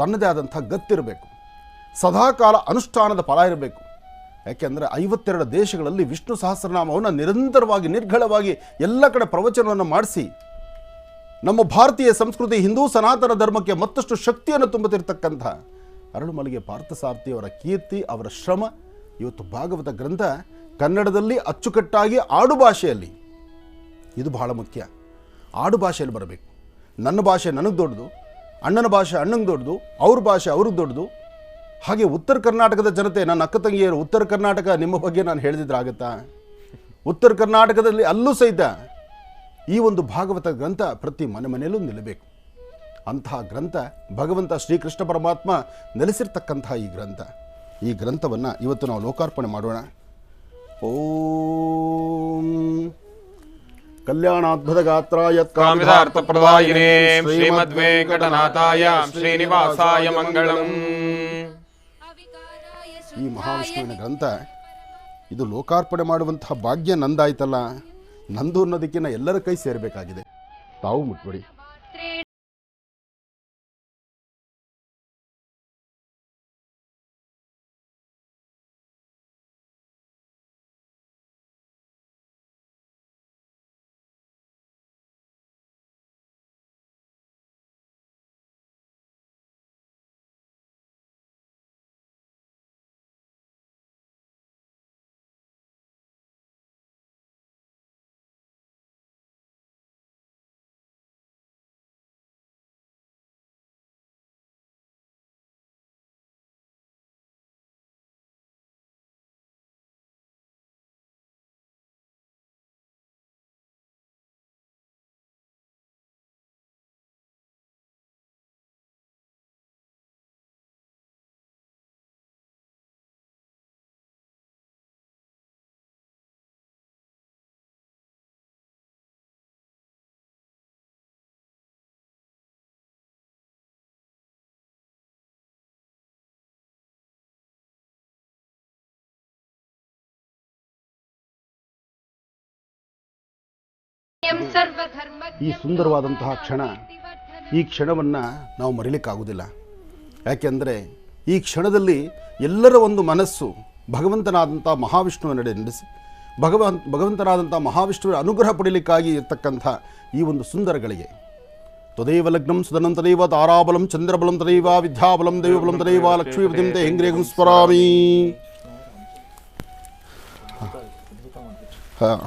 [SPEAKER 2] ತನ್ನದೇ ಆದಂಥ ಗತ್ತಿರಬೇಕು, ಸದಾಕಾಲ ಅನುಷ್ಠಾನದ ಫಲ ಇರಬೇಕು. ಯಾಕೆಂದರೆ 52 ದೇಶಗಳಲ್ಲಿ ವಿಷ್ಣು ಸಹಸ್ರನಾಮವನ್ನು ನಿರಂತರವಾಗಿ ನಿರ್ಘಳವಾಗಿ ಎಲ್ಲ ಕಡೆ ಪ್ರವಚನವನ್ನು ಮಾಡಿಸಿ ನಮ್ಮ ಭಾರತೀಯ ಸಂಸ್ಕೃತಿ, ಹಿಂದೂ ಸನಾತನ ಧರ್ಮಕ್ಕೆ ಮತ್ತಷ್ಟು ಶಕ್ತಿಯನ್ನು ತುಂಬುತ್ತಿರ್ತಕ್ಕಂಥ ಅರಳುಮಲಗಿ ಪಾರ್ಥಸಾರಥಿಯವರ ಕೀರ್ತಿ, ಅವರ ಶ್ರಮ. ಇವತ್ತು ಭಾಗವತ ಗ್ರಂಥ ಕನ್ನಡದಲ್ಲಿ ಅಚ್ಚುಕಟ್ಟಾಗಿ ಆಡು ಭಾಷೆಯಲ್ಲಿ, ಇದು ಬಹಳ ಮುಖ್ಯ, ಆಡು ಭಾಷೆಯಲ್ಲಿ ಬರಬೇಕು. ನನ್ನ ಭಾಷೆ ನನಗೆ ದೊಡ್ಡದು, ಅಣ್ಣನ ಭಾಷೆ ಅಣ್ಣಂಗೆ ದೊಡ್ಡದು, ಅವ್ರ ಭಾಷೆ ಅವ್ರಿಗೆ ದೊಡ್ಡದು. ಹಾಗೆ ಉತ್ತರ ಕರ್ನಾಟಕದ ಜನತೆ, ನನ್ನ ಅಕ್ಕ ತಂಗಿಯರು, ಉತ್ತರ ಕರ್ನಾಟಕ ನಿಮ್ಮ ಬಗ್ಗೆ ನಾನು ಹೇಳಿದ್ರೆ ಆಗುತ್ತಾ? ಉತ್ತರ ಕರ್ನಾಟಕದಲ್ಲಿ ಅಲ್ಲೂ ಸಹಿತ ಈ ಒಂದು ಭಾಗವತ ಗ್ರಂಥ ಪ್ರತಿ ಮನೆಯಲ್ಲೂ ನಿಲ್ಲಬೇಕು. ಅಂತಹ ಗ್ರಂಥ ಭಗವಂತ ಶ್ರೀಕೃಷ್ಣ ಪರಮಾತ್ಮ ನೆಲೆಸಿರ್ತಕ್ಕಂತಹ ಈ ಗ್ರಂಥವನ್ನು ಇವತ್ತು ನಾವು ಲೋಕಾರ್ಪಣೆ ಮಾಡೋಣ. ಓಂ ಕಲ್ಯಾಣಾದ್ಭುತ ಗಾತ್ರಾಯ
[SPEAKER 1] ಕಾಮಿತಾರ್ಥಪ್ರದಾಯಿನೇ ಶ್ರೀಮದ್ವೆಂಕಟನಾಥಾಯ ಶ್ರೀನಿವಾಸಾಯ ಮಂಗಳಂ.
[SPEAKER 2] ಈ ಮಹಾವಿಷ್ಣುವಿನ ಗ್ರಂಥ ಇದು ಲೋಕಾರ್ಪಣೆ ಮಾಡುವಂತಹ ಭಾಗ್ಯ ನಂದಾಯ್ತಲ್ಲ, ನಂದು ಅನ್ನೋದಕ್ಕಿಂತ ಎಲ್ಲರ ಕೈ ಸೇರಬೇಕಾಗಿದೆ. ತಾವು ಮುಟ್ಬಿಡಿ. ಈ ಸುಂದರವಾದಂತಹ ಕ್ಷಣ, ಈ ಕ್ಷಣವನ್ನು ನಾವು ಮರಿಲಿಕ್ಕಾಗುವುದಿಲ್ಲ. ಯಾಕೆಂದರೆ ಈ ಕ್ಷಣದಲ್ಲಿ ಎಲ್ಲರ ಒಂದು ಮನಸ್ಸು ಭಗವಂತನಾದಂಥ ಮಹಾವಿಷ್ಣುವಿನೆಡೆ ನಡೆಸಿ ಭಗವಂತನಾದಂಥ ಮಹಾವಿಷ್ಣುವಿನ ಅನುಗ್ರಹ ಪಡೀಲಿಕ್ಕಾಗಿ ಇರ್ತಕ್ಕಂಥ ಈ ಒಂದು ಸುಂದರಗಳಿಗೆ ತದೇವ ಲಗ್ನಂ ಸುಧನಂ ತದೇವ ತಾರಾಬಲಂ ಚಂದ್ರಬಲಂ ತದೇವ ವಿದ್ಯಾಬಲಂ ದೈವಬಲಂ ತದೇವ ಲಕ್ಷ್ಮೀಪತಿಂ ತೇ ಹೆಂಗ್ರೇಗಂ ಸ್ಮರಾಮಿ.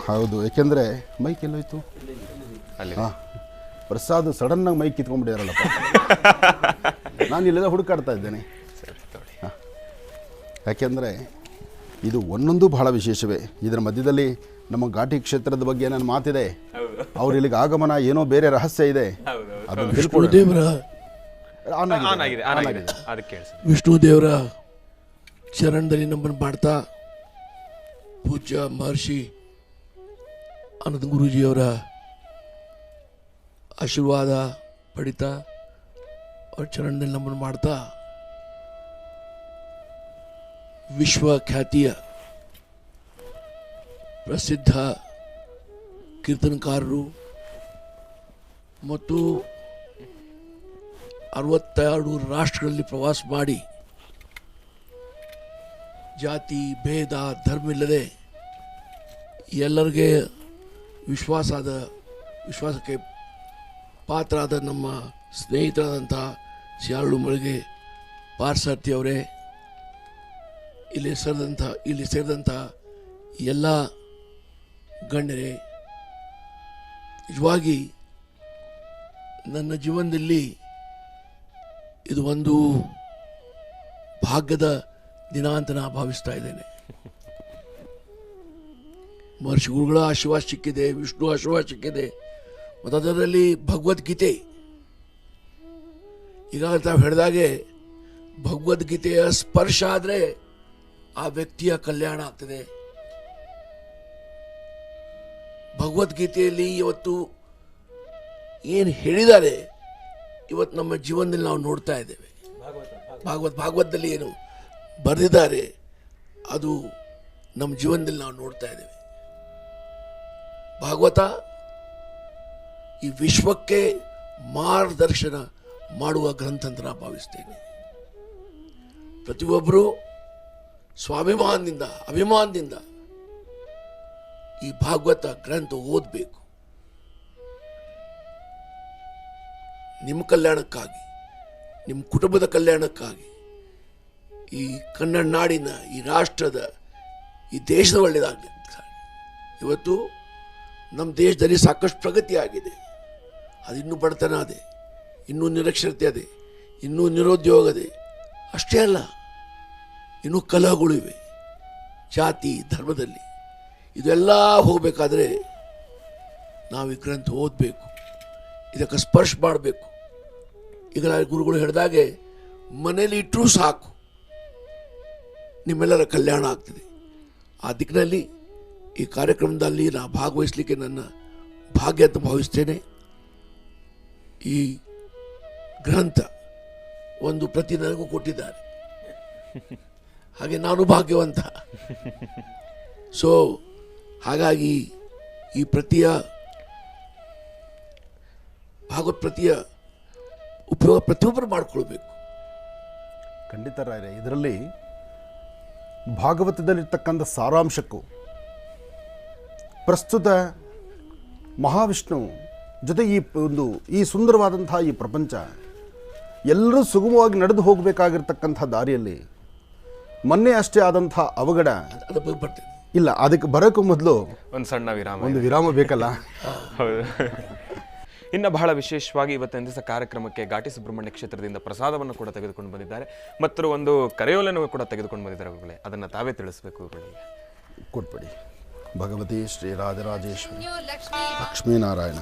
[SPEAKER 2] ಹೌದು, ಯಾಕೆಂದರೆ ಮೈಕ್ ಎಲ್ಲೋಯ್ತು? ಹಾಂ, ಪ್ರಸಾದ್ ಸಡನ್ನಾಗಿ ಮೈಕ್ ಕಿತ್ಕೊಂಡ್ಬಿಟ್ಟಿದಾರಲ್ಲಪ್ಪ. ನಾನು ಇಲ್ಲೆಲ್ಲ ಹುಡುಕಾಡ್ತಾ ಇದ್ದೇನೆ. ಯಾಕೆಂದರೆ ಇದು ಒಂದೊಂದು ಬಹಳ ವಿಶೇಷವೇ. ಇದರ ಮಧ್ಯದಲ್ಲಿ ನಮ್ಮ ಘಾಟಿ ಕ್ಷೇತ್ರದ ಬಗ್ಗೆ ನನ್ನ ಮಾತಿದೆ. ಅವ್ರು ಇಲ್ಲಿಗೆ ಆಗಮನ ಏನೋ ಬೇರೆ ರಹಸ್ಯ ಇದೆ, ಅದನ್ನು ತಿಳ್ಕೊಳ್ಳಿ.
[SPEAKER 4] ವಿಷ್ಣು ದೇವರ ಚರಣದಲ್ಲಿ ನಮ್ಮನ್ನು ಮಾಡ್ತಾ ಪೂಜ್ಯ ಮಹರ್ಷಿ ಆನಂದ ಗುರೂಜಿಯವರ ಆಶೀರ್ವಾದ ಪಡಿತಾ ಅವ್ರ ಚರಣದಲ್ಲಿ ನಮ್ಮನ್ನು ಮಾಡ್ತಾ ವಿಶ್ವಖ್ಯಾತಿಯ ಪ್ರಸಿದ್ಧ ಕೀರ್ತನಕಾರರು ಮತ್ತು 62 ರಾಷ್ಟ್ರಗಳಲ್ಲಿ ಪ್ರವಾಸ ಮಾಡಿ ಜಾತಿ ಭೇದ ಧರ್ಮ ಇಲ್ಲದೆ ಎಲ್ಲರಿಗೆ ವಿಶ್ವಾಸಕ್ಕೆ ಪಾತ್ರರಾದ ನಮ್ಮ ಸ್ನೇಹಿತರಾದಂಥ ಶಾಲು ಮಳಿಗೆ ಪಾರ್ಸಾರ್ಥಿ ಅವರೇ, ಇಲ್ಲಿ ಸೇರಿದಂಥ ಎಲ್ಲ ಗಣ್ಯರೇ, ನಿಜವಾಗಿ ನನ್ನ ಜೀವನದಲ್ಲಿ ಇದು ಒಂದು ಭಾಗ್ಯದ ದಿನ ಅಂತ ನಾನು ಭಾವಿಸ್ತಾ ಇದ್ದೇನೆ. ಮಹರ್ಷಿ ಗುರುಗಳ ಆಶೀರ್ವಾದ ಸಿಕ್ಕಿದೆ, ವಿಷ್ಣು ಆಶೀರ್ವಾದ ಸಿಕ್ಕಿದೆ, ಮತ್ತು ಅದರಲ್ಲಿ ಭಗವದ್ಗೀತೆ. ಈಗಾಗಲೇ ತಾವು ಹೇಳಿದಾಗೆ ಭಗವದ್ಗೀತೆಯ ಸ್ಪರ್ಶ ಆದರೆ ಆ ವ್ಯಕ್ತಿಯ ಕಲ್ಯಾಣ ಆಗ್ತದೆ. ಭಗವದ್ಗೀತೆಯಲ್ಲಿ ಇವತ್ತು ಏನು ಹೇಳಿದ್ದಾರೆ ಇವತ್ತು ನಮ್ಮ ಜೀವನದಲ್ಲಿ ನಾವು ನೋಡ್ತಾ ಇದ್ದೇವೆ. ಭಾಗವತದಲ್ಲಿ ಏನು ಬರೆದಿದ್ದಾರೆ ಅದು ನಮ್ಮ ಜೀವನದಲ್ಲಿ ನಾವು ನೋಡ್ತಾ ಇದ್ದೇವೆ. ಭಾಗವತ ಈ ವಿಶ್ವಕ್ಕೆ ಮಾರ್ಗದರ್ಶನ ಮಾಡುವ ಗ್ರಂಥ ಅಂತ ನಾನು ಭಾವಿಸ್ತೇನೆ. ಪ್ರತಿಯೊಬ್ಬರೂ ಅಭಿಮಾನದಿಂದ ಈ ಭಾಗವತ ಗ್ರಂಥ ಓದಬೇಕು. ನಿಮ್ಮ ಕಲ್ಯಾಣಕ್ಕಾಗಿ, ನಿಮ್ಮ ಕುಟುಂಬದ ಕಲ್ಯಾಣಕ್ಕಾಗಿ, ಈ ಕನ್ನಡ ನಾಡಿನ, ಈ ರಾಷ್ಟ್ರದ, ಈ ದೇಶದ ಒಳ್ಳೆಯದಾಗಲಿ. ಇವತ್ತು ನಮ್ಮ ದೇಶದಲ್ಲಿ ಸಾಕಷ್ಟು ಪ್ರಗತಿ ಆಗಿದೆ, ಅದು ಇನ್ನೂ ಬಡತನ ಅದೇ, ಇನ್ನೂ ನಿರಕ್ಷರತೆ ಅದೇ, ಇನ್ನೂ ನಿರುದ್ಯೋಗ ಅದೇ. ಅಷ್ಟೇ ಅಲ್ಲ, ಇನ್ನೂ ಕಲಹಗಳು ಇವೆ ಜಾತಿ ಧರ್ಮದಲ್ಲಿ. ಇದೆಲ್ಲ ಹೋಗಬೇಕಾದ್ರೆ ನಾವು ಈ ಗ್ರಂಥ ಓದಬೇಕು, ಇದಕ್ಕೆ ಸ್ಪರ್ಶ ಮಾಡಬೇಕು. ಈಗ ಗುರುಗಳು ಹೇಳಿದಾಗೆ ಮನೇಲಿ ಇಟ್ಟರೂ ಸಾಕು ನಿಮ್ಮೆಲ್ಲರ ಕಲ್ಯಾಣ ಆಗ್ತದೆ. ಆ ದಿಕ್ಕಿನಲ್ಲಿ ಈ ಕಾರ್ಯಕ್ರಮದಲ್ಲಿ ನಾ ಭಾಗವಹಿಸಲಿಕ್ಕೆ ನನ್ನ ಭಾಗ್ಯ ಅಂತ ಭಾವಿಸ್ತೇನೆ. ಈ ಗ್ರಂಥ ಒಂದು ಪ್ರತಿ ನನಗೂ ಕೊಟ್ಟಿದ್ದಾರೆ, ಹಾಗೆ ನಾನು ಭಾಗ್ಯವಂತ. ಸೊ ಹಾಗಾಗಿ ಈ ಭಾಗವತ್ ಪ್ರತಿಯ ಉಪಯೋಗ ಪ್ರತಿಯೊಬ್ಬರು ಮಾಡಿಕೊಳ್ಬೇಕು.
[SPEAKER 2] ಖಂಡಿತ ರಾಯರೇ, ಇದರಲ್ಲಿ ಭಾಗವತದಲ್ಲಿರ್ತಕ್ಕಂಥ ಸಾರಾಂಶಕ್ಕೂ ಪ್ರಸ್ತುತ ಮಹಾವಿಷ್ಣು ಜೊತೆ ಈ ಸುಂದರವಾದಂತಹ ಈ ಪ್ರಪಂಚ ಎಲ್ಲರೂ ಸುಗಮವಾಗಿ ನಡೆದು ಹೋಗಬೇಕಾಗಿರ್ತಕ್ಕಂಥ ದಾರಿಯಲ್ಲಿ ಮೊನ್ನೆ ಅಷ್ಟೇ ಆದಂಥ ಅವಘಡ
[SPEAKER 4] ಅದ್ರ ಬಗ್ಗೆ ಬರ್ತೇನೆ.
[SPEAKER 2] ಇಲ್ಲ, ಅದಕ್ಕೆ ಬರೋಕ್ಕೂ ಮೊದಲು
[SPEAKER 1] ಒಂದು ಸಣ್ಣ
[SPEAKER 2] ಒಂದು ವಿರಾಮ ಬೇಕಲ್ಲ.
[SPEAKER 1] ಹೌದು. ಇನ್ನು ಬಹಳ ವಿಶೇಷವಾಗಿ ಇವತ್ತಿನ ದಿವಸ ಕಾರ್ಯಕ್ರಮಕ್ಕೆ ಘಾಟಿ ಸುಬ್ರಹ್ಮಣ್ಯ ಕ್ಷೇತ್ರದಿಂದ ಪ್ರಸಾದವನ್ನು ಕೂಡ ತೆಗೆದುಕೊಂಡು ಬಂದಿದ್ದಾರೆ ಮತ್ತು ಒಂದು ಕರೆಯೋಲೆನೂ ಕೂಡ ತೆಗೆದುಕೊಂಡು ಬಂದಿದ್ದಾರೆ ಗುರುಗಳೇ. ಅದನ್ನು ತಾವೇ ತಿಳಿಸ್ಬೇಕು ಗುರುಗಳಿಗೆ.
[SPEAKER 2] ಕೊಟ್ಬಿಡಿ. ಭಗವತಿ ಶ್ರೀ ರಾಜರಾಜೇಶ್ವರಿ ಲಕ್ಷ್ಮೀನಾರಾಯಣ.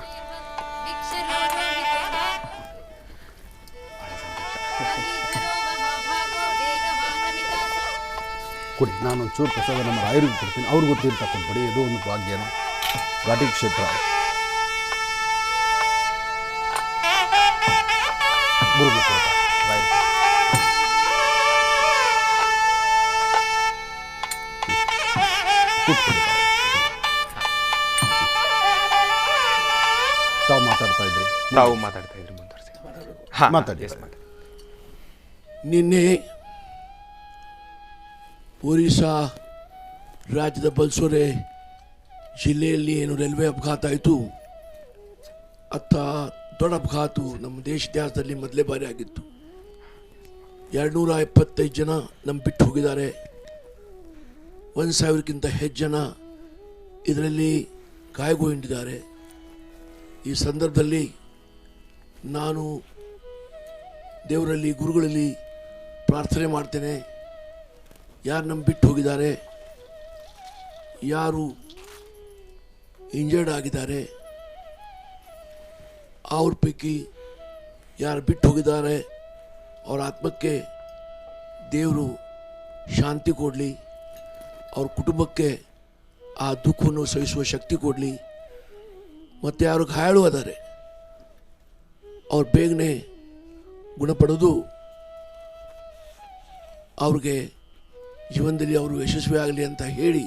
[SPEAKER 2] ಕೊಡಿ, ನಾನೊಂದು ಚೂರು ಪ್ರಸಾದ ನಮ್ಮ ರಾಯರಿಗೆ ಕೊಡ್ತೀನಿ, ಅವ್ರಿಗೂ ತೀರ್ಥ ಕೊಟ್ಬಿಡಿ. ಇದು ಒಂದು ಭಾಗ್ಯನ ಘಾಟಿ ಕ್ಷೇತ್ರ. ತಾವು ಮಾತಾಡ್ತಾ ಇದ್ರಿ
[SPEAKER 1] ಮುಂದುವರಿಸಿ.
[SPEAKER 2] ಮಾತಾಡಿ.
[SPEAKER 4] ನಿನ್ನೆ ಒರಿಸ್ಸಾ ರಾಜ್ಯದ ಬಲ್ಸೋರೆ ಜಿಲ್ಲೆಯಲ್ಲಿ ಏನು ರೈಲ್ವೆ ಅಪಘಾತ ಆಯಿತು, ಅತ್ತ ದೊಡ್ಡ ಅಪಘಾತ ನಮ್ಮ ದೇಶ ಇತಿಹಾಸದಲ್ಲಿ ಮೊದಲೇ ಬಾರಿ ಆಗಿತ್ತು. 275 ಜನ ನಮ್ಮ ಬಿಟ್ಟು ಹೋಗಿದ್ದಾರೆ. 1000ಕ್ಕಿಂತ ಹೆಚ್ಚು ಜನ ಇದರಲ್ಲಿ ಗಾಯಗೊಂಡಿದ್ದಾರೆ. ಈ ಸಂದರ್ಭದಲ್ಲಿ ನಾನು ದೇವರಲ್ಲಿ, ಗುರುಗಳಲ್ಲಿ ಪ್ರಾರ್ಥನೆ ಮಾಡ್ತೇನೆ. ಯಾರು ನಮ್ಮ ಬಿಟ್ಟು ಹೋಗಿದ್ದಾರೆ, ಯಾರು ಇಂಜರ್ಡ್ ಆಗಿದ್ದಾರೆ, ಅವ್ರ ಪೈಕಿ ಯಾರು ಬಿಟ್ಟು ಹೋಗಿದ್ದಾರೆ ಅವ್ರ ಆತ್ಮಕ್ಕೆ ದೇವರು ಶಾಂತಿ ಕೊಡಲಿ, ಅವ್ರ ಕುಟುಂಬಕ್ಕೆ ಆ ದುಃಖವನ್ನು ಸಹಿಸುವ ಶಕ್ತಿ ಕೊಡಲಿ. ಮತ್ತು ಯಾರು ಗಾಯಾಳು ಅದಾರೆ ಅವ್ರು ಬೇಗನೆ ಗುಣಪಡೋದು, ಅವ್ರಿಗೆ ಜೀವನದಲ್ಲಿ ಅವರು ಯಶಸ್ವಿ ಆಗಲಿ ಅಂತ ಹೇಳಿ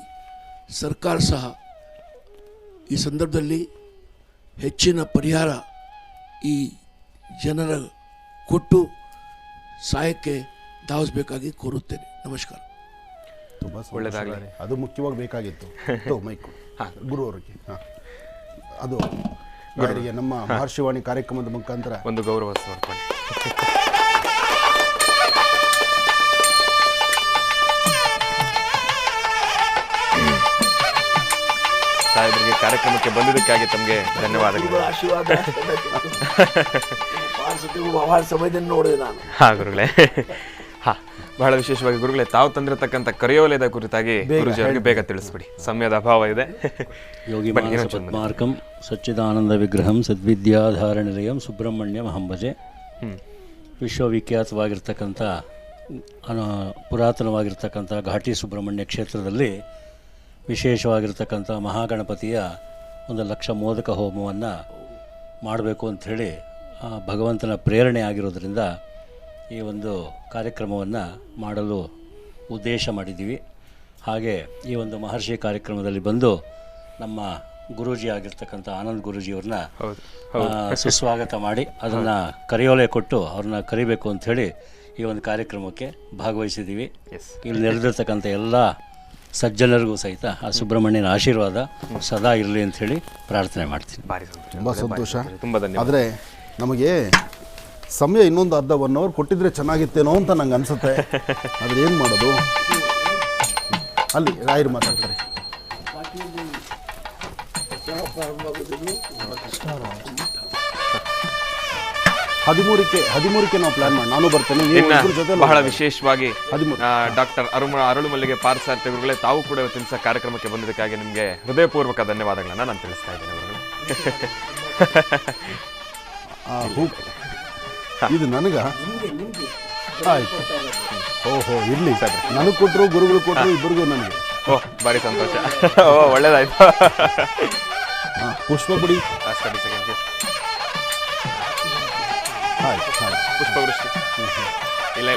[SPEAKER 4] ಸರ್ಕಾರ ಸಹ ಈ ಸಂದರ್ಭದಲ್ಲಿ ಹೆಚ್ಚಿನ ಪರಿಹಾರ ಈ ಜನರ ಕೊಟ್ಟು ಸಹಾಯಕ್ಕೆ ಧಾವಿಸಬೇಕಾಗಿ ಕೋರುತ್ತೇನೆ. ನಮಸ್ಕಾರ.
[SPEAKER 2] ತುಂಬ ಒಳ್ಳೆಯದಾಗಲಿ. ಅದು ಮುಖ್ಯವಾಗಿ ಬೇಕಾಗಿತ್ತು. ಮೈಕು ಗುರು ಅವರಿಗೆ, ಅದು ಅವರಿಗೆ ನಮ್ಮ ಮಹರ್ಷಿವಾಣಿ ಕಾರ್ಯಕ್ರಮದ ಮುಖಾಂತರ
[SPEAKER 1] ಒಂದು ಗೌರವ ಸಮರ್ಪಣೆ. ಸಾಹೇಬರಿಗೆ ಕಾರ್ಯಕ್ರಮಕ್ಕೆ ಬಂದಿದ್ದಕ್ಕಾಗಿ ತಮಗೆ ಧನ್ಯವಾದಗಳು.
[SPEAKER 4] ಆಶೀರ್ವಾದ ಸಮಯದಲ್ಲಿ ನೋಡಿದೆ ನಾನು.
[SPEAKER 1] ಹಾ ಗುರುಗಳೇ, ಹಾ ಬಹಳ ವಿಶೇಷವಾಗಿ ಗುರುಗಳೇ, ತಾವು ತಂದಿರತಕ್ಕಂಥ ಕರೆಯೋಲೆದ ಕುರಿತಾಗಿ ಗುರುಜಿ ಅವರಿಗೆ ಬೇಗ ತಿಳಿಸ್ಬಿಡಿ, ಸಮಯದ ಅಭಾವ ಇದೆ.
[SPEAKER 5] ಯೋಗಿ ಪದ್ಮಾರ್ಕಂ ಸಚ್ಚಿದಾನಂದ ವಿಗ್ರಹಂ ಸದ್ವಿದ್ಯಾಧಾರ ನಿಲಯಂ ಸುಬ್ರಹ್ಮಣ್ಯಂ ಹಂಭಜೆ. ವಿಶ್ವವಿಖ್ಯಾತವಾಗಿರ್ತಕ್ಕಂಥ ಪುರಾತನವಾಗಿರ್ತಕ್ಕಂಥ ಘಾಟಿ ಸುಬ್ರಹ್ಮಣ್ಯ ಕ್ಷೇತ್ರದಲ್ಲಿ ವಿಶೇಷವಾಗಿರ್ತಕ್ಕಂಥ ಮಹಾಗಣಪತಿಯ 1,00,000 ಮೋದಕ ಹೋಮವನ್ನು ಮಾಡಬೇಕು ಅಂಥೇಳಿ ಭಗವಂತನ ಪ್ರೇರಣೆ ಆಗಿರೋದ್ರಿಂದ ಈ ಒಂದು ಕಾರ್ಯಕ್ರಮವನ್ನು ಮಾಡಲು ಉದ್ದೇಶ ಮಾಡಿದ್ದೀವಿ. ಹಾಗೆ ಈ ಒಂದು ಮಹರ್ಷಿ ಕಾರ್ಯಕ್ರಮದಲ್ಲಿ ಬಂದು ನಮ್ಮ ಗುರೂಜಿ ಆಗಿರ್ತಕ್ಕಂಥ ಆನಂದ್ ಗುರೂಜಿಯವ್ರನ್ನ ಸುಸ್ವಾಗತ ಮಾಡಿ ಅದನ್ನು ಕರೆಯೋಲೆ ಕೊಟ್ಟು ಅವ್ರನ್ನ ಕರಿಬೇಕು ಅಂಥೇಳಿ ಈ ಒಂದು ಕಾರ್ಯಕ್ರಮಕ್ಕೆ ಭಾಗವಹಿಸಿದ್ದೀವಿ. ಇಲ್ಲಿ ನೆರೆದಿರ್ತಕ್ಕಂಥ ಎಲ್ಲ ಸಜ್ಜನರಿಗೂ ಸಹಿತ ಆ ಸುಬ್ರಹ್ಮಣ್ಯನ ಆಶೀರ್ವಾದ ಸದಾ ಇರಲಿ ಅಂಥೇಳಿ ಪ್ರಾರ್ಥನೆ ಮಾಡ್ತೀನಿ.
[SPEAKER 2] ತುಂಬ ಸಂತೋಷ. ಆದರೆ ನಮಗೆ ಸಮಯ ಇನ್ನೊಂದು ಅರ್ಧ 1 ಅವರ್ ಕೊಟ್ಟಿದ್ರೆ ಚೆನ್ನಾಗಿತ್ತೇನೋ ಅಂತ ನಂಗೆ ಅನಿಸುತ್ತೆ. ಆದರೆ ಏನು ಮಾಡೋದು, ಅಲ್ಲಿ ರಾಯರು ಮಾತಾಡ್ತಾರೆ. 13ಕ್ಕೆ ನಾವು ಪ್ಲಾನ್ ಮಾಡಿ ನಾನು ಬರ್ತೇನೆ.
[SPEAKER 1] ಬಹಳ ವಿಶೇಷವಾಗಿ ಡಾಕ್ಟರ್ ಅರುಳು ಮಲ್ಲಿಗೆ ಪಾರ್ಥಸಾರಥಿ ಗುರುಗಳೇ, ತಾವು ಕೂಡ ಇವತ್ತಿನ ಕಾರ್ಯಕ್ರಮಕ್ಕೆ ಬಂದಿದ್ದಕ್ಕಾಗಿ ನಿಮಗೆ ಹೃದಯಪೂರ್ವಕ ಧನ್ಯವಾದಗಳನ್ನ ನಾನು ತಿಳಿಸ್ತಾ ಇದ್ದೇನೆ ಗುರುಗಳೇ.
[SPEAKER 2] ಇದು ನನಗ ಆಯ್ತು. ಓಹೋ, ಇರಲಿ, ನನಗೆ ಕೊಟ್ಟರು, ಗುರುಗಳು ಕೊಟ್ಟರು, ಇಬ್ಬರಿಗೂ ನನಗೆ
[SPEAKER 1] ಓಹ್ ಭಾರಿ ಸಂತೋಷ. ಓ ಒಳ್ಳೇದಾಯ್ತು.
[SPEAKER 2] ಪುಷ್ಪ ಕೊಡಿ.
[SPEAKER 1] ಸ್ಟಡಿ ಸೆಕೆಂಡ್
[SPEAKER 2] ಆಯ್ತು ಆಯ್ತು.
[SPEAKER 1] ಪುಷ್ಪವೃಷ್ಟಿ. ಇಲ್ಲ